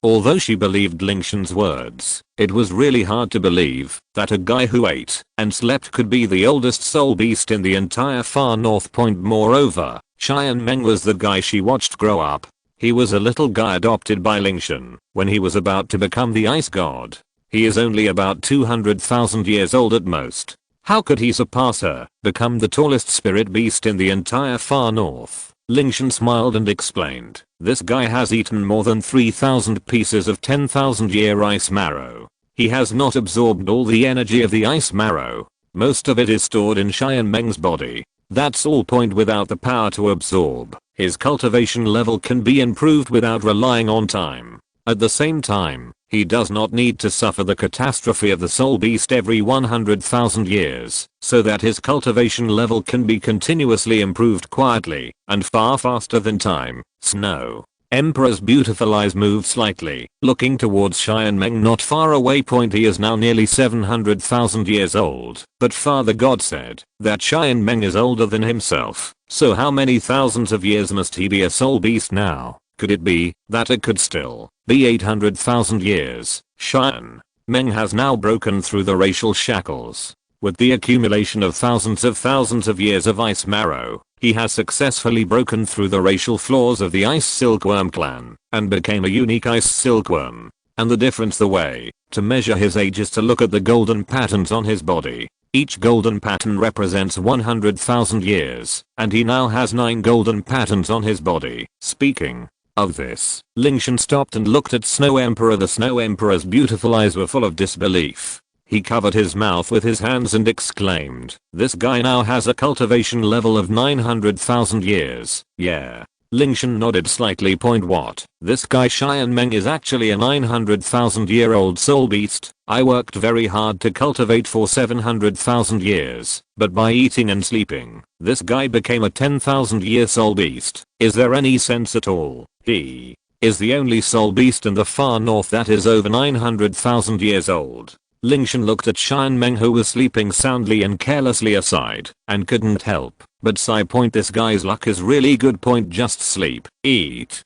Although she believed Lingtian's words, it was really hard to believe that a guy who ate and slept could be the oldest soul beast in the entire far north. Moreover, Qian Meng was the guy she watched grow up. He was a little guy adopted by Lingtian when he was about to become the ice god. He is only about 200,000 years old at most. How could he surpass her, become the tallest spirit beast in the entire far north? Lingtian smiled and explained, this guy has eaten more than 3,000 pieces of 10,000-year ice marrow. He has not absorbed all the energy of the ice marrow. Most of it is stored in Qian Meng's body. That's all. Without the power to absorb, his cultivation level can be improved without relying on time. At the same time, he does not need to suffer the catastrophe of the soul beast every 100,000 years, so that his cultivation level can be continuously improved quietly, and far faster than time. Snow Emperor's beautiful eyes moved slightly, looking towards Qian Meng not far away. He is now nearly 700,000 years old, but Father God said that Qian Meng is older than himself, so how many thousands of years must he be a soul beast now? Could it be that it could still be 800,000 years? Qian Meng has now broken through the racial shackles. With the accumulation of thousands of years of ice marrow, he has successfully broken through the racial flaws of the ice silkworm clan, and became a unique ice silkworm. And the way to measure his age is to look at the golden patterns on his body. Each golden pattern represents 100,000 years, and he now has 9 golden patterns on his body. Speaking of this, Lingtian stopped and looked at Snow Emperor. The Snow Emperor's beautiful eyes were full of disbelief. He covered his mouth with his hands and exclaimed, this guy now has a cultivation level of 900,000 years. Yeah. Lingtian nodded slightly. What? This guy Qian Meng is actually a 900,000-year-old soul beast. I worked very hard to cultivate for 700,000 years, but by eating and sleeping, this guy became a 10,000-year soul beast. Is there any sense at all? He is the only soul beast in the far north that is over 900,000 years old. Lingtian looked at Qian Meng, who was sleeping soundly and carelessly aside, and couldn't help but sigh. This guy's luck is really good. Just sleep, eat,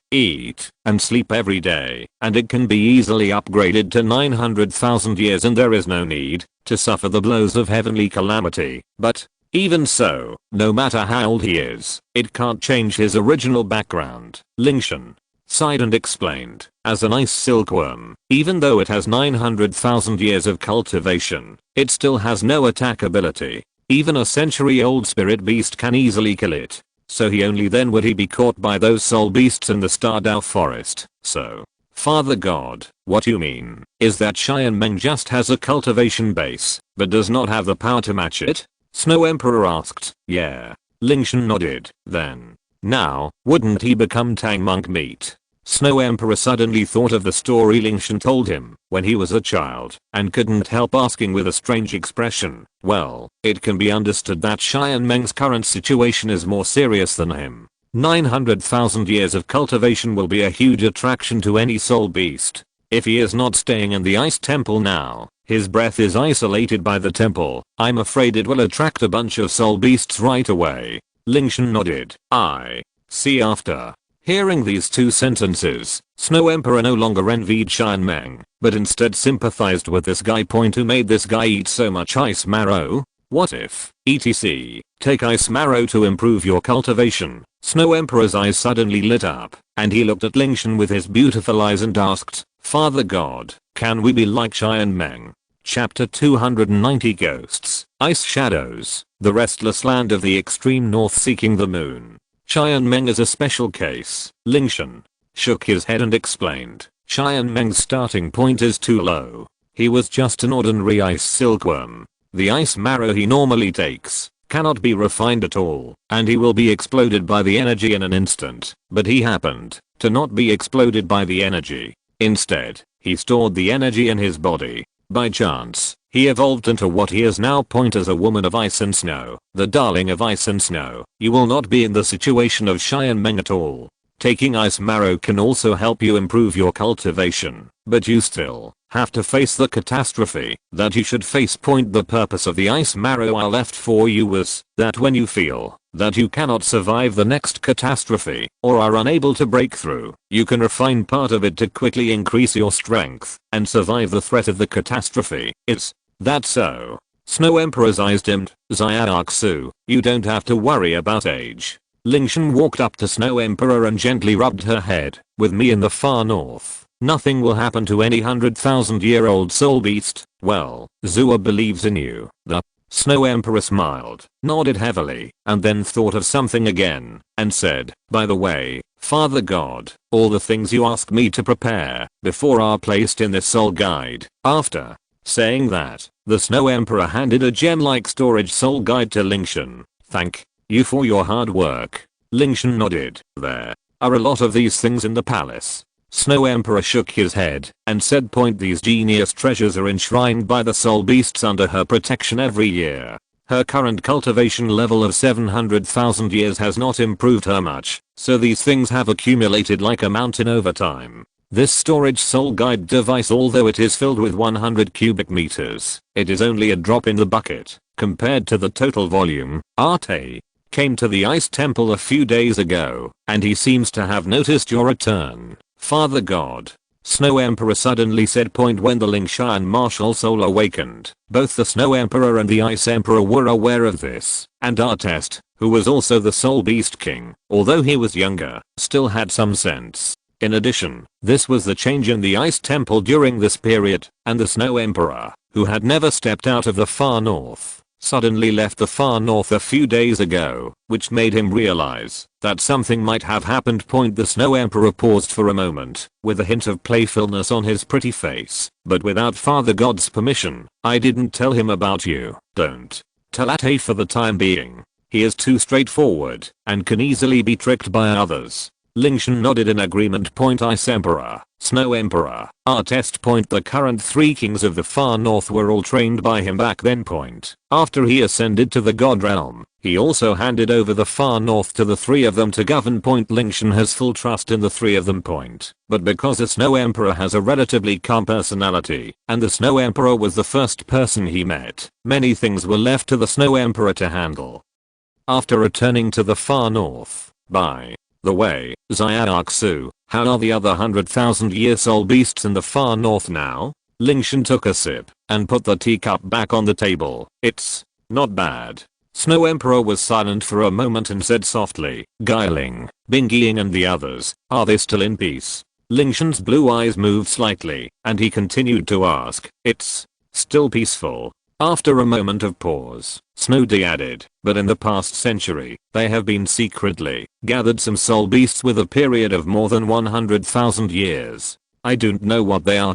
and sleep every day, and it can be easily upgraded to 900,000 years, and there is no need to suffer the blows of heavenly calamity. But Even so, no matter how old he is, it can't change his original background. Lingtian sighed and explained, as an ice silkworm, even though it has 900,000 years of cultivation, it still has no attack ability. Even a century-old spirit beast can easily kill it. So he only then would he be caught by those soul beasts in the Star Dao forest. So, Father God, what you mean is that Qian Meng just has a cultivation base, but does not have the power to match it? Snow Emperor asked. Yeah. Lingtian nodded. Then, now, wouldn't he become Tang monk meat? Snow Emperor suddenly thought of the story Lingtian told him when he was a child and couldn't help asking with a strange expression. Well, it can be understood that Qian Meng's current situation is more serious than him. 900,000 years of cultivation will be a huge attraction to any soul beast. If he is not staying in the ice temple now, his breath is isolated by the temple. I'm afraid it will attract a bunch of soul beasts right away. Lingtian nodded. I see. After hearing these two sentences, Snow Emperor no longer envied Qian Meng, but instead sympathized with this guy. Who made this guy eat so much ice marrow? What if, etc., take ice marrow to improve your cultivation? Snow Emperor's eyes suddenly lit up, and he looked at Lingtian with his beautiful eyes and asked, Father God, can we be like Qian Meng? Chapter 290 Ghosts, Ice Shadows, the restless land of the extreme north seeking the moon. Qian Meng is a special case. Lingtian shook his head and explained, Qian Meng's starting point is too low. He was just an ordinary ice silkworm. The ice marrow he normally takes cannot be refined at all, and he will be exploded by the energy in an instant. But he happened to not be exploded by the energy. Instead, he stored the energy in his body. By chance, he evolved into what he is now. As a woman of ice and snow, the darling of ice and snow, you will not be in the situation of Qian Meng at all. Taking ice marrow can also help you improve your cultivation, but you still have to face the catastrophe that you should face. The purpose of the ice marrow I left for you was that when you feel that you cannot survive the next catastrophe or are unable to break through, you can refine part of it to quickly increase your strength and survive the threat of the catastrophe. Is that so? Snow Emperor's eyes dimmed. Xiaoxu, you don't have to worry about age. Lingtian walked up to Snow Emperor and gently rubbed her head. With me in the far north, nothing will happen to any 100,000-year-old soul beast. Well, Zua believes in you. The Snow Emperor smiled, nodded heavily, and then thought of something again, and said, by the way, Father God, all the things you asked me to prepare before are placed in this soul guide. After saying that, the Snow Emperor handed a gem-like storage soul guide to Lingtian. Thank you for your hard work. Lingtian nodded. There are a lot of these things in the palace. Snow Emperor shook his head and said, these genius treasures are enshrined by the soul beasts under her protection every year. Her current cultivation level of 700,000 years has not improved her much, so these things have accumulated like a mountain over time. This storage soul guide device, although it is filled with 100 cubic meters, it is only a drop in the bucket compared to the total volume. Arte came to the ice temple a few days ago, and he seems to have noticed your return. Father God, Snow Emperor suddenly said. When the Lingtian martial soul awakened, both the Snow Emperor and the Ice Emperor were aware of this, and Artest, who was also the Soul Beast King, although he was younger, still had some sense. In addition, this was the change in the Ice Temple during this period, and the Snow Emperor, who had never stepped out of the far north, suddenly left the far north a few days ago, which made him realize that something might have happened. The Snow Emperor paused for a moment, with a hint of playfulness on his pretty face. But without Father God's permission, I didn't tell him about you. Don't tell Ate for the time being. He is too straightforward and can easily be tricked by others. Lingtian nodded in agreement. Ice Emperor, Snow Emperor, Artest. The current three kings of the far north were all trained by him back then. After he ascended to the god realm, he also handed over the far north to the three of them to govern. Lingtian has full trust in the three of them. But because the Snow Emperor has a relatively calm personality, and the Snow Emperor was the first person he met, many things were left to the Snow Emperor to handle. After returning to the far north, by the way, Xiaoxu, how are the other 100,000-year soul beasts in the far north now? Lingtian took a sip and put the teacup back on the table. It's not bad. Snow Emperor was silent for a moment and said softly, Guiling, Bingying and the others, are they still in peace? Lingtian's blue eyes moved slightly, and he continued to ask, it's still peaceful. After a moment of pause, Snow D added, but in the past century, they have been secretly gathered some soul beasts with a period of more than 100,000 years. I don't know what they are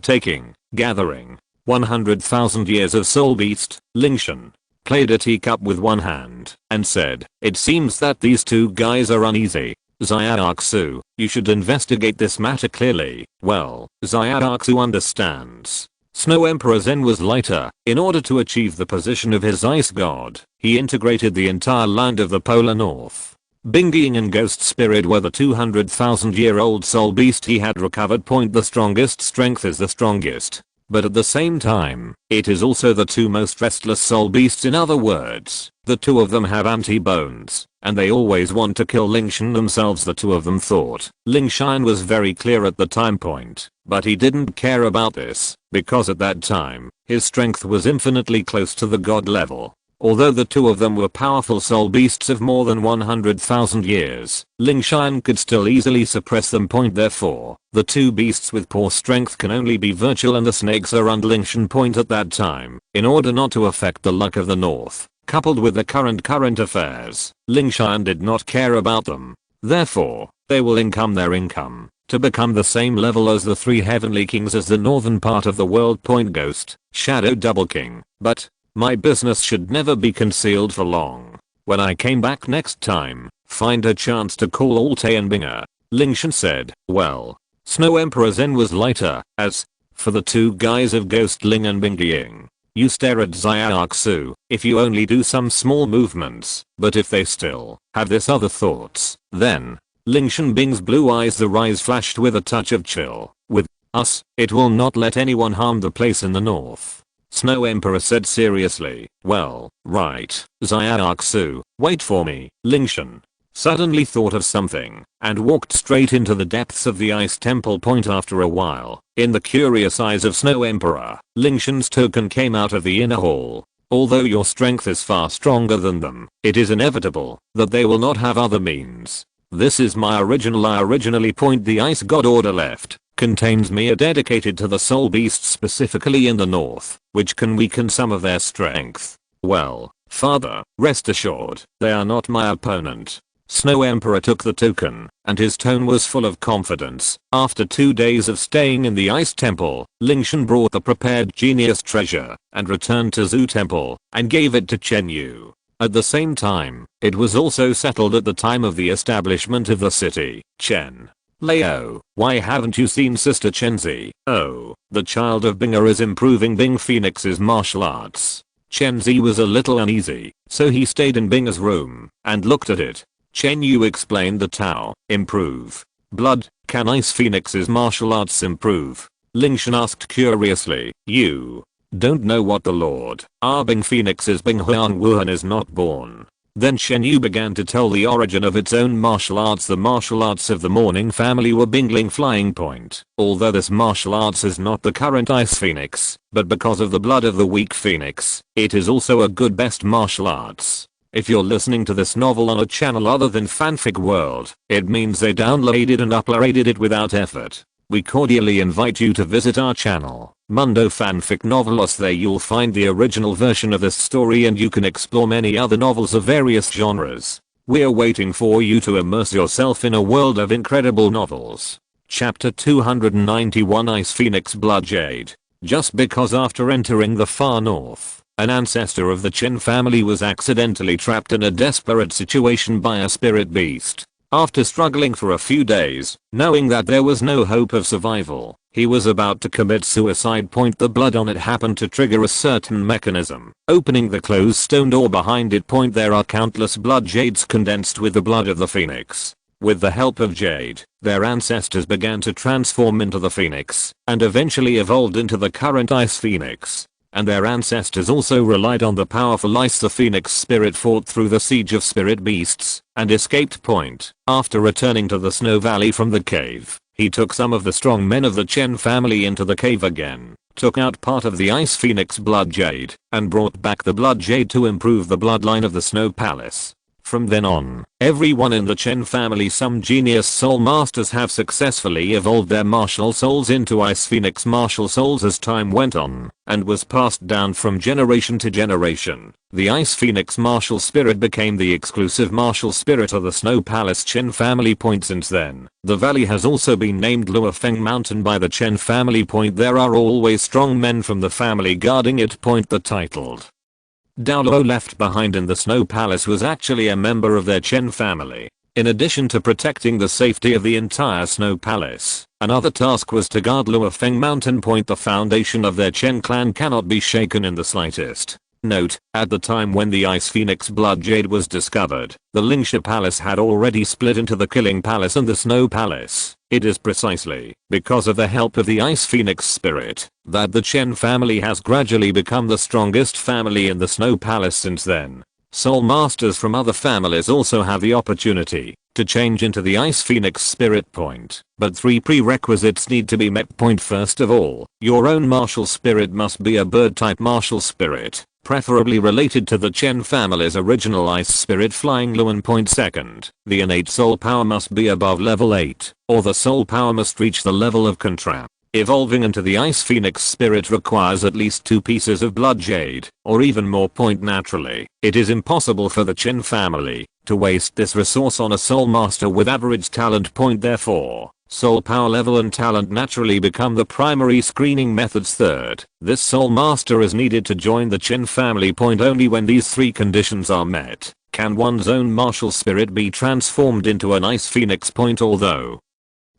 gathering. 100,000 years of soul beast. Lingtian played a teacup with one hand and said, it seems that these two guys are uneasy. Xiaoxu, you should investigate this matter clearly. Well, Xiaoxu understands. Snow Emperor Zen was lighter. In order to achieve the position of his ice god, he integrated the entire land of the polar north. Bingying and Ghost Spirit were the 200,000-year-old soul beast he had recovered. The strongest strength is the strongest. But at the same time, it is also the two most restless soul beasts. In other words, the two of them have empty bones, and they always want to kill Lingtian themselves, the two of them thought. Lingtian was very clear at the time point, but he didn't care about this, because at that time, his strength was infinitely close to the god level. Although the two of them were powerful soul beasts of more than 100,000 years, Lingtian could still easily suppress them. Therefore, the two beasts with poor strength can only be virtual, and the snakes are under Lingtian. At that time, in order not to affect the luck of the north, coupled with the current affairs, Lingtian did not care about them. Therefore, they will their income to become the same level as the three heavenly kings as the northern part of the world. Ghost, Shadow Double King, but my business should never be concealed for long. When I came back next time, find a chance to call all Tian Binger. Lingtian said. Well, Snow Emperor Zen was lighter. As for the two guys of Ghost Ling and Bingying, you stare at Xiaoxu if you only do some small movements, but if they still have this other thoughts, then Lingtian Bing's blue eyes, the eyes flashed with a touch of chill. With us, it will not let anyone harm the place in the north. Snow Emperor said seriously. Well, right, Xiaoxu, wait for me. Lingtian suddenly thought of something and walked straight into the depths of the ice temple. After a while, in the curious eyes of Snow Emperor, Lingtian's token came out of the inner hall. Although your strength is far stronger than them, it is inevitable that they will not have other means. This is my original. I originally the ice god order left contains me dedicated to the soul beasts specifically in the north, which can weaken some of their strength. Well, father, rest assured, they are not my opponent. Snow Emperor took the token, and his tone was full of confidence. After 2 days of staying in the ice temple, Lingtian brought the prepared genius treasure, and returned to Zhu temple, and gave it to Chen Yu. At the same time, it was also settled at the time of the establishment of the city. Chen Leo, why haven't you seen Sister Chenzi? Oh, the child of Binger is improving Bing Phoenix's martial arts. Chenzi was a little uneasy, so he stayed in Binger's room and looked at it. Chen Yu explained the Tao, improve. Blood, can Ice Phoenix's martial arts improve? Lingtian asked curiously. You don't know what the Lord Bing Phoenix's Bing Huang Wuhan is not born. Then Chen Yu began to tell the origin of its own martial arts. The martial arts of the Morning family were Bingling Flying Point. Although this martial arts is not the current Ice Phoenix, but because of the blood of the weak Phoenix, it is also a good best martial arts. If you're listening to this novel on a channel other than Fanfic World, it means they downloaded and uploaded it without effort. We cordially invite you to visit our channel, Mundo Fanfic Novelos. There you'll find the original version of this story, and you can explore many other novels of various genres. We're waiting for you to immerse yourself in a world of incredible novels. Chapter 291 Ice Phoenix Blood Jade. Just because after entering the far north, an ancestor of the Chen family was accidentally trapped in a desperate situation by a spirit beast. After struggling for a few days, knowing that there was no hope of survival, he was about to commit suicide. The blood on it happened to trigger a certain mechanism, opening the closed stone door behind it. There are countless blood jades condensed with the blood of the phoenix. With the help of Jade, their ancestors began to transform into the phoenix, and eventually evolved into the current Ice Phoenix. And their ancestors also relied on the powerful ice. The phoenix spirit fought through the siege of spirit beasts and escaped. After returning to the Snow Valley from the cave, he took some of the strong men of the Chen family into the cave again. took out part of the Ice Phoenix Blood Jade, and brought back the Blood Jade to improve the bloodline of the Snow Palace. From then on, everyone in the Qian family, some genius soul masters, have successfully evolved their martial souls into Ice Phoenix martial souls as time went on, and was passed down from generation to generation. The Ice Phoenix martial spirit became the exclusive martial spirit of the Snow Palace Qian family. Since then, the valley has also been named Luofeng Mountain by the Qian family. There are always strong men from the family guarding it. The titled Douluo left behind in the Snow Palace was actually a member of their Qian family. In addition to protecting the safety of the entire Snow Palace, another task was to guard Luofeng Mountain. The foundation of their Qian clan cannot be shaken in the slightest. Note, at the time when the Ice Phoenix Blood Jade was discovered, the Lingtian Palace had already split into the Killing Palace and the Snow Palace. It is precisely because of the help of the Ice Phoenix spirit that the Qian family has gradually become the strongest family in the Snow Palace since then. Soul masters from other families also have the opportunity to change into the Ice Phoenix spirit. But 3 prerequisites need to be met. First of all, your own martial spirit must be a bird type martial spirit, preferably related to the Qian family's original ice spirit Flying Luan. Second, the innate soul power must be above level 8, or the soul power must reach the level of Contrap. Evolving into the Ice Phoenix spirit requires at least 2 pieces of Blood Jade, or even more. Naturally, it is impossible for the Qian family to waste this resource on a soul master with average talent. Therefore, soul power level and talent naturally become the primary screening methods. Third, this soul master is needed to join the Qian family. Only when these 3 conditions are met can one's own martial spirit be transformed into an Ice Phoenix. Although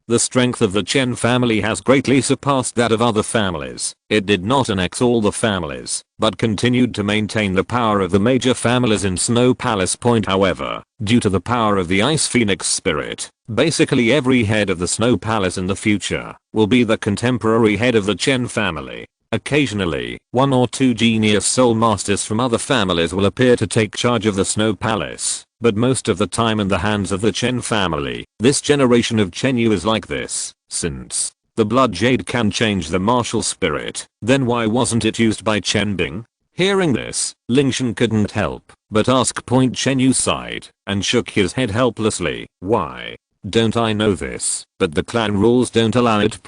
the strength of the Qian family has greatly surpassed that of other families, it did not annex all the families, but continued to maintain the power of the major families in Snow Palace. However, due to the power of the Ice Phoenix spirit, basically every head of the Snow Palace in the future will be the contemporary head of the Qian family. Occasionally, 1 or 2 genius soul masters from other families will appear to take charge of the Snow Palace, but most of the time in the hands of the Qian family. This generation of Qianyu is like this, since the Blood Jade can change the martial spirit, then why wasn't it used by Qianbing? Hearing this, Lingtian couldn't help but ask. Qianyu sighed and shook his head helplessly. Why don't I know this? But the clan rules don't allow it.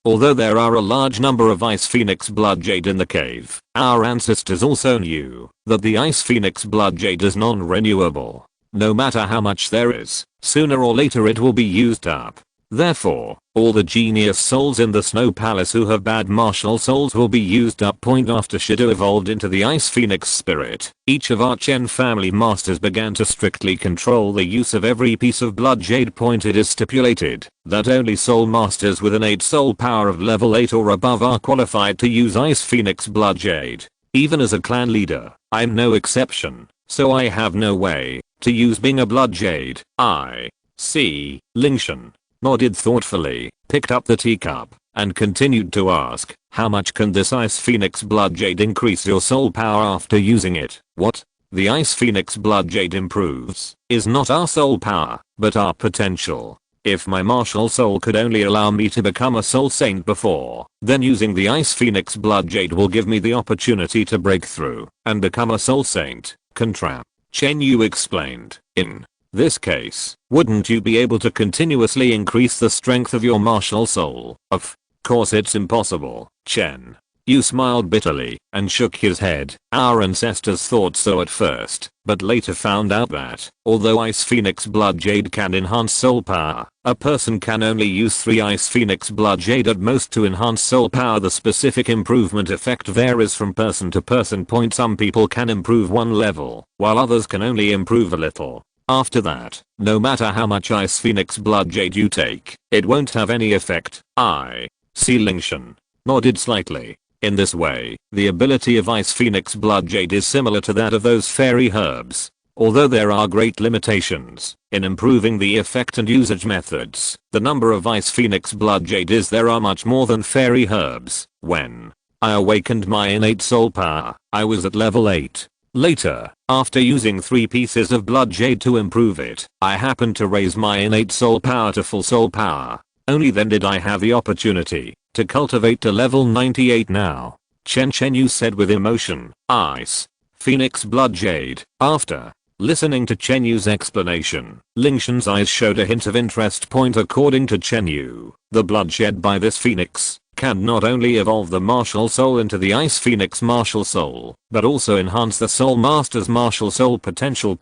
Although there are a large number of Ice Phoenix Blood Jade in the cave, our ancestors also knew that the Ice Phoenix Blood Jade is non-renewable. No matter how much there is, sooner or later it will be used up. Therefore, all the genius souls in the Snow Palace who have bad martial souls will be used up. After Shido evolved into the Ice Phoenix spirit, each of our Qian family masters began to strictly control the use of every piece of Blood Jade. It is stipulated that only soul masters with innate soul power of level 8 or above are qualified to use Ice Phoenix Blood Jade. Even as a clan leader, I'm no exception, so I have no way to use being a Blood Jade. I see. Lingtian nodded thoughtfully, picked up the teacup, and continued to ask, how much can this Ice Phoenix Blood Jade increase your soul power after using it? What the Ice Phoenix Blood Jade improves is not our soul power, but our potential. If my martial soul could only allow me to become a soul saint before, then using the Ice Phoenix Blood Jade will give me the opportunity to break through and become a soul saint. Contrap. Qianyu explained. In this case, wouldn't you be able to continuously increase the strength of your martial soul? Of course it's impossible, Qian. Yu smiled bitterly and shook his head. Our ancestors thought so at first, but later found out that, although Ice Phoenix Blood Jade can enhance soul power, a person can only use 3 Ice Phoenix Blood Jade at most to enhance soul power. The specific improvement effect varies from person to person. Some people can improve 1 level, while others can only improve a little. After that, no matter how much Ice Phoenix Blood Jade you take, it won't have any effect. I see. Lingtian nodded slightly. In this way, the ability of Ice Phoenix Blood Jade is similar to that of those fairy herbs. Although there are great limitations in improving the effect and usage methods, the number of Ice Phoenix Blood Jade is there are much more than fairy herbs. When I awakened my innate soul power, I was at level 8. Later, after using 3 pieces of Blood Jade to improve it, I happened to raise my innate soul power to full soul power. Only then did I have the opportunity to cultivate to level 98 now. Chen Yu said with emotion. Ice. Phoenix blood jade. After listening to Chen Yu's explanation, Lingtian's eyes showed a hint of interest. According to Chen Yu, the blood shed by this phoenix can not only evolve the martial soul into the Ice Phoenix martial soul, but also enhance the soul master's martial soul potential.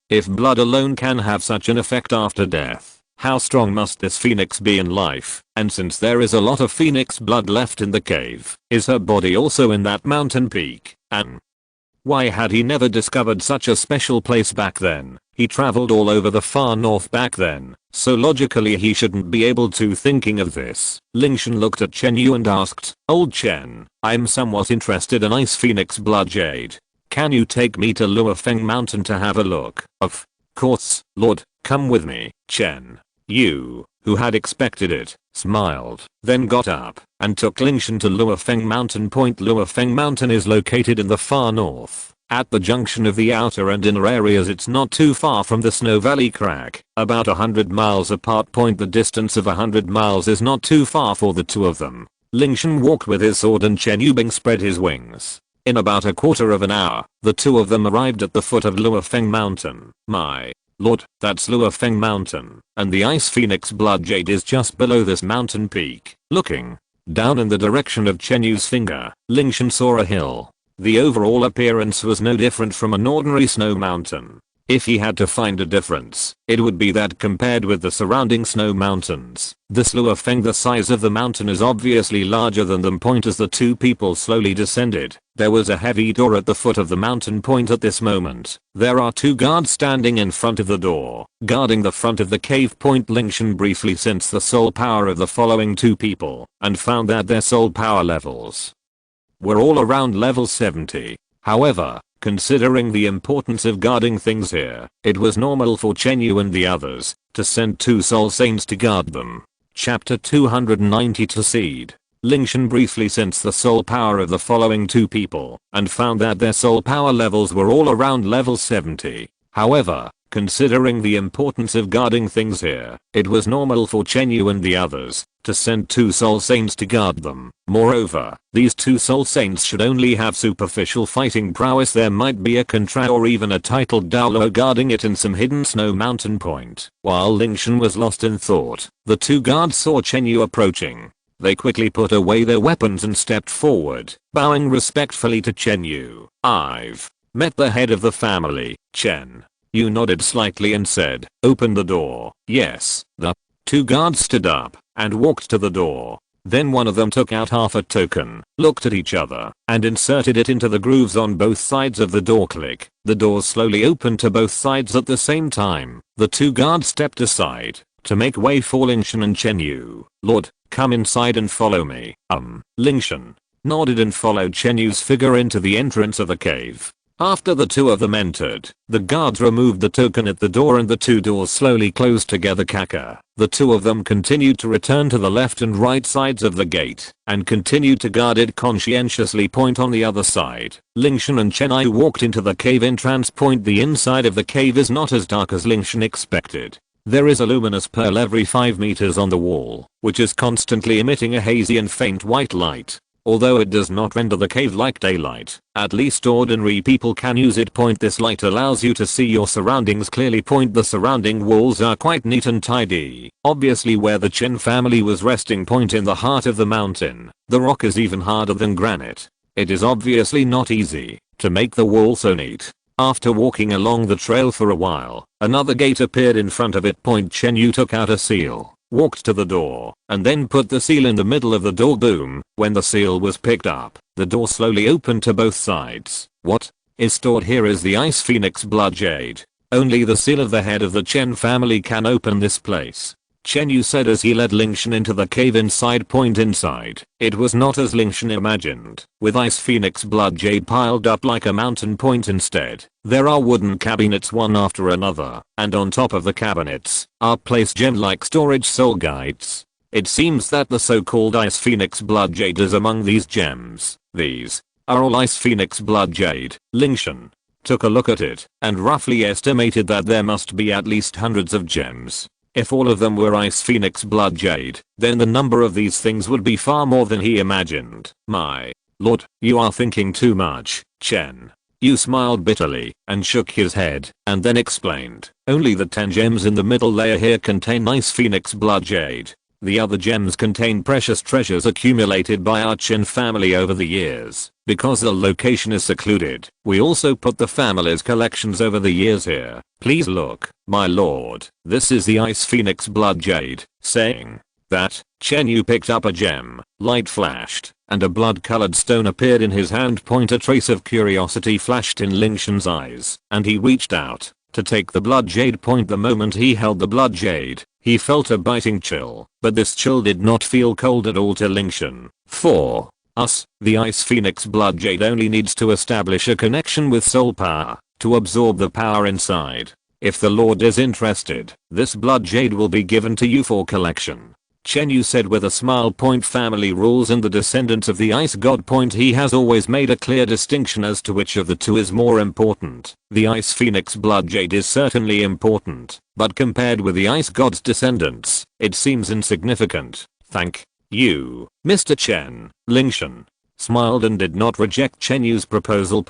If blood alone can have such an effect after death, how strong must this phoenix be in life? And since there is a lot of phoenix blood left in the cave, is her body also in that mountain peak? And why had he never discovered such a special place back then? He traveled all over the far north back then, so logically he shouldn't be able to thinking of this. Lingtian looked at Chen Yu and asked, Old Chen, I'm somewhat interested in Ice Phoenix blood jade. Can you take me to Luofeng Mountain to have a look? Of course, Lord, come with me. Chen Yu, who had expected it, smiled, then got up and took Lingtian to Luofeng Mountain. Luofeng Mountain is located in the far north, at the junction of the outer and inner areas. It's not too far from the Snow Valley crack, about 100 miles apart. The distance of 100 miles is not too far for the two of them. Lingtian walked with his sword and Chen Yubing spread his wings. In about a quarter of an hour, the two of them arrived at the foot of Luofeng Mountain. My Lord, that's Luofeng Mountain, and the Ice Phoenix blood jade is just below this mountain peak. Looking down in the direction of Chen Yu's finger, Lingtian saw a hill. The overall appearance was no different from an ordinary snow mountain. If he had to find a difference, it would be that compared with the surrounding snow mountains, this Luofeng, the size of the mountain, is obviously larger than them. As the two people slowly descended, there was a heavy door at the foot of the mountain. At this moment, there are two guards standing in front of the door, guarding the front of the cave. Lingtian briefly sensed the soul power of the following two people, and found that their soul power levels were all around level 70. However, considering the importance of guarding things here, it was normal for Chen Yu and the others to send two soul saints to guard them. Chapter 290 to Seed. Lingtian briefly sensed the soul power of the following two people and found that their soul power levels were all around level 70. However, considering the importance of guarding things here, it was normal for Chen Yu and the others to send two soul saints to guard them. Moreover, these two soul saints should only have superficial fighting prowess. There might be a contra or even a titled Douluo guarding it in some hidden snow mountain. While Lingtian was lost in thought, the two guards saw Chen Yu approaching. They quickly put away their weapons and stepped forward, bowing respectfully to Chen Yu. I've met the head of the family. Chen Yu nodded slightly and said, open the door. Yes. The two guards stood up and walked to the door. Then one of them took out half a token, looked at each other, and inserted it into the grooves on both sides of the door. Click. The doors slowly opened to both sides at the same time. The two guards stepped aside to make way for Lingtian and Chen Yu. Lord, come inside and follow me. Lingtian nodded and followed Chen Yu's figure into the entrance of the cave. After the two of them entered, the guards removed the token at the door and the two doors slowly closed together. The two of them continued to return to the left and right sides of the gate and continued to guard it conscientiously. On the other side, Lingtian and Chen Yu walked into the cave entrance. The inside of the cave is not as dark as Lingtian expected. There is a luminous pearl every 5 meters on the wall, which is constantly emitting a hazy and faint white light. Although it does not render the cave like daylight, at least ordinary people can use it. This light allows you to see your surroundings clearly. The surrounding walls are quite neat and tidy, obviously where the Chen family was resting. In the heart of the mountain, the rock is even harder than granite. It is obviously not easy to make the wall so neat. After walking along the trail for a while, another gate appeared in front of it. Chen Yu took out a seal, walked to the door, and then put the seal in the middle of the door. Boom. When the seal was picked up, the door slowly opened to both sides. What is stored here is the Ice Phoenix blood jade. Only the seal of the head of the Chen family can open this place. Chen Yu said as he led Lingtian into the cave inside. Inside, it was not as Lingtian imagined, with Ice Phoenix blood jade piled up like a mountain. Instead, there are wooden cabinets one after another, and on top of the cabinets are placed gem-like storage soul guides. It seems that the so-called Ice Phoenix blood jade is among these gems. These are all Ice Phoenix blood jade. Lingtian took a look at it and roughly estimated that there must be at least hundreds of gems If all of them were Ice Phoenix Blood Jade, then the number of these things would be far more than he imagined. My lord, you are thinking too much, Qian. Yu smiled bitterly and shook his head, and then explained, only the 10 gems in the middle layer here contain Ice Phoenix Blood Jade. The other gems contain precious treasures accumulated by our Qian family over the years. Because the location is secluded, we also put the family's collections over the years here. Please look, my lord, this is the Ice Phoenix Blood Jade. Saying that, Qian Yu picked up a gem, light flashed, and a blood-colored stone appeared in his hand. A trace of curiosity flashed in Lingtian's eyes, and he reached out to take the blood jade. The moment he held the blood jade, he felt a biting chill, but this chill did not feel cold at all to Lingtian. For us, the Ice Phoenix Blood Jade only needs to establish a connection with soul power to absorb the power inside. If the lord is interested, this blood jade will be given to you for collection. Qian Yu said with a smile. Family rules and the descendants of the ice god. He has always made a clear distinction as to which of the two is more important. The Ice Phoenix Blood Jade is certainly important, but compared with the ice god's descendants, it seems insignificant. Thank you, Mr. Qian. Lingtian smiled and did not reject Qian Yu's proposal.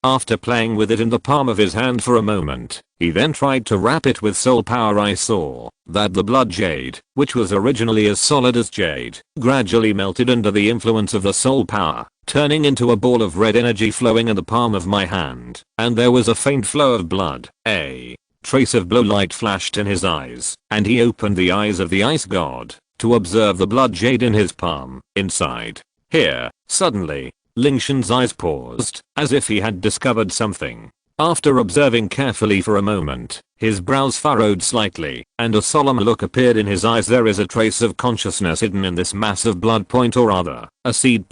After playing with it in the palm of his hand for a moment, he then tried to wrap it with soul power. I saw that the blood jade, which was originally as solid as jade, gradually melted under the influence of the soul power, turning into a ball of red energy flowing in the palm of my hand, and there was a faint flow of blood. A trace of blue light flashed in his eyes, and he opened the eyes of the ice god to observe the blood jade in his palm. Inside here, suddenly, Lingtian's eyes paused, as if he had discovered something. After observing carefully for a moment, his brows furrowed slightly, and a solemn look appeared in his eyes. There is a trace of consciousness hidden in this mass of blood. Or rather, a seed.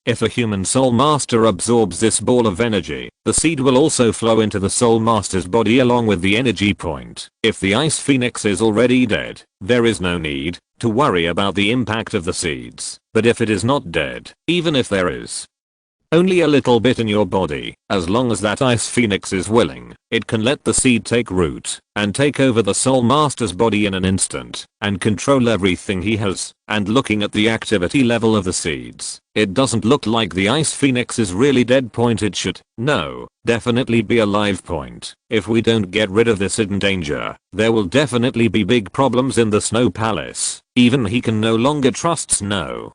If a human soul master absorbs this ball of energy, the seed will also flow into the soul master's body along with the energy. If the Ice Phoenix is already dead, there is no need to worry about the impact of the seeds. But if it is not dead, even if there is only a little bit in your body, as long as that Ice Phoenix is willing, it can let the seed take root and take over the soul master's body in an instant and control everything he has. And looking at the activity level of the seeds, it doesn't look like the Ice Phoenix is really dead. It should, no, definitely be alive. If we don't get rid of this hidden danger, there will definitely be big problems in the Snow Palace. Even he can no longer trust Snow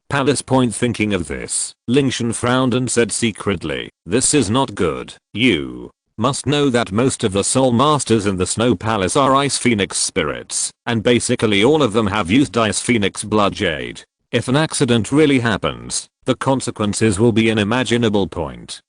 Palace. Thinking of this, Lingtian frowned and said secretly, this is not good. You must know that most of the soul masters in the Snow Palace are Ice Phoenix spirits, and basically all of them have used Ice Phoenix Blood Jade. If an accident really happens, the consequences will be unimaginable.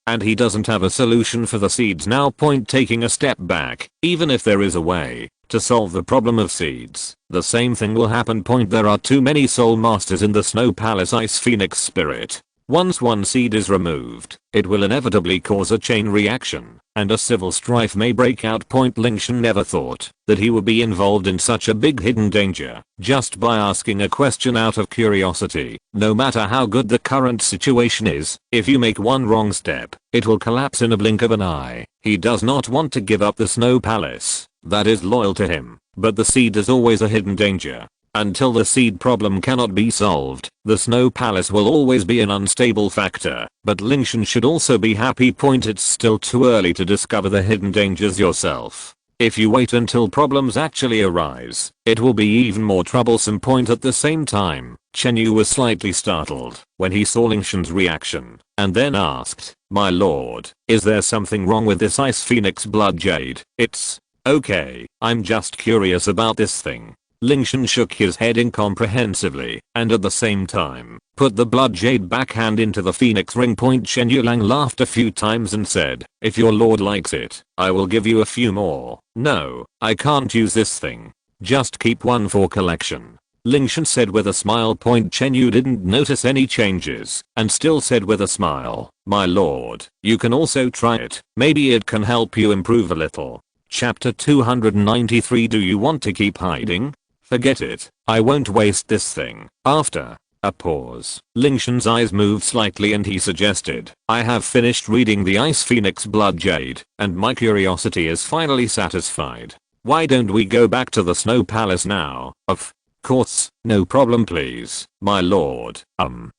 And he doesn't have a solution for the seeds now. Taking a step back, even if there is a way to solve the problem of seeds, the same thing will happen. There are too many soul masters in the Snow Palace Ice Phoenix spirit. Once one seed is removed, it will inevitably cause a chain reaction, and a civil strife may break out. Lingtian never thought that he would be involved in such a big hidden danger just by asking a question out of curiosity. No matter how good the current situation is, if you make one wrong step, it will collapse in a blink of an eye. He does not want to give up the Snow Palace that is loyal to him, but the seed is always a hidden danger. Until the seed problem cannot be solved, the Snow Palace will always be an unstable factor. But Lingtian should also be happy. It's still too early to discover the hidden dangers yourself. If you wait until problems actually arise, it will be even more troublesome. At the same time, Qian Yu was slightly startled when he saw Lingtian's reaction, and then asked, my lord, is there something wrong with this Ice Phoenix Blood Jade? It's okay, I'm just curious about this thing. Lingtian shook his head incomprehensively, and at the same time, put the blood jade backhand into the phoenix ring. Chen Yulang laughed a few times and said, if your lord likes it, I will give you a few more. No, I can't use this thing. Just keep one for collection. Lingtian said with a smile. Chen Yu didn't notice any changes, and still said with a smile, my lord, you can also try it, maybe it can help you improve a little. Chapter 293. Do you want to keep hiding? Forget it, I won't waste this thing. After a pause, Lingtian's eyes moved slightly and he suggested, I have finished reading the Ice Phoenix Blood Jade, and my curiosity is finally satisfied. Why don't we go back to the Snow Palace now? Of course, no problem please, my lord.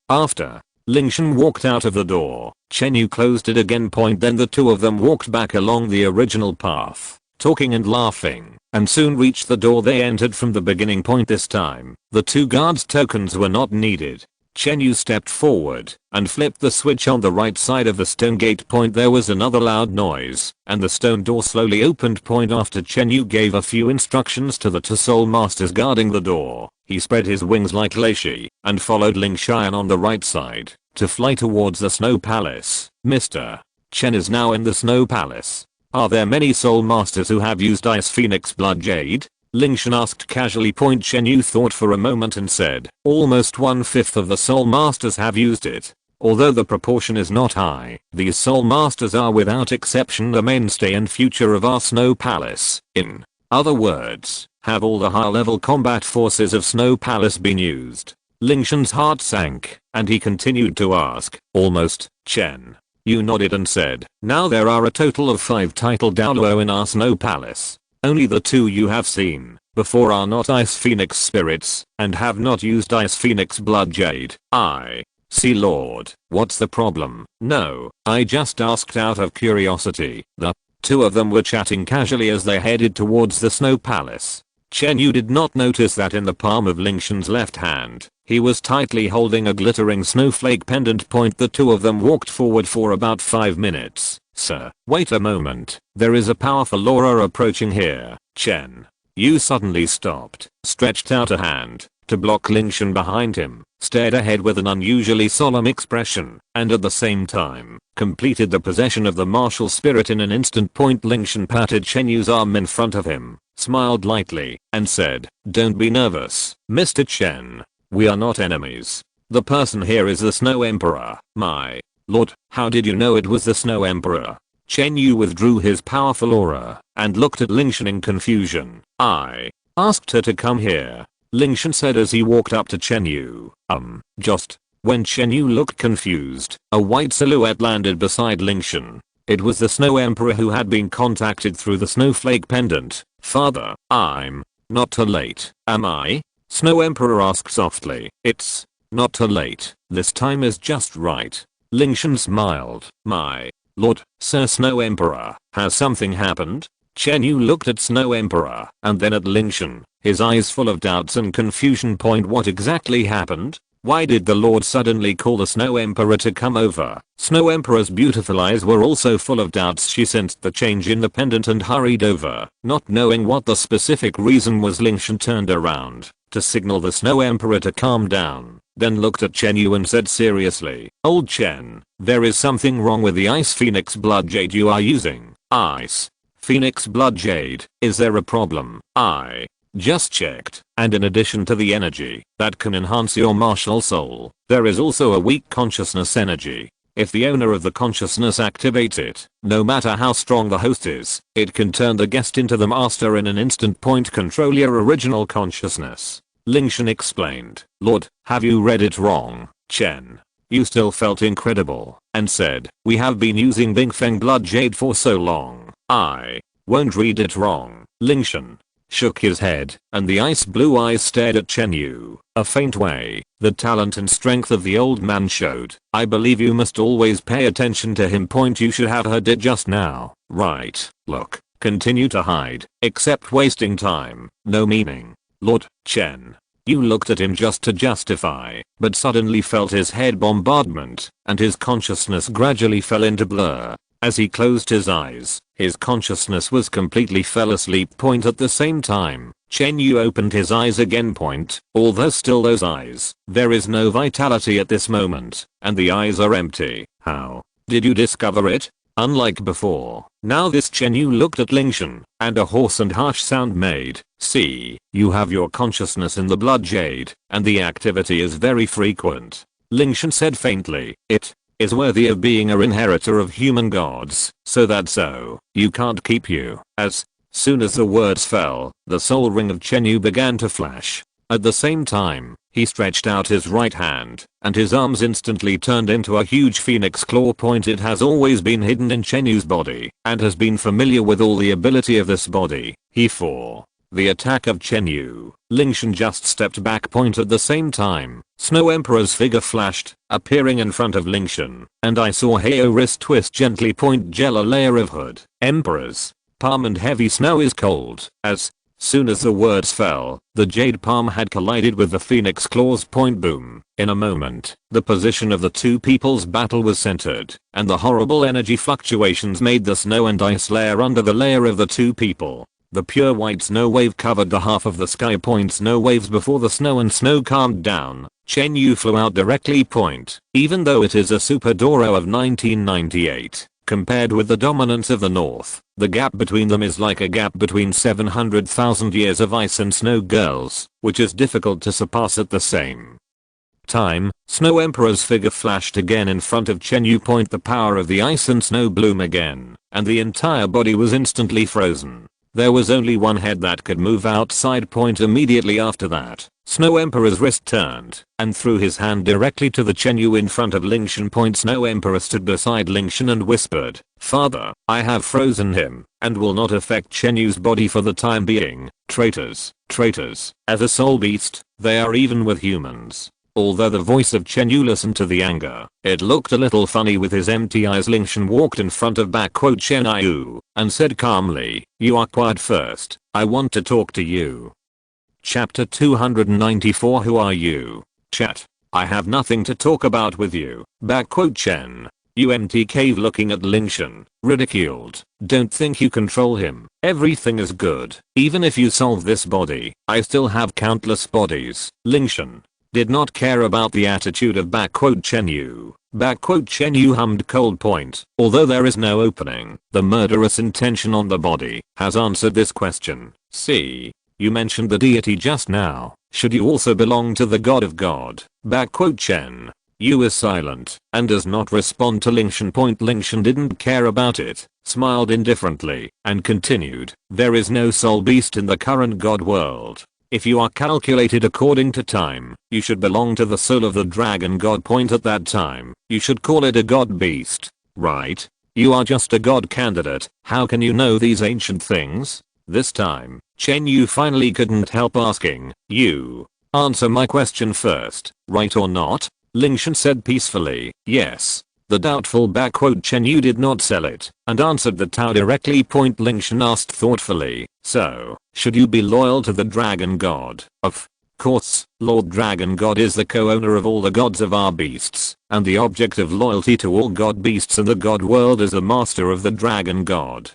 After Lingtian walked out of the door, Qian Yu closed it again. Then the two of them walked back along the original path, talking and laughing, and soon reached the door they entered from the beginning. This time, the two guards' tokens were not needed. Qian Yu stepped forward and flipped the switch on the right side of the stone gate. There was another loud noise, and the stone door slowly opened. After Qian Yu gave a few instructions to the two soul masters guarding the door, he spread his wings like Leishi and followed Lingtian on the right side to fly towards the Snow Palace. Mr. Chen is now in the Snow Palace. Are there many soul masters who have used Ice Phoenix Blood Jade? Lingtian asked casually. Qian Yu thought for a moment and said, almost 1/5 of the soul masters have used it. Although the proportion is not high, these soul masters are without exception the mainstay and future of our Snow Palace. In other words, have all the high level combat forces of Snow Palace been used? Lingtian's heart sank, and he continued to ask, almost. Qian Yu nodded and said, now there are a total of 5 titled Douluo in our Snow Palace. Only the 2 you have seen before are not Ice Phoenix spirits and have not used Ice Phoenix Blood Jade. I see, lord. What's the problem? No, I just asked out of curiosity. The two of them were chatting casually as they headed towards the Snow Palace. Qian Yu did not notice that in the palm of Lingtian's left hand, he was tightly holding a glittering snowflake pendant. The two of them walked forward for about 5 minutes. Sir, wait a moment. There is a powerful aura approaching here. Qian Yu suddenly stopped, stretched out a hand to block Lingtian behind him, stared ahead with an unusually solemn expression, and at the same time, completed the possession of the martial spirit in an instant. Lingtian patted Qian Yu's arm in front of him, smiled lightly, and said, don't be nervous, Mr. Chen. We are not enemies. The person here is the Snow Emperor. My lord, how did you know it was the Snow Emperor? Qian Yu withdrew his powerful aura and looked at Lingtian in confusion. I asked her to come here, Lingtian said as he walked up to Qian Yu. Just when Qian Yu looked confused, a white silhouette landed beside Lingtian. It was the Snow Emperor who had been contacted through the snowflake pendant. Father, I'm not too late, am I? Snow Emperor asked softly. It's not too late. This time is just right. Lingtian smiled. My lord, Sir Snow Emperor, has something happened? Qian Yu looked at Snow Emperor and then at Lingtian, his eyes full of doubts and confusion. What exactly happened? Why did the lord suddenly call the Snow Emperor to come over? Snow Emperor's beautiful eyes were also full of doubts. She sensed the change in the pendant and hurried over. Not knowing what the specific reason was, Lingtian turned around to signal the Snow Emperor to calm down, then looked at Qian Yu and said seriously, old Chen, there is something wrong with the Ice Phoenix Blood Jade you are using. Ice Phoenix Blood Jade, is there a problem? I just checked, and in addition to the energy that can enhance your martial soul, there is also a weak consciousness energy. If the owner of the consciousness activates it, no matter how strong the host is, it can turn the guest into the master in an instant. Control your original consciousness. Lingtian explained. Lord, have you read it wrong? Qian Yu still felt incredible and said, we have been using Bingfeng Blood Jade for so long. I won't read it wrong. Lingtian shook his head, and the ice blue eyes stared at Qian Yu. A faint way, the talent and strength of the old man showed. I believe you must always pay attention to him. You should have heard it just now, right? Look, continue to hide, except wasting time, no meaning. Lord, Qian Yu looked at him just to justify, but suddenly felt his head bombardment, and his consciousness gradually fell into blur. As he closed his eyes, his consciousness was completely fell asleep. At the same time, Qian Yu opened his eyes again. Although still those eyes, there is no vitality at this moment, and the eyes are empty. How did you discover it? Unlike before, now this Qian Yu looked at Lingtian, and a hoarse and harsh sound made. See, you have your consciousness in the Blood Jade, and the activity is very frequent. Lingtian said faintly, it is worthy of being a inheritor of human gods, so that so, you can't keep you. As soon as the words fell, the soul ring of Qian Yu began to flash. At the same time, He stretched out his right hand, and his arms instantly turned into a huge phoenix claw point. It has always been hidden in Qian Yu's body, and has been familiar with all the ability of this body. He fore the attack of Qian Yu. Lingtian just stepped back. Point at the same time, Snow Emperor's figure flashed, appearing in front of Lingtian, and I saw Heir wrist twist gently. Point gel a layer of hood. Emperor's palm and heavy snow is cold. As soon as the words fell, the jade palm had collided with the phoenix claws. Point boom. In a moment, the position of the two people's battle was centered, and the horrible energy fluctuations made the snow and ice layer under the layer of the two people. The pure white snow wave covered the half of the sky. Point snow waves before the snow and snow calmed down. Qian Yu flew out directly. Point. Even though it is a super Douluo of 1998. Compared with the dominance of the north, the gap between them is like a gap between 700,000 years of ice and snow girls, which is difficult to surpass at the same time. Snow Emperor's figure flashed again in front of Qian Yu. Point the power of the ice and snow bloom again, and the entire body was instantly frozen. There was only one head that could move outside. Point immediately after that, Snow Emperor's wrist turned and threw his hand directly to the Qian Yu in front of Lingtian. Point Snow Emperor stood beside Lingtian and whispered, "Father, I have frozen him and will not affect Qian Yu's body for the time being. Traitors, traitors. As a soul beast, they are even with humans." Although the voice of Qian Yu listened to the anger, it looked a little funny with his empty eyes. Lingtian walked in front of Qian Yu and said calmly, "You are quiet first. I want to talk to you." Chapter 294. Who are you? Chat. I have nothing to talk about with you. Qian Yu empty cave looking at Lingtian, ridiculed. Don't think you control him. Everything is good. Even if you solve this body, I still have countless bodies. Lingtian did not care about the attitude of Qian Yu. Qian Yu hummed cold. Point. Although there is no opening, the murderous intention on the body has answered this question. See, you mentioned the deity just now. Should you also belong to the god of God? Qian Yu is silent and does not respond to Lingtian. Point. Lingtian didn't care about it, smiled indifferently, and continued. There is no soul beast in the current god world. If you are calculated according to time, you should belong to the soul of the dragon god. Point. At that time, you should call it a god beast, right? You are just a god candidate. How can you know these ancient things? This time, Qian Yu finally couldn't help asking, "You answer my question first, right or not?" Lingtian said peacefully, "Yes." The doubtful Qian Yu did not sell it and answered the Tao directly. Point. Lingtian asked thoughtfully, "So, should you be loyal to the dragon god?" Of course, Lord Dragon God is the co-owner of all the gods of our beasts, and the object of loyalty to all god beasts in the god world is the master of the dragon god.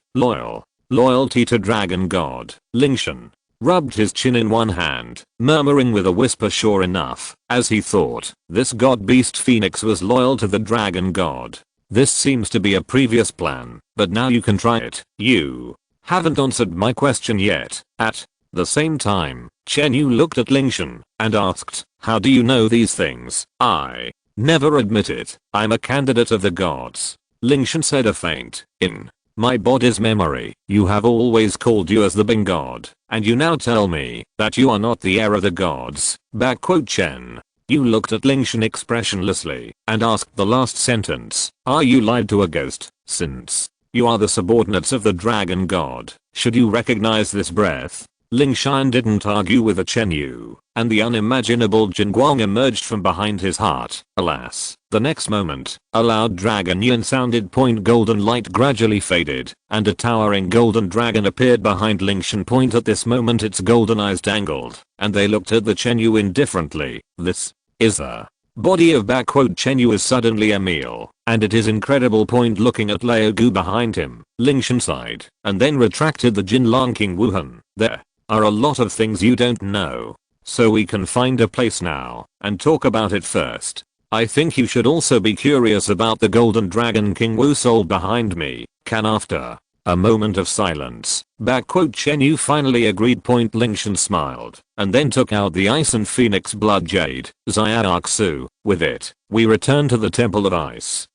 Loyalty to dragon god. Lingtian rubbed his chin in one hand, murmuring with a whisper, "Sure enough," as he thought, this god beast phoenix was loyal to the dragon god. This seems to be a previous plan, but now you can try it. You haven't answered my question yet. At the same time, Qian Yu looked at Lingtian and asked, "How do you know these things?" "I never admit it. I'm a candidate of the gods." Lingtian said, "A faint in my body's memory. You have always called you as the Bing god, and you now tell me that you are not the heir of the gods." Qian Yu looked at Lingtian expressionlessly and asked the last sentence, "Are you lied to a ghost? Since you are the subordinates of the dragon god, should you recognize this breath?" Lingtian didn't argue with the Qian Yu, and the unimaginable Jinguang emerged from behind his heart. Alas, the next moment, a loud dragon yin sounded. Golden light gradually faded, and a towering golden dragon appeared behind Lingtian. At this moment its golden eyes dangled, and they looked at the Qian Yu indifferently. This is the body of Qian Yu is suddenly a meal, and it is incredible. Looking at Lao Gu behind him, Lingtian sighed, and then retracted the Jin Lang King Wuhan. There are a lot of things you don't know, so we can find a place now and talk about it first. I think you should also be curious about the golden dragon King Wu soul behind me. Can after a moment of silence, Qian Yu finally agreed. Lingtian smiled and then took out the ice and phoenix blood jade, Xiaoxu. With it, we return to the temple of ice.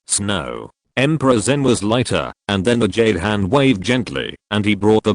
Snow Emperor Zen was lighter, and then the jade hand waved gently, and he brought the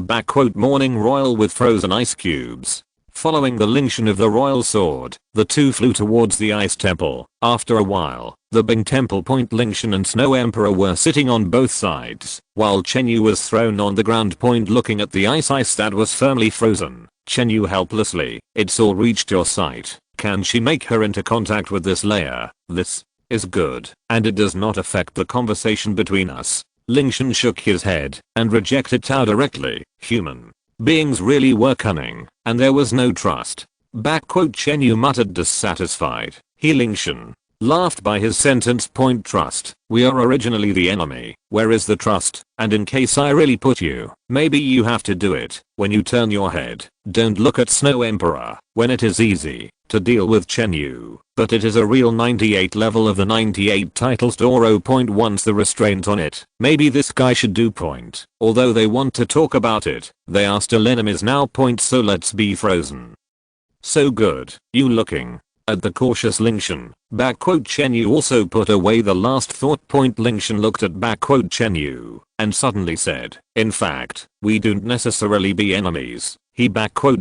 "morning royal with frozen ice cubes." Following the Lingtian of the royal sword, the two flew towards the ice temple. After a while, the Bing temple point Lingtian and Snow Emperor were sitting on both sides, while Chen Yu was thrown on the ground point looking at the ice that was firmly frozen. Chen Yu helplessly, "It's all reached your sight. Can she make her into contact with this layer? This is good, and it does not affect the conversation between us." Lingtian shook his head and rejected Tao directly. Human beings really were cunning, and there was no trust. Chen Yu muttered dissatisfied. He Lingtian laughed by his sentence. Trust. We are originally the enemy. Where is the trust? And in case I really put you, maybe you have to do it when you turn your head. Don't look at Snow Emperor when it is easy to deal with Chen Yu, but it is a real 98 level of the 98 titles Douluo. Once the restraint on it, maybe this guy should do . Although they want to talk about it, they are still enemies now. So let's be frozen. So good, you looking at the cautious Lingtian. Chen Yu also put away the last thought. Lingtian looked at Chen Yu and suddenly said, "In fact, we don't necessarily be enemies." He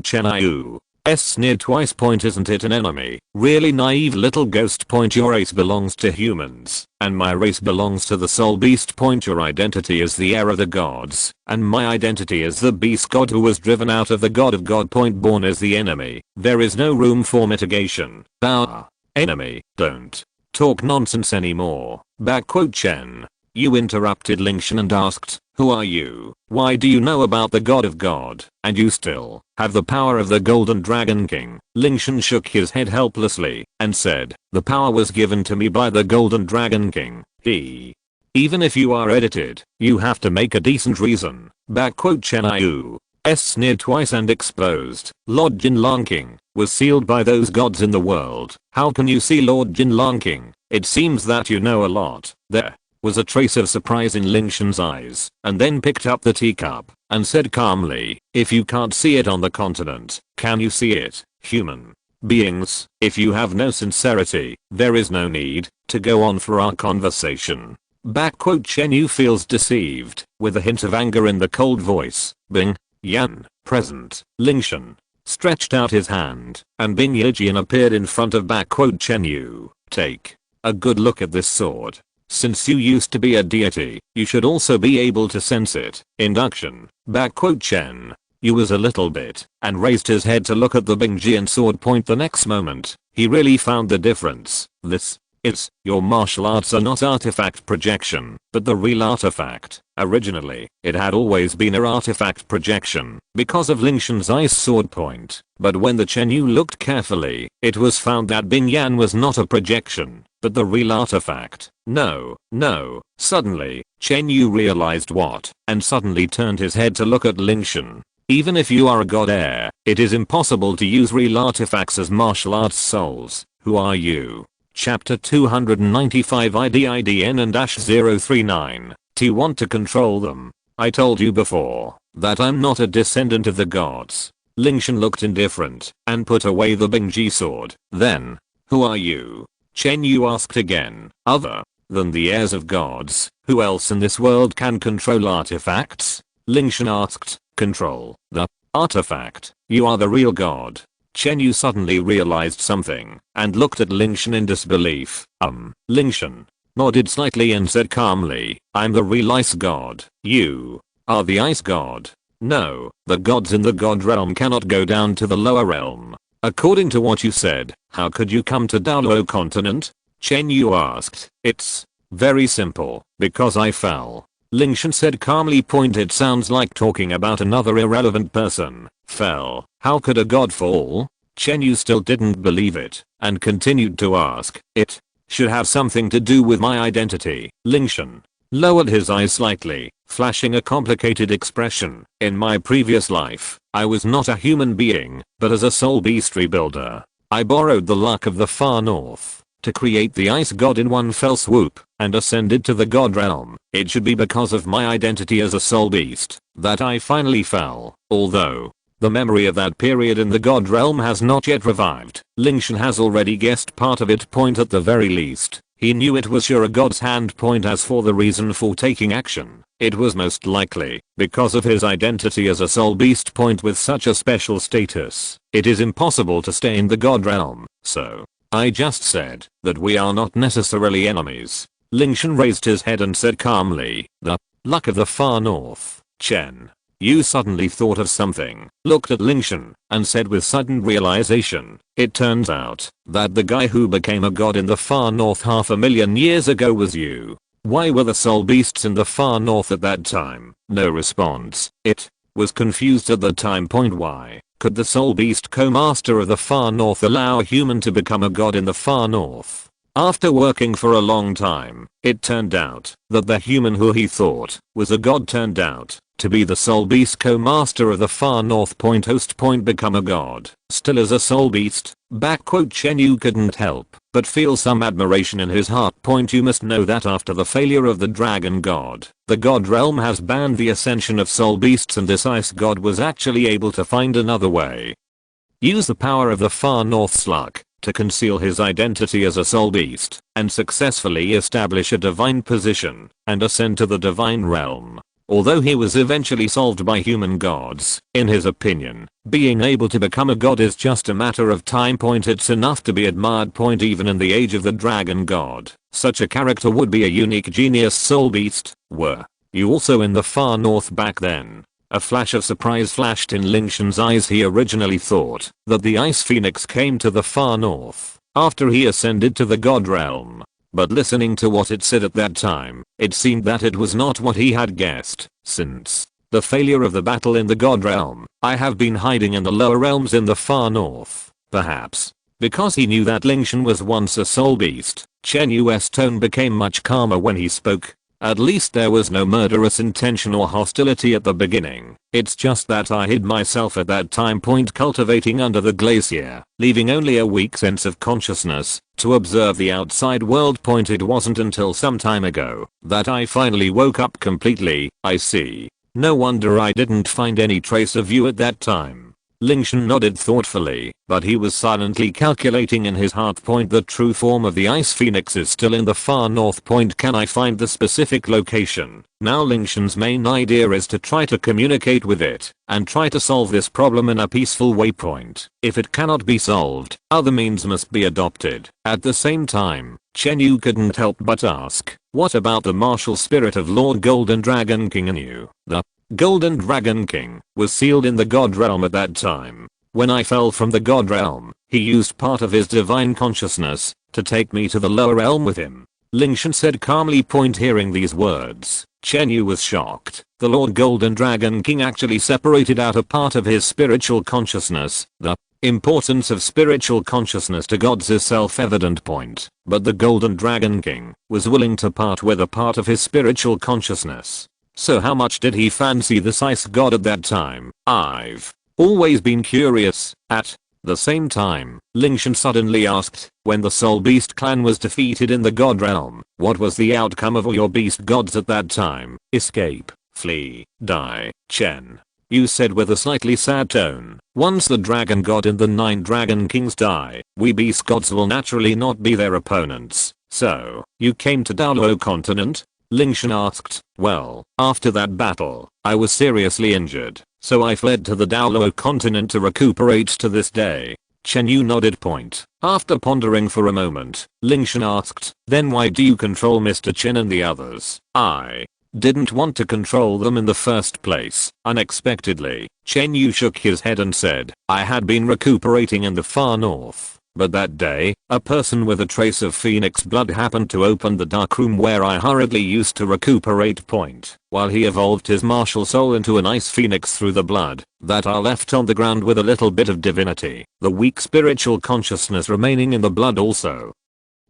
Chen Yu sneered twice. Isn't it an enemy? Really naive little ghost. Your race belongs to humans, and my race belongs to the soul beast. Your identity is the heir of the gods, and my identity is the beast god who was driven out of the god of God. Born is the enemy. There is no room for mitigation. Our enemy. Don't talk nonsense anymore. Chen Yu interrupted Lingtian and asked, "Who are you? Why do you know about the god of God, and you still have the power of the Golden Dragon King?" Lingtian shook his head helplessly and said, "The power was given to me by the Golden Dragon King. Even if you are edited, you have to make a decent reason." Chen Yu sneered twice and exposed. Lord Jinlang King was sealed by those gods in the world. How can you see Lord Jinlang King? It seems that you know a lot. There was a trace of surprise in Lingtian's eyes, and then picked up the teacup and said calmly, "If you can't see it on the continent, can you see it, human beings? If you have no sincerity, there is no need to go on for our conversation." Chen Yu feels deceived, with a hint of anger in the cold voice. Bing Yan, present. Lingtian stretched out his hand, and Bing Yijian appeared in front of Chen Yu. "Take a good look at this sword. Since you used to be a deity, you should also be able to sense it." Induction. Chen Yu was a little bit and raised his head to look at the Bingjian sword. The next moment, he really found the difference. "This is your martial arts are not artifact projection, but the real artifact." Originally, it had always been an artifact projection because of Lingtian's ice sword. But when the Chen Yu looked carefully, it was found that Bing Yan was not a projection, but the real artifact. No. Suddenly, Chen Yu realized what, and suddenly turned his head to look at Lingtian. Even if you are a god heir, it is impossible to use real artifacts as martial arts souls. Who are you? Chapter 295 IDIDN and -039. Do you want to control them? I told you before that I'm not a descendant of the gods. Lingtian looked indifferent and put away the Bingji sword. Then, who are you? Chen Yu asked again. Other than the heirs of gods, who else in this world can control artifacts? Lingtian asked. Control the artifact. You are the real god. Chen Yu suddenly realized something and looked at Lingtian in disbelief. Lingtian nodded slightly and said calmly, "I'm the real ice god. You are the ice god." "No, the gods in the god realm cannot go down to the lower realm. According to what you said, how could you come to Douluo continent?" Chen Yu asked. "It's very simple, because I fell." Lingtian said calmly. It sounds like talking about another irrelevant person. Fell? How could a god fall? Chen Yu still didn't believe it, and continued to ask. It should have something to do with my identity. Lingtian lowered his eyes slightly, flashing a complicated expression. "In my previous life, I was not a human being, but as a soul beast rebuilder. I borrowed the luck of the far north to create the ice god in one fell swoop, and ascended to the god realm. It should be because of my identity as a soul beast that I finally fell, although the memory of that period in the god realm has not yet revived. Lingtian has already guessed part of it. At the very least, He knew it was sure a god's hand point. As for the reason for taking action, it was most likely because of his identity as a soul beast point with such a special status. It is impossible to stay in the god realm, so I just said that we are not necessarily enemies. Lingtian raised his head and said calmly, "The luck of the far north, Qian." Yu suddenly thought of something, looked at Lingtian, and said with sudden realization, "It turns out that the guy who became a god in the far north 500,000 years ago was you. Why were the soul beasts in the far north at that time?" No response. It was confused at the time point. Why could the soul beast co-master of the far north allow a human to become a god in the far north? After working for a long time, it turned out that the human who he thought was a god turned out to be the soul beast co-master of the far north point host point become a god. Still as a soul beast, Chen Yu couldn't help but feel some admiration in his heart. You must know that after the failure of the dragon god, the god realm has banned the ascension of soul beasts, and this ice god was actually able to find another way. Use the power of the far north's luck to conceal his identity as a soul beast and successfully establish a divine position and ascend to the divine realm. Although he was eventually solved by human gods, in his opinion, being able to become a god is just a matter of time. It's enough to be admired. Even in the age of the dragon god, such a character would be a unique genius soul beast. Were you also in the far north back then? A flash of surprise flashed in Lingtian's eyes. He originally thought that the ice phoenix came to the far north after he ascended to the god realm. But listening to what it said at that time, it seemed that it was not what he had guessed. Since the failure of the battle in the god realm, I have been hiding in the lower realms in the far north. Perhaps because he knew that Lingtian was once a soul beast, Chen Yu's tone became much calmer when he spoke. At least there was no murderous intention or hostility at the beginning. It's just that I hid myself at that time point cultivating under the glacier, leaving only a weak sense of consciousness to observe the outside world. It wasn't until some time ago that I finally woke up completely. I see. No wonder I didn't find any trace of you at that time. Lingtian nodded thoughtfully, but he was silently calculating in his heart. The true form of the ice phoenix is still in the far north. Can I find the specific location? Now Lingtian's main idea is to try to communicate with it and try to solve this problem in a peaceful way. If it cannot be solved, other means must be adopted. At the same time, Chen Yu couldn't help but ask, what about the martial spirit of Lord Golden Dragon King in you? The Golden Dragon King was sealed in the god realm at that time. When I fell from the god realm, he used part of his divine consciousness to take me to the lower realm with him. Lingtian said calmly. Hearing these words, Chen Yu was shocked. The Lord Golden Dragon King actually separated out a part of his spiritual consciousness. The importance of spiritual consciousness to gods is self-evident. But the Golden Dragon King was willing to part with a part of his spiritual consciousness. So how much did he fancy this ice god at that time? I've always been curious. At the same time, Lingtian suddenly asked, when the Soul Beast clan was defeated in the god realm, what was the outcome of all your beast gods at that time? Escape, flee, die, Chen Yu said with a slightly sad tone. Once the dragon god and the 9 dragon kings die, we beast gods will naturally not be their opponents. So, you came to Douluo continent? Lingtian asked. Well, after that battle, I was seriously injured, so I fled to the Douluo continent to recuperate to this day. Chen Yu nodded. After pondering for a moment, Lingtian asked, then why do you control Mr. Chen and the others? I didn't want to control them in the first place. Unexpectedly, Chen Yu shook his head and said, I had been recuperating in the far north. But that day, a person with a trace of phoenix blood happened to open the dark room where I hurriedly used to recuperate. While he evolved his martial soul into an ice phoenix through the blood that I left on the ground with a little bit of divinity, the weak spiritual consciousness remaining in the blood also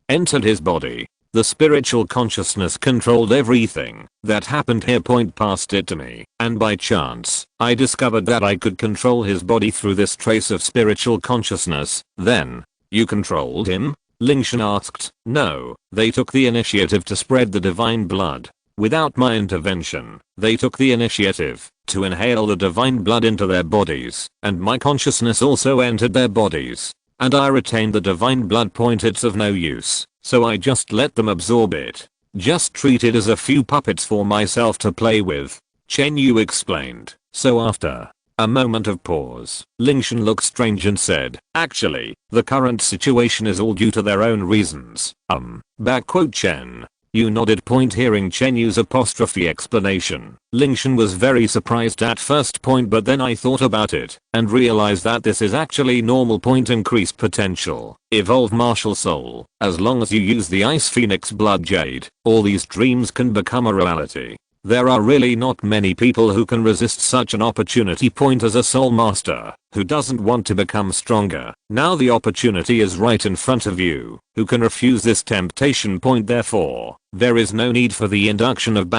entered his body. The spiritual consciousness controlled everything that happened here. Passed it to me, and by chance, I discovered that I could control his body through this trace of spiritual consciousness. Then, you controlled him? Lingtian asked. No, they took the initiative to spread the divine blood. Without my intervention, they took the initiative to inhale the divine blood into their bodies, and my consciousness also entered their bodies. And I retained the divine blood. It's of no use so I just let them absorb it. Just treat it as a few puppets for myself to play with. Chen Yu explained. So after a moment of pause, Lingtian looked strange and said, actually, the current situation is all due to their own reasons. Chen. You nodded point hearing Chen Yu's apostrophe explanation. Lingtian was very surprised at first point, but then I thought about it and realized that this is actually normal point increased potential. Evolve martial soul. As long as you use the Ice Phoenix Blood Jade, all these dreams can become a reality. There are really not many people who can resist such an opportunity point as a soul master who doesn't want to become stronger. Now the opportunity is right in front of you. Who can refuse this temptation point? Therefore, there is no need for the induction of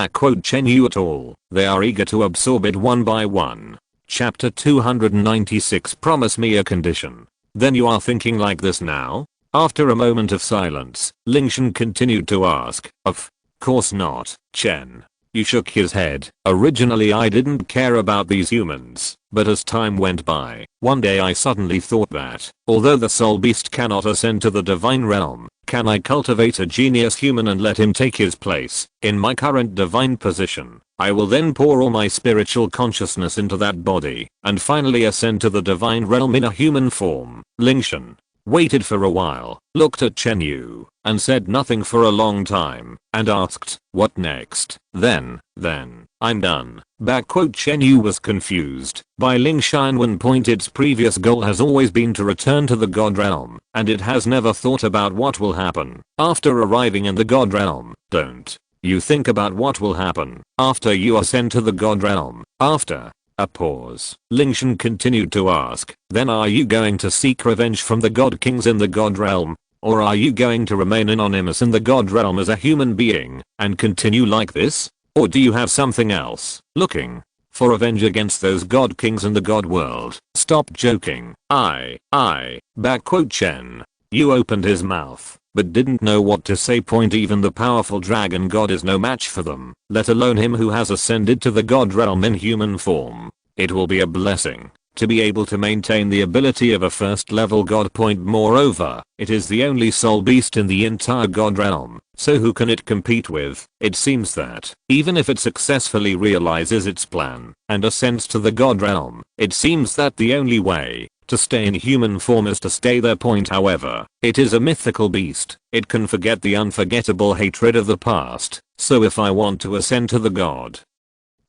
Chen Yu at all. They are eager to absorb it one by one. Chapter 296. Promise me a condition. Then you are thinking like this now? After a moment of silence, Lingtian continued to ask, of course not, Chen. You shook his head. Originally I didn't care about these humans, but as time went by, one day I suddenly thought that, although the soul beast cannot ascend to the divine realm, can I cultivate a genius human and let him take his place in my current divine position? I will then pour all my spiritual consciousness into that body and finally ascend to the divine realm in a human form. Lingtian waited for a while, looked at Chen Yu, and said nothing for a long time, and asked, what next? Then, I'm done. Chen Yu was confused by Lingtian. One point, its previous goal has always been to return to the God realm, and it has never thought about what will happen after arriving in the God realm. Don't you think about what will happen after you ascend to the God realm. After a pause, Lingtian continued to ask, then are you going to seek revenge from the God Kings in the God realm? Or are you going to remain anonymous in the God realm as a human being and continue like this? Or do you have something else? Looking for revenge against those God Kings in the God world? Stop joking. Chen Yu opened his mouth, but didn't know what to say. Point even the powerful dragon god is no match for them, let alone him who has ascended to the God realm in human form. It will be a blessing to be able to maintain the ability of a first level god. Point moreover, it is the only soul beast in the entire God realm, so who can it compete with? It seems that, even if it successfully realizes its plan and ascends to the God realm, it seems that the only way to stay in human form is to stay there. Point however, it is a mythical beast. It can forget the unforgettable hatred of the past, so if I want to ascend to the God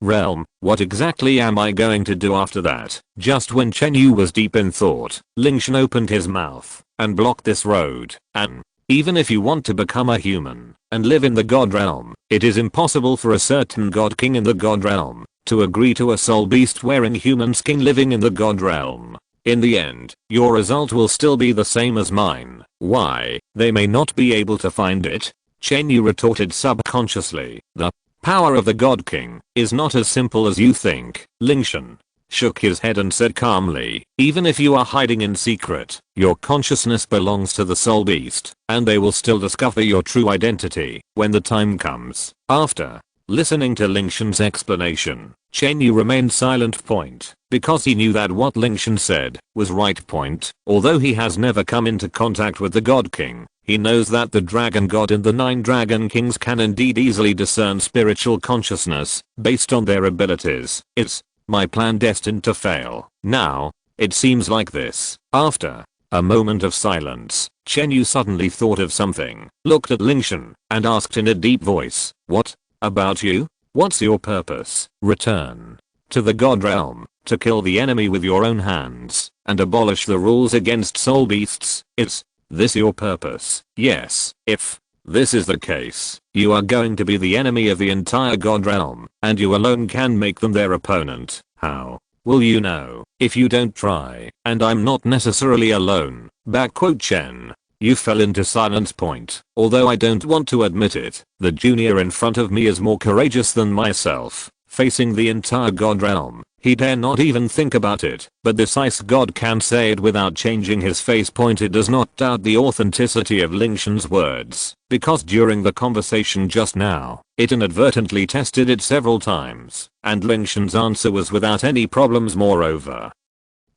realm, what exactly am I going to do after that? Just when Chen Yu was deep in thought, Lingtian opened his mouth and blocked this road. And even if you want to become a human and live in the God realm, it is impossible for a certain God King in the God realm to agree to a soul beast wearing human skin living in the God realm. In the end, your result will still be the same as mine. Why? They may not be able to find it, Chen Yu retorted subconsciously. The power of the God King is not as simple as you think. Lingtian shook his head and said calmly, even if you are hiding in secret, your consciousness belongs to the soul beast, and they will still discover your true identity when the time comes. After listening to Lingtian's explanation, Chen Yu remained silent. Point, because he knew that what Lingtian said was right. Point, although he has never come into contact with the God King, he knows that the Dragon God and the 9 Dragon Kings can indeed easily discern spiritual consciousness based on their abilities. Is my plan destined to fail? Now, it seems like this. After a moment of silence, Chen Yu suddenly thought of something, looked at Lingtian, and asked in a deep voice, what about you? What's your purpose? Return to the God realm to kill the enemy with your own hands and abolish the rules against soul beasts. Is this your purpose? Yes. If this is the case, you are going to be the enemy of the entire God realm, and you alone can make them their opponent. How will you know if you don't try? And I'm not necessarily alone. Chen Yu fell into silence. Point, although I don't want to admit it, the junior in front of me is more courageous than myself, facing the entire God realm. He dare not even think about it, but this ice god can say it without changing his face. Point, it does not doubt the authenticity of Lingtian's words, because during the conversation just now, it inadvertently tested it several times, and Lingtian's answer was without any problems. Moreover,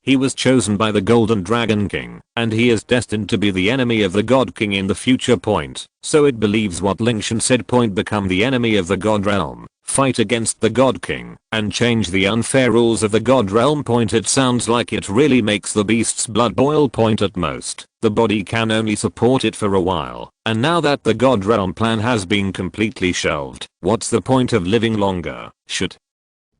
He was chosen by the Golden Dragon King, and he is destined to be the enemy of the God King in the future. So it believes what Lingtian said. Become the enemy of the God Realm, fight against the God King, and change the unfair rules of the God Realm. It sounds like it really makes the beast's blood boil. At most, the body can only support it for a while, and now that the God Realm plan has been completely shelved, what's the point of living longer? Should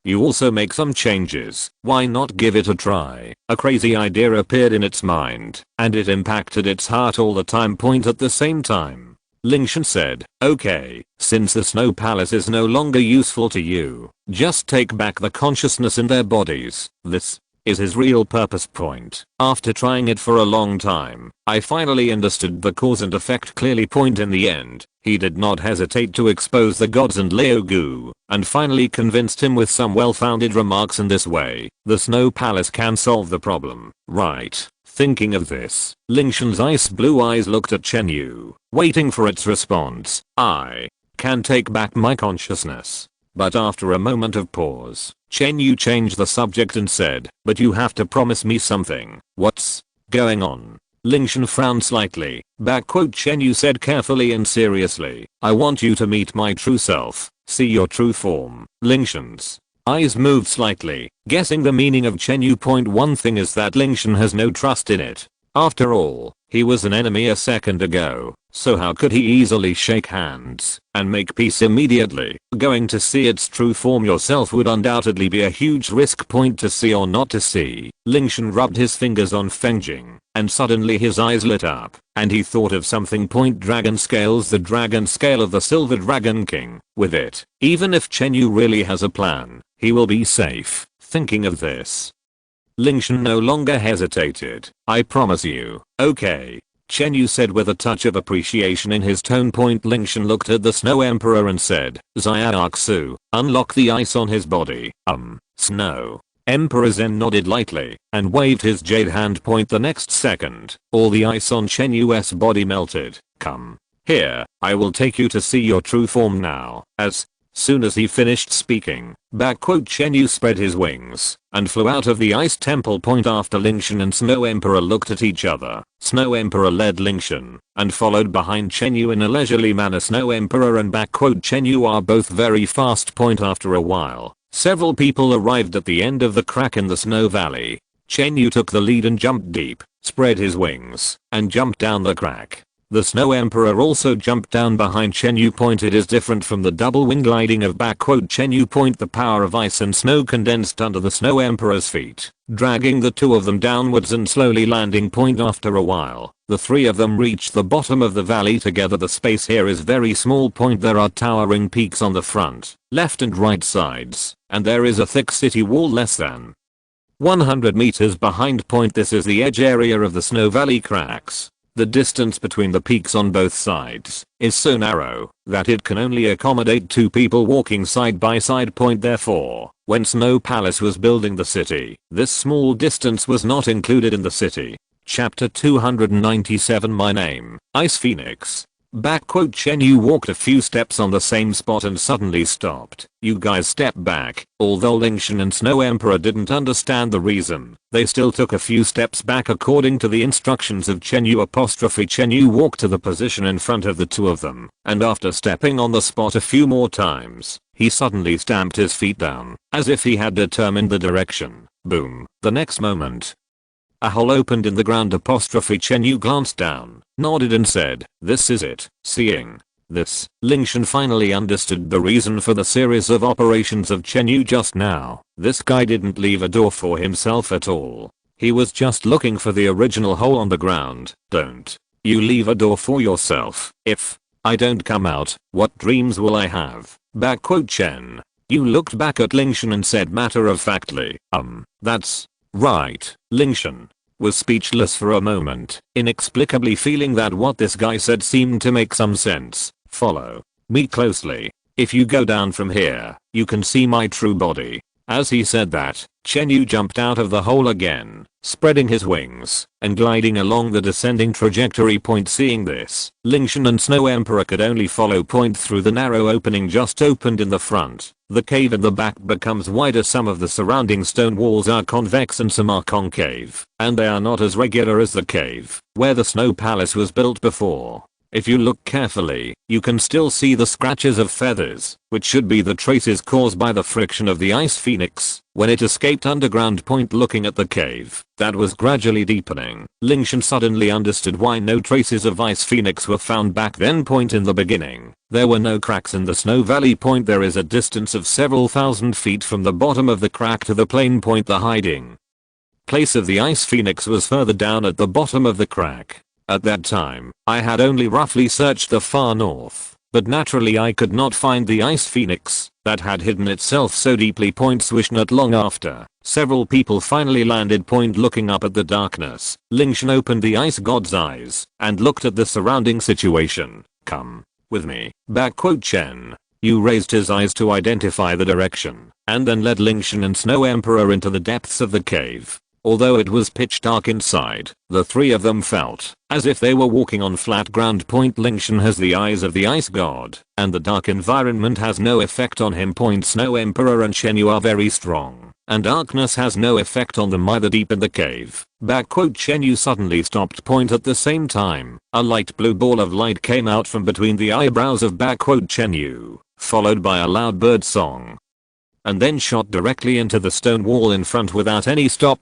you also make some changes? Why not give it a try? A crazy idea appeared in its mind, and it impacted its heart all the time. At the same time, Lingtian said, okay, since the Snow Palace is no longer useful to you, just take back the consciousness in their bodies. This is his real purpose. After trying it for a long time, I finally understood the cause and effect clearly. In the end, he did not hesitate to expose the gods and Liu Gu, and finally convinced him with some well-founded remarks. In this way, the Snow Palace can solve the problem, right? Thinking of this, Lingtian's ice blue eyes looked at Qian Yu, waiting for its response. I can take back my consciousness. But after a moment of pause, Qian Yu changed the subject and said, but you have to promise me something. What's going on? Lingtian frowned slightly. Qian Yu said carefully and seriously, I want you to meet my true self, see your true form. Lingtian's eyes moved slightly, guessing the meaning of Qian Yu. One thing is that Lingtian has no trust in it. After all, he was an enemy a second ago, so how could he easily shake hands and make peace immediately? Going to see its true form yourself would undoubtedly be a huge risk. To see or not to see. Lingtian rubbed his fingers on Fengjing, and suddenly his eyes lit up, and he thought of something. Dragon scales, the dragon scale of the Silver Dragon King. With it, even if Qian Yu really has a plan, he will be safe. Thinking of this, Lingtian no longer hesitated. I promise you. Okay, Qian Yu said with a touch of appreciation in his tone. Lingtian looked at the Snow Emperor and said, Xiaoxu, unlock the ice on his body. Snow Emperor Zen nodded lightly and waved his jade hand. The next second, all the ice on Qian Yu's body melted. Come here, I will take you to see your true form now. As soon as he finished speaking, Qian Yu spread his wings and flew out of the ice temple. After Lingtian and Snow Emperor looked at each other, Snow Emperor led Lingtian and followed behind Qian Yu in a leisurely manner. Snow Emperor and Qian Yu are both very fast. After a while, several people arrived at the end of the crack in the Snow Valley. Qian Yu took the lead and jumped deep, spread his wings, and jumped down the crack. The Snow Emperor also jumped down behind Qian Yu. It is different from the double wing gliding of Qian Yu. The power of ice and snow condensed under the Snow Emperor's feet, dragging the two of them downwards and slowly landing. After a while, the three of them reached the bottom of the valley together. The space here is very small. There are towering peaks on the front, left and right sides, and there is a thick city wall less than 100 meters behind. This is the edge area of the Snow Valley cracks. The distance between the peaks on both sides is so narrow that it can only accommodate two people walking side by side. Therefore, when Snow Palace was building the city, this small distance was not included in the city. Chapter 297. My name, Ice Phoenix. Qian Yu walked a few steps on the same spot and suddenly stopped. You guys step back. Although Lingtian and Snow Emperor didn't understand the reason, they still took a few steps back according to the instructions of Qian Yu. Qian Yu walked to the position in front of the two of them, and after stepping on the spot a few more times, he suddenly stamped his feet down, as if he had determined the direction. Boom. The next moment, a hole opened in the ground. Qian Yu glanced down, nodded and said, this is it. Seeing this, Lingtian finally understood the reason for the series of operations of Qian Yu just now. This guy didn't leave a door for himself at all. He was just looking for the original hole on the ground. Don't you leave a door for yourself. If I don't come out, what dreams will I have? Qian Yu looked back at Lingtian and said matter-of-factly, that's right. Lingtian was speechless for a moment, inexplicably feeling that what this guy said seemed to make some sense. Follow me closely. If you go down from here, you can see my true body. As he said that, Qian Yu jumped out of the hole again, spreading his wings, and gliding along the descending trajectory. Seeing this, Lingtian and Snow Emperor could only follow through the narrow opening just opened in the front. The cave in the back becomes wider. Some of the surrounding stone walls are convex and some are concave, and they are not as regular as the cave where the snow palace was built before. If you look carefully, you can still see the scratches of feathers, which should be the traces caused by the friction of the ice phoenix when it escaped underground. Looking at the cave that was gradually deepening, Lingtian suddenly understood why no traces of ice phoenix were found back then. In the beginning, there were no cracks in the snow valley. There is a distance of several thousand feet from the bottom of the crack to the plain. The hiding place of the ice phoenix was further down at the bottom of the crack. At that time, I had only roughly searched the far north, but naturally I could not find the ice phoenix that had hidden itself so deeply. Swish. Not long after, several people finally landed. Looking up at the darkness, Lingtian opened the ice god's eyes and looked at the surrounding situation. Come with me. Chen. Yu raised his eyes to identify the direction, and then led Lingtian and Snow Emperor into the depths of the cave. Although it was pitch dark inside, the three of them felt as if they were walking on flat ground. Lingtian has the eyes of the ice god, and the dark environment has no effect on him. Snow Emperor and Chen Yu are very strong, and darkness has no effect on them either. Deep in the cave, Chen Yu suddenly stopped. At the same time, a light blue ball of light came out from between the eyebrows of Chen Yu, followed by a loud bird song, and then shot directly into the stone wall in front without any stop.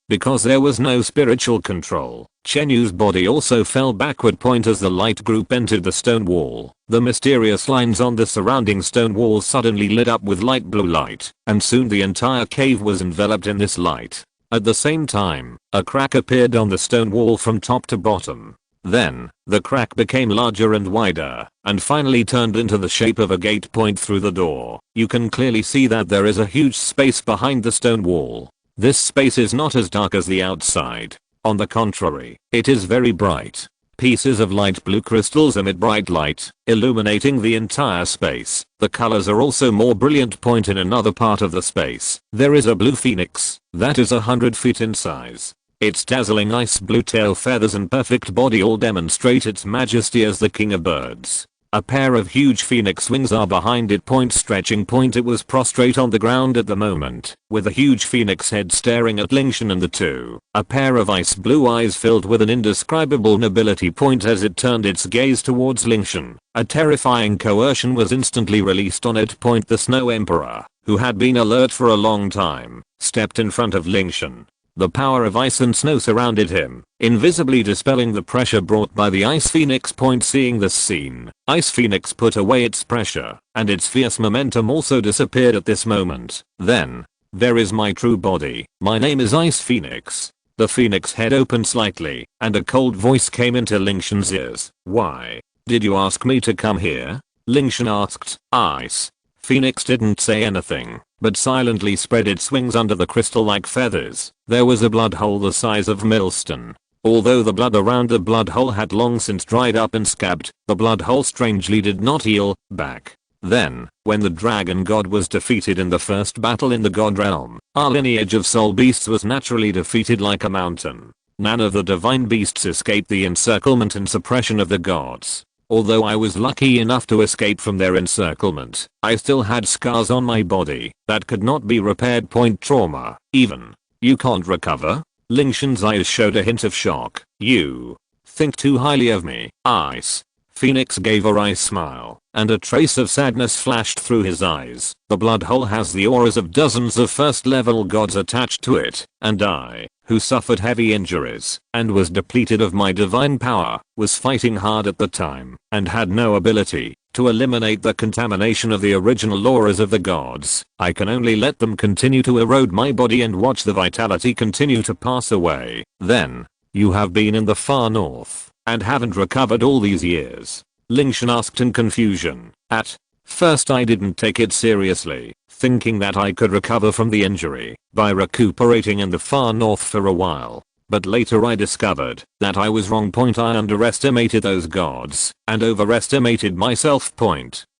Because there was no spiritual control, Chen Yu's body also fell backward. As the light group entered the stone wall, the mysterious lines on the surrounding stone wall suddenly lit up with light blue light, and soon the entire cave was enveloped in this light. At the same time, a crack appeared on the stone wall from top to bottom. Then, the crack became larger and wider, and finally turned into the shape of a gate. Through the door, you can clearly see that there is a huge space behind the stone wall. This space is not as dark as the outside. On the contrary, it is very bright. Pieces of light blue crystals emit bright light, illuminating the entire space. The colors are also more brilliant. In another part of the space, there is a blue phoenix that is 100 feet in size. Its dazzling ice blue tail feathers and perfect body all demonstrate its majesty as the king of birds. A pair of huge phoenix wings are behind it. Stretching. It was prostrate on the ground at the moment, with a huge phoenix head staring at Lingtian and the two. A pair of ice blue eyes filled with an indescribable nobility. As it turned its gaze towards Lingtian, a terrifying coercion was instantly released on it. The Snow Emperor, who had been alert for a long time, stepped in front of Lingtian. The power of ice and snow surrounded him, invisibly dispelling the pressure brought by the ice phoenix. Seeing this scene, ice phoenix put away its pressure, and its fierce momentum also disappeared at this moment. Then, there is my true body. My name is Ice Phoenix. The phoenix head opened slightly, and a cold voice came into Lingtian's ears. Why did you ask me to come here? Lingtian asked. Ice Phoenix didn't say anything, but silently spread its wings under the crystal-like feathers. There was a blood hole the size of millstone. Although the blood around the blood hole had long since dried up and scabbed, the blood hole strangely did not heal back. Then, when the dragon god was defeated in the first battle in the god realm, our lineage of soul beasts was naturally defeated like a mountain. None of the divine beasts escaped the encirclement and suppression of the gods. Although I was lucky enough to escape from their encirclement, I still had scars on my body that could not be repaired. Trauma, even. You can't recover? Lingtian's eyes showed a hint of shock. You think too highly of me. Ice Phoenix gave a wry smile, and a trace of sadness flashed through his eyes. The blood hole has the auras of dozens of first-level gods attached to it, and I, who suffered heavy injuries and was depleted of my divine power, was fighting hard at the time and had no ability to eliminate the contamination of the original auras of the gods. I can only let them continue to erode my body and watch the vitality continue to pass away. Then, you have been in the far north and haven't recovered all these years? Lingtian asked in confusion. At first I didn't take it seriously, thinking that I could recover from the injury by recuperating in the far north for a while. but later I discovered that I was wrong. I underestimated those gods and overestimated myself.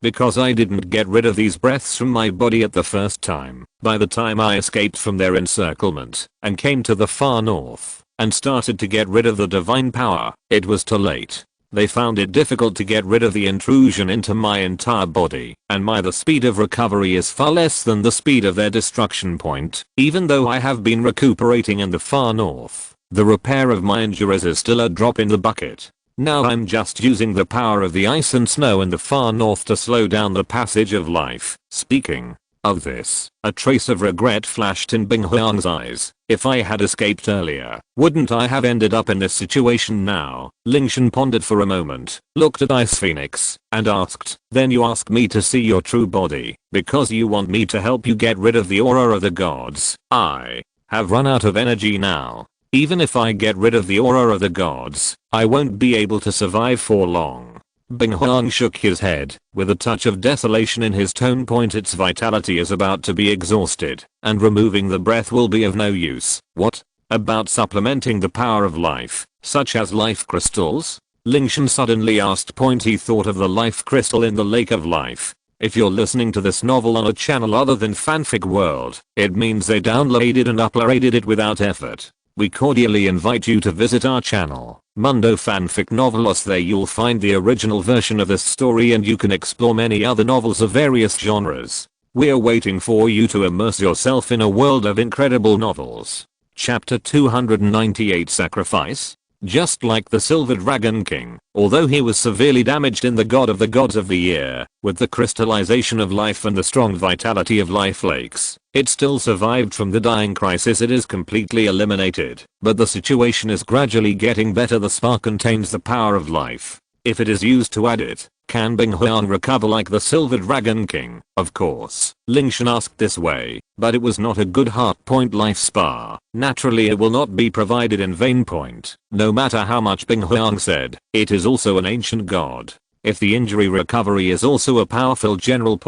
Because I didn't get rid of these breaths from my body at the first time. By the time I escaped from their encirclement and came to the far north and started to get rid of the divine power, it was too late. They found it difficult to get rid of the intrusion into my entire body, and the speed of recovery is far less than the speed of their destruction. Even though I have been recuperating in the far north, the repair of my injuries is still a drop in the bucket. Now I'm just using the power of the ice and snow in the far north to slow down the passage of life. Speaking of this, a trace of regret flashed in Bing Huang's eyes. If I had escaped earlier, wouldn't I have ended up in this situation now? Lingtian pondered for a moment, looked at Ice Phoenix, and asked, then you ask me to see your true body, because you want me to help you get rid of the aura of the gods. I have run out of energy now. Even if I get rid of the aura of the gods, I won't be able to survive for long. Bing Huang shook his head, with a touch of desolation in his tone. Its vitality is about to be exhausted, and removing the breath will be of no use. What about supplementing the power of life, such as life crystals? Lingtian suddenly asked. He thought of the life crystal in the lake of life. If you're listening to this novel on a channel other than Fanfic World, it means they downloaded and uploaded it without effort. We cordially invite you to visit our channel, Mundo Fanfic Novelos. There you'll find the original version of this story, and you can explore many other novels of various genres. We're waiting for you to immerse yourself in a world of incredible novels. Chapter 298 Sacrifice. Just like the Silver Dragon King, although he was severely damaged in the God of the Gods of the Year, with the crystallization of life and the strong vitality of life lakes, it still survived from the dying crisis. It is completely eliminated, but the situation is gradually getting better. The spark contains the power of life. If it is used to add it, can Bing Huang recover like the Silver Dragon King? Of course, Lingtian asked this way, but it was not a good heart. Life spa. Naturally it will not be provided in vain. No matter how much Bing Huang said, it is also an ancient god. If the injury recovery is also a powerful general.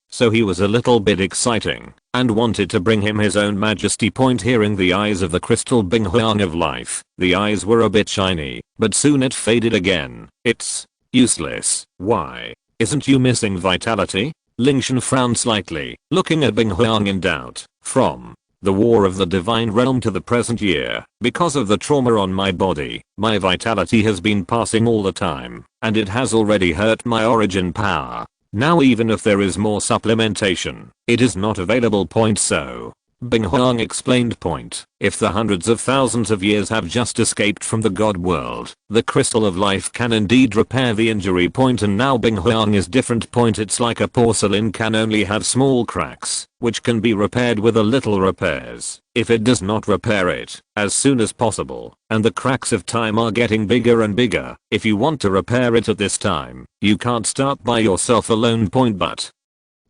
So he was a little bit exciting, and wanted to bring him his own majesty. Hearing the eyes of the crystal Bing Huang of life, the eyes were a bit shiny, but soon it faded again. It's useless. Why? Isn't you missing vitality? Lingtian frowned slightly, looking at Bing Huang in doubt. From the war of the divine realm to the present year, because of the trauma on my body, my vitality has been passing all the time, and it has already hurt my origin power. Now even if there is more supplementation, it is not available. So Bing Huang explained. If the hundreds of thousands of years have just escaped from the god world, the crystal of life can indeed repair the injury. And now Bing Huang is different. It's like a porcelain can only have small cracks, which can be repaired with a little repairs. If it does not repair it as soon as possible, and the cracks of time are getting bigger and bigger, if you want to repair it at this time, you can't start by yourself alone. But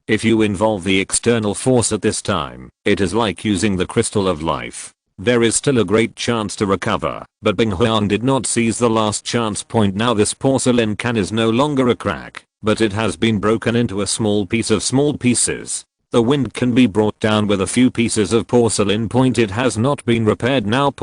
if you involve the external force at this time, it is like using the crystal of life. There is still a great chance to recover, but Bing Huang did not seize the last chance. Now this porcelain can is no longer a crack, but it has been broken into a small piece of small pieces. The wind can be brought down with a few pieces of porcelain. It has not been repaired now.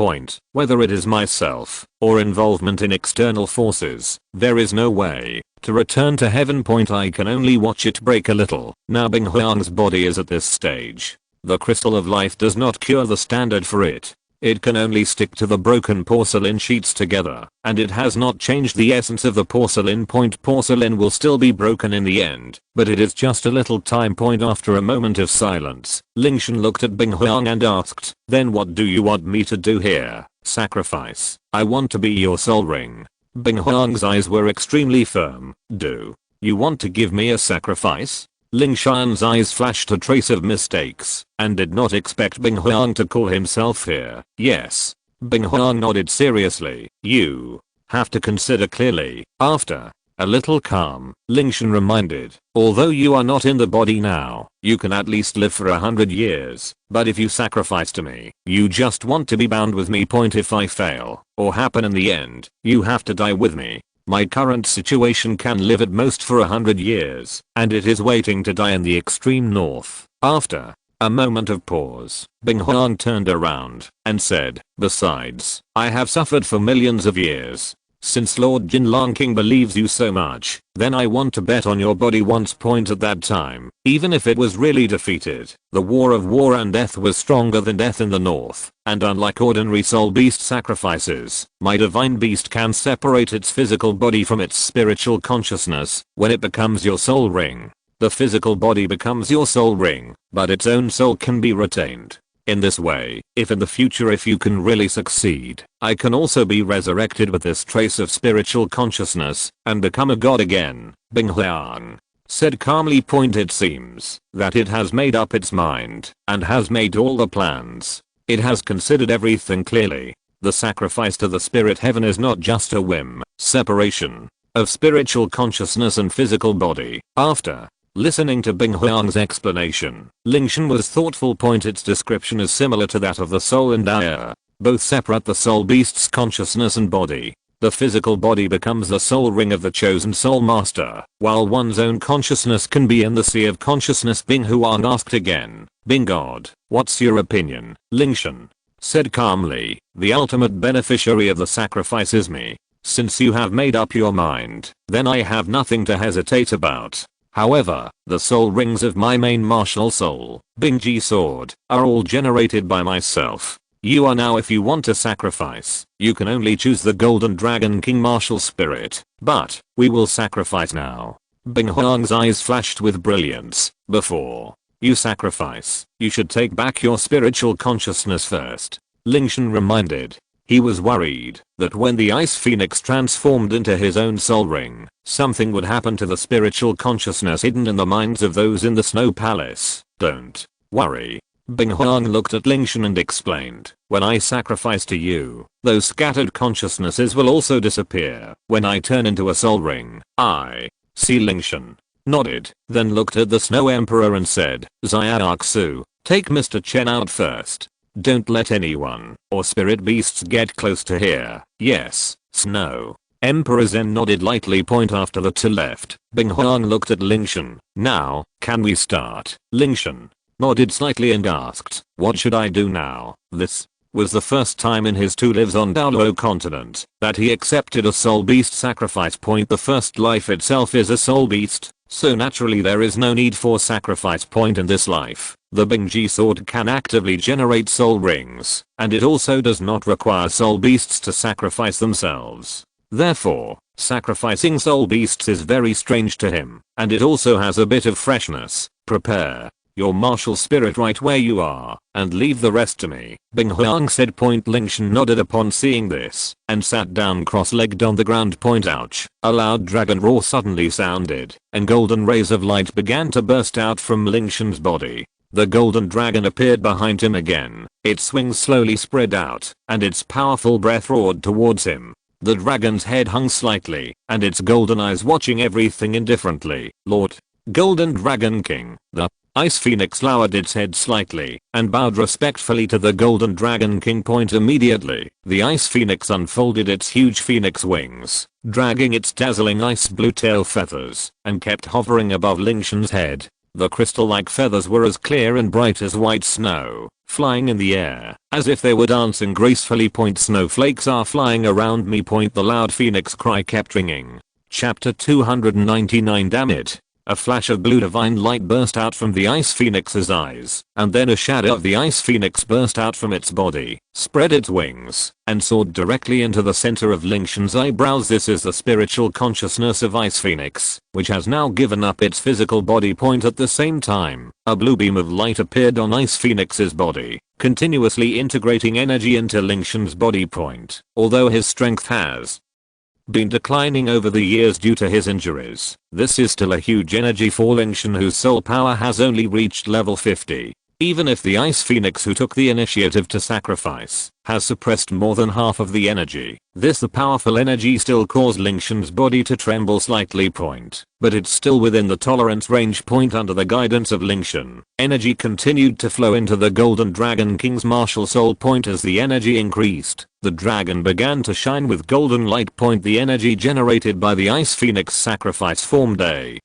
Whether it is myself or involvement in external forces, there is no way to return to heaven. I can only watch it break a little. Now Bing Huang's body is at this stage. The crystal of life does not cure the standard for it. It can only stick to the broken porcelain sheets together, and it has not changed the essence of the porcelain. Porcelain will still be broken in the end, but it is just a little time. After a moment of silence, Lingtian looked at Bing Huang and asked, then what do you want me to do here? Sacrifice. I want to be your soul ring. Bing Huang's eyes were extremely firm. Do you want to give me a sacrifice? Lingtian's eyes flashed a trace of mistakes, and did not expect Bing Huang to call himself here. Yes. Bing Huang nodded seriously. You have to consider clearly. After a little calm, Lingtian reminded, although you are not in the body now, you can at least live for 100 years, but if you sacrifice to me, you just want to be bound with me. If I fail, or happen in the end, you have to die with me. My current situation can live at most for 100 years, and it is waiting to die in the extreme north. After A moment of pause. Bing Huang turned around and said, besides, I have suffered for millions of years. Since Lord Jinlang King believes you so much, then I want to bet on your body once. Point at that time, even if it was really defeated, the war of war and death was stronger than death in the north, and unlike ordinary soul beast sacrifices, my divine beast can separate its physical body from its spiritual consciousness when it becomes your soul ring. The physical body becomes your soul ring, but its own soul can be retained. In this way, if in the future if you can really succeed, I can also be resurrected with this trace of spiritual consciousness and become a god again, Bing Huang said calmly. It seems that it has made up its mind and has made all the plans. It has considered everything clearly. The sacrifice to the spirit heaven is not just a whim, separation of spiritual consciousness and physical body. After listening to Bing Huang's explanation, Lingtian was thoughtful. Its description is similar to that of the soul and heir. Both separate the soul beast's consciousness and body. The physical body becomes the soul ring of the chosen soul master, while one's own consciousness can be in the sea of consciousness. Bing Huang asked again, Bing God, what's your opinion? Lingtian said calmly, the ultimate beneficiary of the sacrifice is me. Since you have made up your mind, then I have nothing to hesitate about. However, the soul rings of my main martial soul, Bingji sword, are all generated by myself. You are now, if you want to sacrifice, you can only choose the Golden Dragon King martial spirit, but we will sacrifice now. Bing Huang's eyes flashed with brilliance. Before you sacrifice, you should take back your spiritual consciousness first, Lingtian reminded. He was worried that when the Ice Phoenix transformed into his own soul ring, something would happen to the spiritual consciousness hidden in the minds of those in the Snow Palace. Don't worry. Bing Huang looked at Lingtian and explained, when I sacrifice to you, those scattered consciousnesses will also disappear when I turn into a soul ring. I see. Lingtian nodded, then looked at the Snow Emperor and said, Xiaoxu, take Mr. Chen out first. Don't let anyone or spirit beasts get close to here. Yes, Snow Emperor Zen nodded lightly. After the two left, Bing Huang looked at Lingtian. Now, can we start? Lingtian nodded slightly and asked, what should I do now? This was the first time in his 2 lives on Douluo continent that he accepted a soul beast sacrifice. The first life itself is a soul beast, so naturally there is no need for sacrifice. In this life, the Bingji sword can actively generate soul rings, and it also does not require soul beasts to sacrifice themselves. Therefore, sacrificing soul beasts is very strange to him, and it also has a bit of freshness. Prepare your martial spirit right where you are, and leave the rest to me, Bing Huang said. Lingtian nodded upon seeing this, and sat down cross-legged on the ground. Ouch. A loud dragon roar suddenly sounded, and golden rays of light began to burst out from Lingtian's body. The golden dragon appeared behind him again, its wings slowly spread out, and its powerful breath roared towards him. The dragon's head hung slightly, and its golden eyes watching everything indifferently. Lord Golden Dragon King, the Ice Phoenix lowered its head slightly and bowed respectfully to the Golden Dragon King. Immediately, the Ice Phoenix unfolded its huge phoenix wings, dragging its dazzling ice blue tail feathers, and kept hovering above Lingtian's head. The crystal-like feathers were as clear and bright as white snow, flying in the air, as if they were dancing gracefully. Snowflakes are flying around me. The loud phoenix cry kept ringing. Chapter 299. Damn it. A flash of blue divine light burst out from the Ice Phoenix's eyes, and then a shadow of the Ice Phoenix burst out from its body, spread its wings, and soared directly into the center of Lingtian's eyebrows. This is the spiritual consciousness of Ice Phoenix, which has now given up its physical body. At the same time, a blue beam of light appeared on Ice Phoenix's body, continuously integrating energy into Lingtian's body. Although his strength has been declining over the years due to his injuries, this is still a huge energy for Lingtian, whose soul power has only reached level 50. Even if the Ice Phoenix who took the initiative to sacrifice has suppressed more than half of the energy, the powerful energy still caused Lingtian's body to tremble slightly. But it's still within the tolerance range. Under the guidance of Lingtian, energy continued to flow into the Golden Dragon King's martial soul. As the energy increased, the dragon began to shine with golden light. The energy generated by the Ice Phoenix sacrifice formed a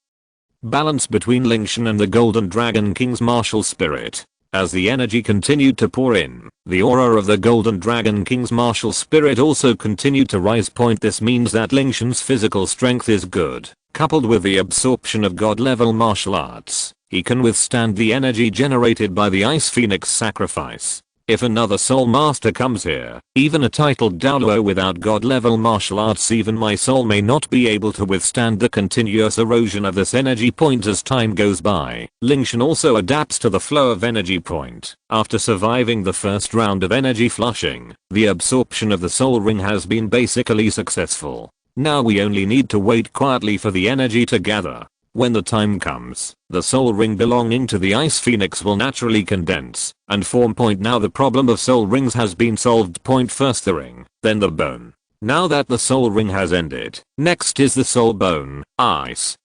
balance between Lingtian and the Golden Dragon King's martial spirit. As the energy continued to pour in, the aura of the Golden Dragon King's martial spirit also continued to rise. This means that Lingtian's physical strength is good, coupled with the absorption of god-level martial arts. He can withstand the energy generated by the Ice Phoenix sacrifice. If another soul master comes here, even a titled Douluo without god-level martial arts, even my soul may not be able to withstand the continuous erosion of this energy point as time goes by. Lingtian also adapts to the flow of energy point. After surviving the first round of energy flushing, the absorption of the soul ring has been basically successful. Now we only need to wait quietly for the energy to gather. When the time comes, the soul ring belonging to the Ice Phoenix will naturally condense and form. Now the problem of soul rings has been solved. First the ring, then the bone. Now that the soul ring has ended, next is the soul bone. Ice.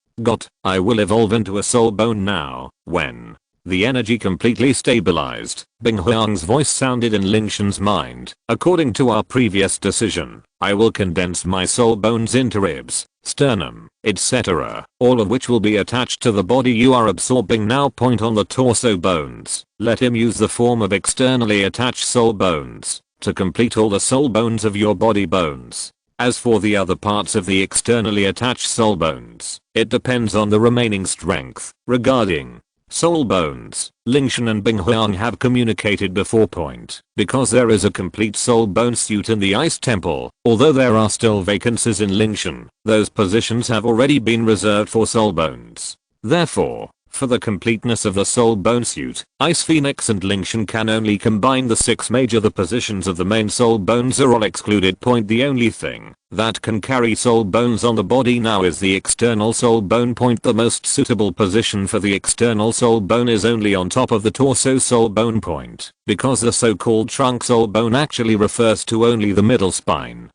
I will evolve into a soul bone now. When the energy completely stabilized, Bing Huang's voice sounded in Lingtian's mind. According to our previous decision, I will condense my soul bones into ribs, sternum, etc., all of which will be attached to the body you are absorbing now. On the torso bones, let him use the form of externally attached soul bones to complete all the soul bones of your body bones. As for the other parts of the externally attached soul bones, it depends on the remaining strength. Regarding soul bones, Lingtian and Bing Huang have communicated before. Because there is a complete soul bone suit in the Ice Temple, although there are still vacancies in Lingtian, those positions have already been reserved for soul bones. Therefore, for the completeness of the soul bone suit, Ice Phoenix and Lingtian can only combine the 6 major. The positions of the main soul bones are all excluded. The only thing that can carry soul bones on the body now is the external soul bone. The most suitable position for the external soul bone is only on top of the torso soul bone. Because the so-called trunk soul bone actually refers to only the middle spine.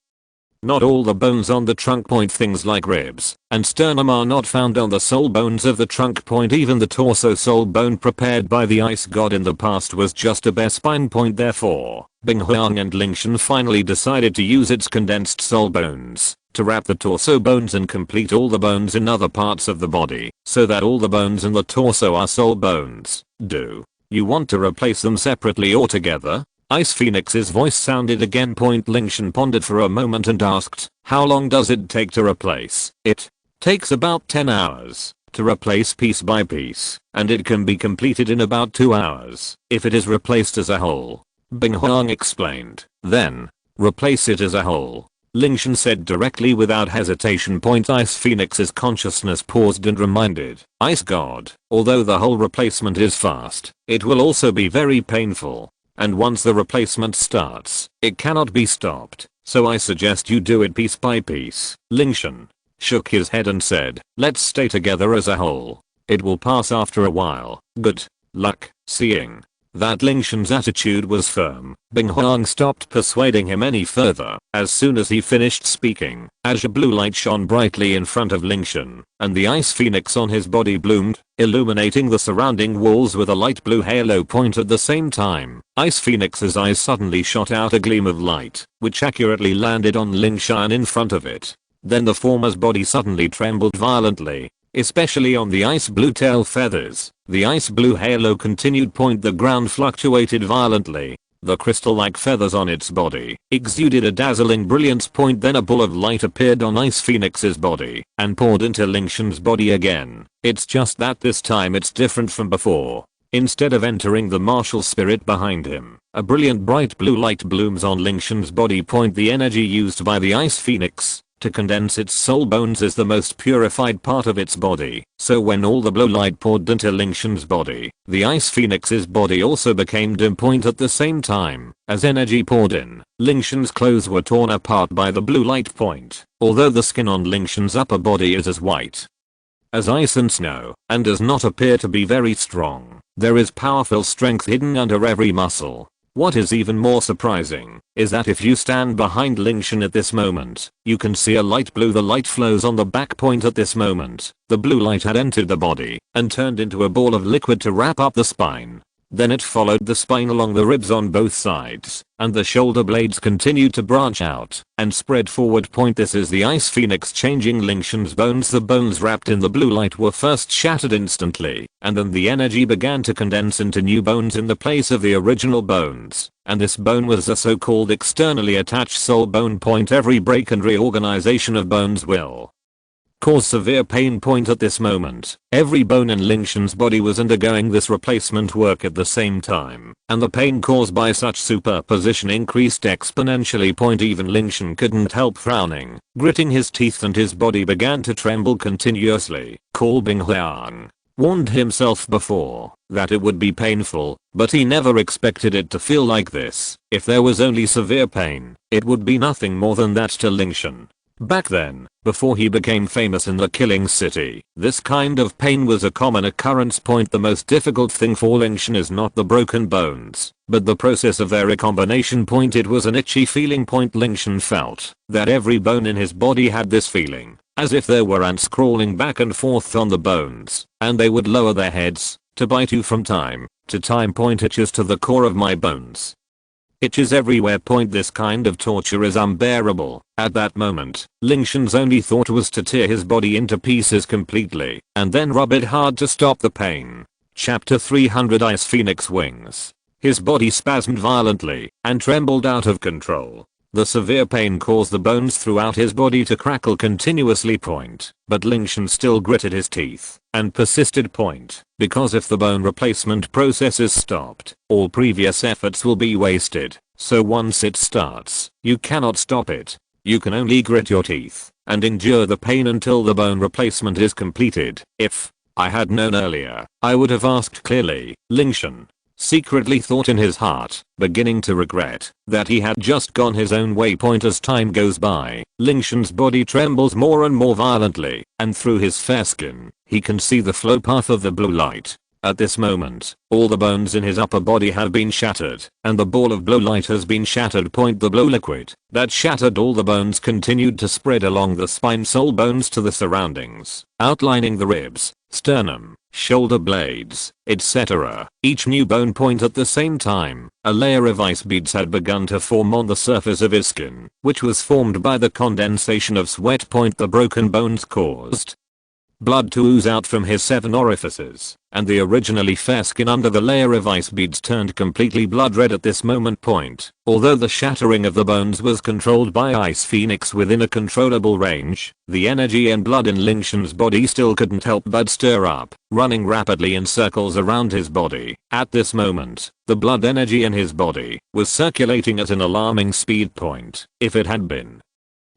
Not all the bones on the trunk. Things like ribs and sternum are not found on the soul bones of the trunk. Even the torso soul bone prepared by the ice god in the past was just a bare spine. Therefore, Bing Huang and Lingtian finally decided to use its condensed soul bones to wrap the torso bones and complete all the bones in other parts of the body, so that all the bones in the torso are soul bones. Do you want to replace them separately or together? Ice Phoenix's voice sounded again. Lingtian pondered for a moment and asked, how long does it take to replace? It takes about 10 hours to replace piece by piece, and it can be completed in about 2 hours if it is replaced as a whole. Bing Huang explained. Then, replace it as a whole, Lingtian said directly without hesitation. Ice Phoenix's consciousness paused and reminded, Ice God, although the whole replacement is fast, it will also be very painful. And once the replacement starts, it cannot be stopped, so I suggest you do it piece by piece. Lingtian shook his head and said, let's stay together as a whole. It will pass after a while. Good luck. Seeing that Lingtian's attitude was firm, Bing Huang stopped persuading him any further. As soon as he finished speaking, azure blue light shone brightly in front of Lingtian, and the Ice Phoenix on his body bloomed, illuminating the surrounding walls with a light blue halo. At the same time, Ice Phoenix's eyes suddenly shot out a gleam of light, which accurately landed on Lingtian in front of it. Then the former's body suddenly trembled violently, especially on the ice blue tail feathers. The ice blue halo continued. The ground fluctuated violently. The crystal-like feathers on its body exuded a dazzling brilliance. Then a ball of light appeared on Ice Phoenix's body and poured into Lingtian's body again. It's just that this time it's different from before. Instead of entering the martial spirit behind him, a brilliant bright blue light blooms on Lingtian's body. The energy used by the Ice Phoenix to condense its soul bones is the most purified part of its body, so when all the blue light poured into Lingtian's body, the Ice Phoenix's body also became dim. At the same time, as energy poured in, Lingtian's clothes were torn apart by the blue light. Although the skin on Lingtian's upper body is as white as ice and snow, and does not appear to be very strong, there is powerful strength hidden under every muscle. What is even more surprising is that if you stand behind Lingtian at this moment, you can see a light blue. The light flows on the back. At this moment, the blue light had entered the body and turned into a ball of liquid to wrap up the spine. Then it followed the spine along the ribs on both sides, and the shoulder blades continued to branch out and spread forward. This is the Ice Phoenix changing Lingtian's bones. The bones wrapped in the blue light were first shattered instantly, and then the energy began to condense into new bones in the place of the original bones, and this bone was a so-called externally attached soul bone. Every break and reorganization of bones will cause severe pain. At this moment, every bone in Lingtian's body was undergoing this replacement work at the same time, and the pain caused by such superposition increased exponentially. Even Lingtian couldn't help frowning, gritting his teeth, and his body began to tremble continuously. Bing Huang warned himself before that it would be painful, but he never expected it to feel like this. If there was only severe pain, it would be nothing more than that to Lingtian. Back then, before he became famous in the Killing City, this kind of pain was a common occurrence. The most difficult thing for Lingtian is not the broken bones, but the process of their recombination. It was an itchy feeling. Lingtian felt that every bone in his body had this feeling, as if there were ants crawling back and forth on the bones, and they would lower their heads to bite you from time to time. Itches to the core of my bones. Itches everywhere. This kind of torture is unbearable. At that moment, Lingtian's only thought was to tear his body into pieces completely, and then rub it hard to stop the pain. Chapter 300 Ice Phoenix Wings. His body spasmed violently and trembled out of control. The severe pain caused the bones throughout his body to crackle continuously. But Lingtian still gritted his teeth and persisted. Because if the bone replacement process is stopped, all previous efforts will be wasted. So once it starts, you cannot stop it. You can only grit your teeth and endure the pain until the bone replacement is completed. If I had known earlier, I would have asked clearly, Lingtian secretly thought in his heart, beginning to regret that he had just gone his own way. As time goes by, Lingtian's body trembles more and more violently, and through his fair skin, he can see the flow path of the blue light. At this moment, all the bones in his upper body have been shattered, and the ball of blue light has been shattered. The blue liquid that shattered all the bones continued to spread along the spine soul bones to the surroundings, outlining the ribs, sternum, shoulder blades, etc. Each new bone. At the same time, a layer of ice beads had begun to form on the surface of his skin, which was formed by the condensation of sweat. The broken bones caused blood to ooze out from his 7 orifices, and the originally fair skin under the layer of ice beads turned completely blood red at this moment. Although the shattering of the bones was controlled by Ice Phoenix within a controllable range, the energy and blood in Lingtian's body still couldn't help but stir up, running rapidly in circles around his body. At this moment, the blood energy in his body was circulating at an alarming speed. If it had been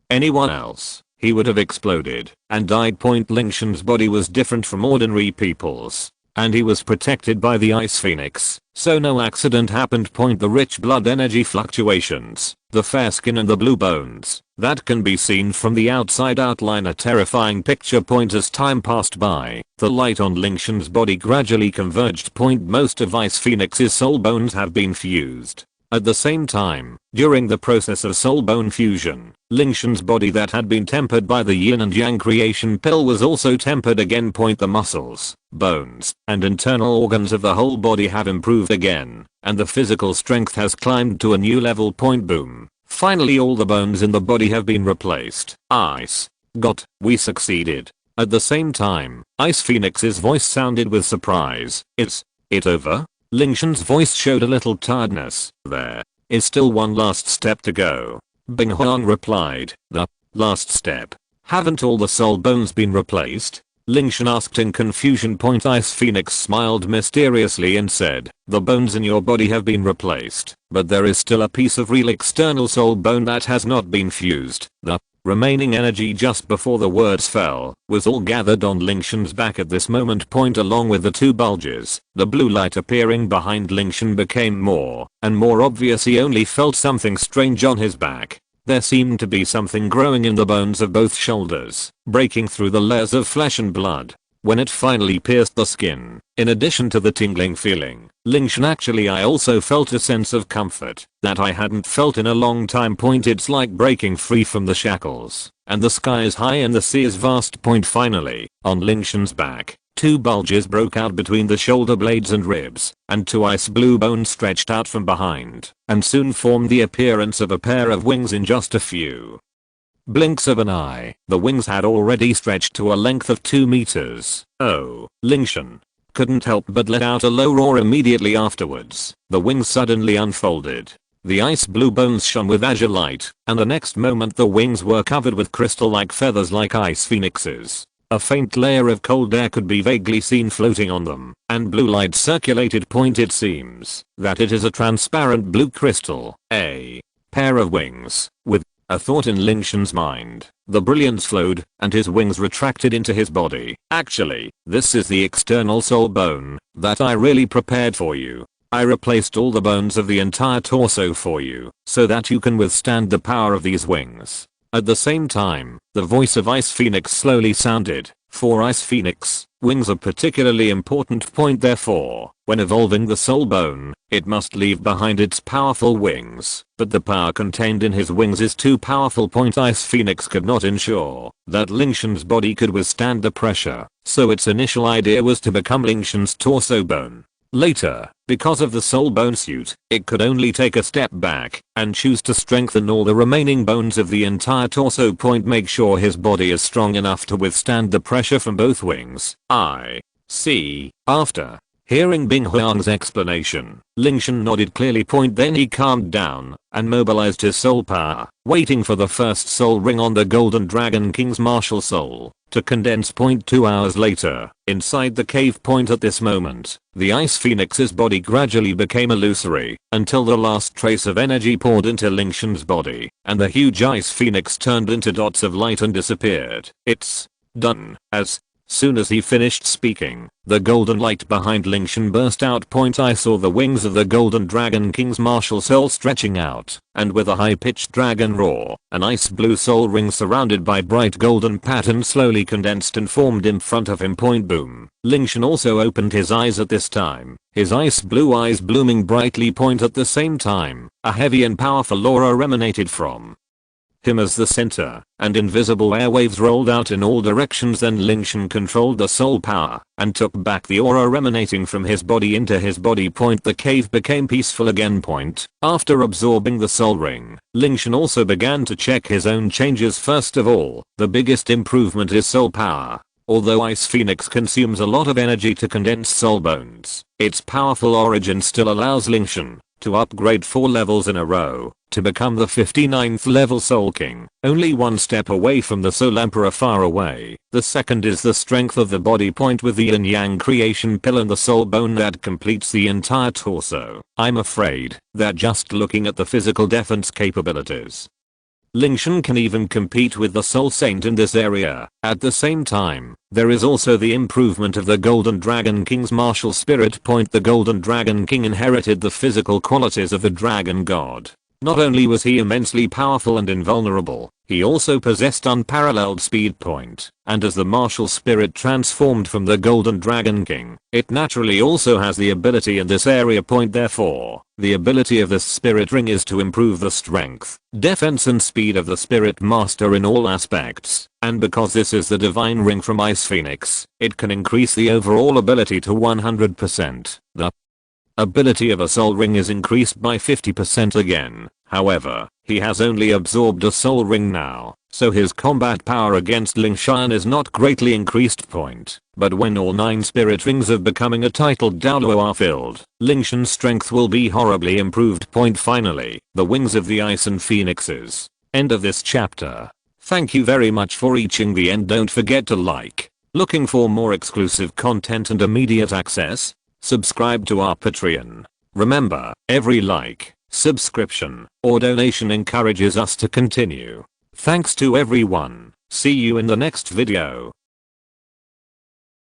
anyone else, he would have exploded and died. Lingtian's body was different from ordinary people's, and he was protected by the Ice Phoenix, so no accident happened. The rich blood energy fluctuations, the fair skin and the blue bones that can be seen from the outside outline a terrifying picture. As time passed by, the light on Lingtian's body gradually converged. Most of Ice Phoenix's soul bones have been fused. At the same time, during the process of soul bone fusion, Lingtian's body that had been tempered by the yin and yang creation pill was also tempered again. The muscles, bones, and internal organs of the whole body have improved again, and the physical strength has climbed to a new level. Boom. Finally all the bones in the body have been replaced. Ice. God, we succeeded. At the same time, Ice Phoenix's voice sounded with surprise. Is it over? Lingtian's voice showed a little tiredness. There is still one last step to go. Bing Huang replied. The last step? Haven't all the soul bones been replaced? Lingtian asked in confusion. Ice Phoenix smiled mysteriously and said, the bones in your body have been replaced, but there is still a piece of real external soul bone that has not been fused. The remaining energy just before the words fell was all gathered on Lingtian's back at this moment. Along with the 2 bulges, the blue light appearing behind Lingtian became more and more obvious. He only felt something strange on his back. There seemed to be something growing in the bones of both shoulders, breaking through the layers of flesh and blood. When it finally pierced the skin, in addition to the tingling feeling, Lingtian, I also felt a sense of comfort that I hadn't felt in a long time. It's like breaking free from the shackles, and the sky is high and the sea is vast. Finally, on Lingtian's back, 2 bulges broke out between the shoulder blades and ribs, and 2 ice blue bones stretched out from behind, and soon formed the appearance of a pair of wings in just a few blinks of an eye. The wings had already stretched to a length of 2 meters. Oh, Lingtian couldn't help but let out a low roar immediately afterwards. The wings suddenly unfolded. The ice blue bones shone with azure light, and the next moment the wings were covered with crystal-like feathers like ice phoenixes. A faint layer of cold air could be vaguely seen floating on them, and blue light circulated. It seems that it is a transparent blue crystal, a pair of wings, with a thought in Lingtian's mind. The brilliance flowed, and his wings retracted into his body. Actually, this is the external soul bone that I really prepared for you. I replaced all the bones of the entire torso for you, so that you can withstand the power of these wings. At the same time, the voice of Ice Phoenix slowly sounded. For Ice Phoenix, wings are particularly important. Therefore, when evolving the soul bone, it must leave behind its powerful wings, but the power contained in his wings is too powerful. Ice Phoenix could not ensure that Lingtian's body could withstand the pressure, so its initial idea was to become Lingtian's torso bone. Later, because of the soul bone suit, it could only take a step back and choose to strengthen all the remaining bones of the entire torso. Make sure his body is strong enough to withstand the pressure from both wings. I see. After hearing Bing Huang's explanation, Lingtian nodded clearly. Then he calmed down and mobilized his soul power, waiting for the first soul ring on the Golden Dragon King's martial soul to condense. 2 hours later, inside the cave. At this moment, the Ice Phoenix's body gradually became illusory until the last trace of energy poured into Lingtian's body, and the huge Ice Phoenix turned into dots of light and disappeared. It's done. As soon as he finished speaking, the golden light behind Lingtian burst out. I saw the wings of the Golden Dragon King's martial soul stretching out, and with a high-pitched dragon roar, an ice blue soul ring surrounded by bright golden patterns slowly condensed and formed in front of him. Boom. Lingtian also opened his eyes at this time, his ice blue eyes blooming brightly. At the same time, a heavy and powerful aura emanated from him as the center, and invisible airwaves rolled out in all directions. Then Lingtian controlled the soul power and took back the aura emanating from his body into his body. The cave became peaceful again. After absorbing the soul ring, Lingtian also began to check his own changes. First of all, the biggest improvement is soul power. Although Ice Phoenix consumes a lot of energy to condense soul bones, its powerful origin still allows Lingtian to upgrade 4 levels in a row to become the 59th level Soul King, only 1 step away from the Soul Emperor far away. The second is the strength of the body. With the yin yang creation pill and the soul bone that completes the entire torso. I'm afraid that just looking at the physical defense capabilities, Lingtian can even compete with the Soul Saint in this area. At the same time, there is also the improvement of the Golden Dragon King's martial spirit. The Golden Dragon King inherited the physical qualities of the Dragon God. Not only was he immensely powerful and invulnerable, he also possessed unparalleled speed. And as the martial spirit transformed from the Golden Dragon King, it naturally also has the ability in this area. Therefore, the ability of this spirit ring is to improve the strength, defense and speed of the spirit master in all aspects. And because this is the divine ring from Ice Phoenix, it can increase the overall ability to 100%. The ability of a soul ring is increased by 50% again. However, he has only absorbed a soul ring now, so his combat power against Lingtian is not greatly increased. But when all 9 spirit rings of becoming a titled Douluo are filled, Lingtian's strength will be horribly improved. Finally, the wings of the Ice and Phoenixes. End of this chapter. Thank you very much for reaching the end. Don't forget to like. Looking for more exclusive content and immediate access? Subscribe to our Patreon. Remember, every like, subscription, or donation encourages us to continue. Thanks to everyone. See you in the next video.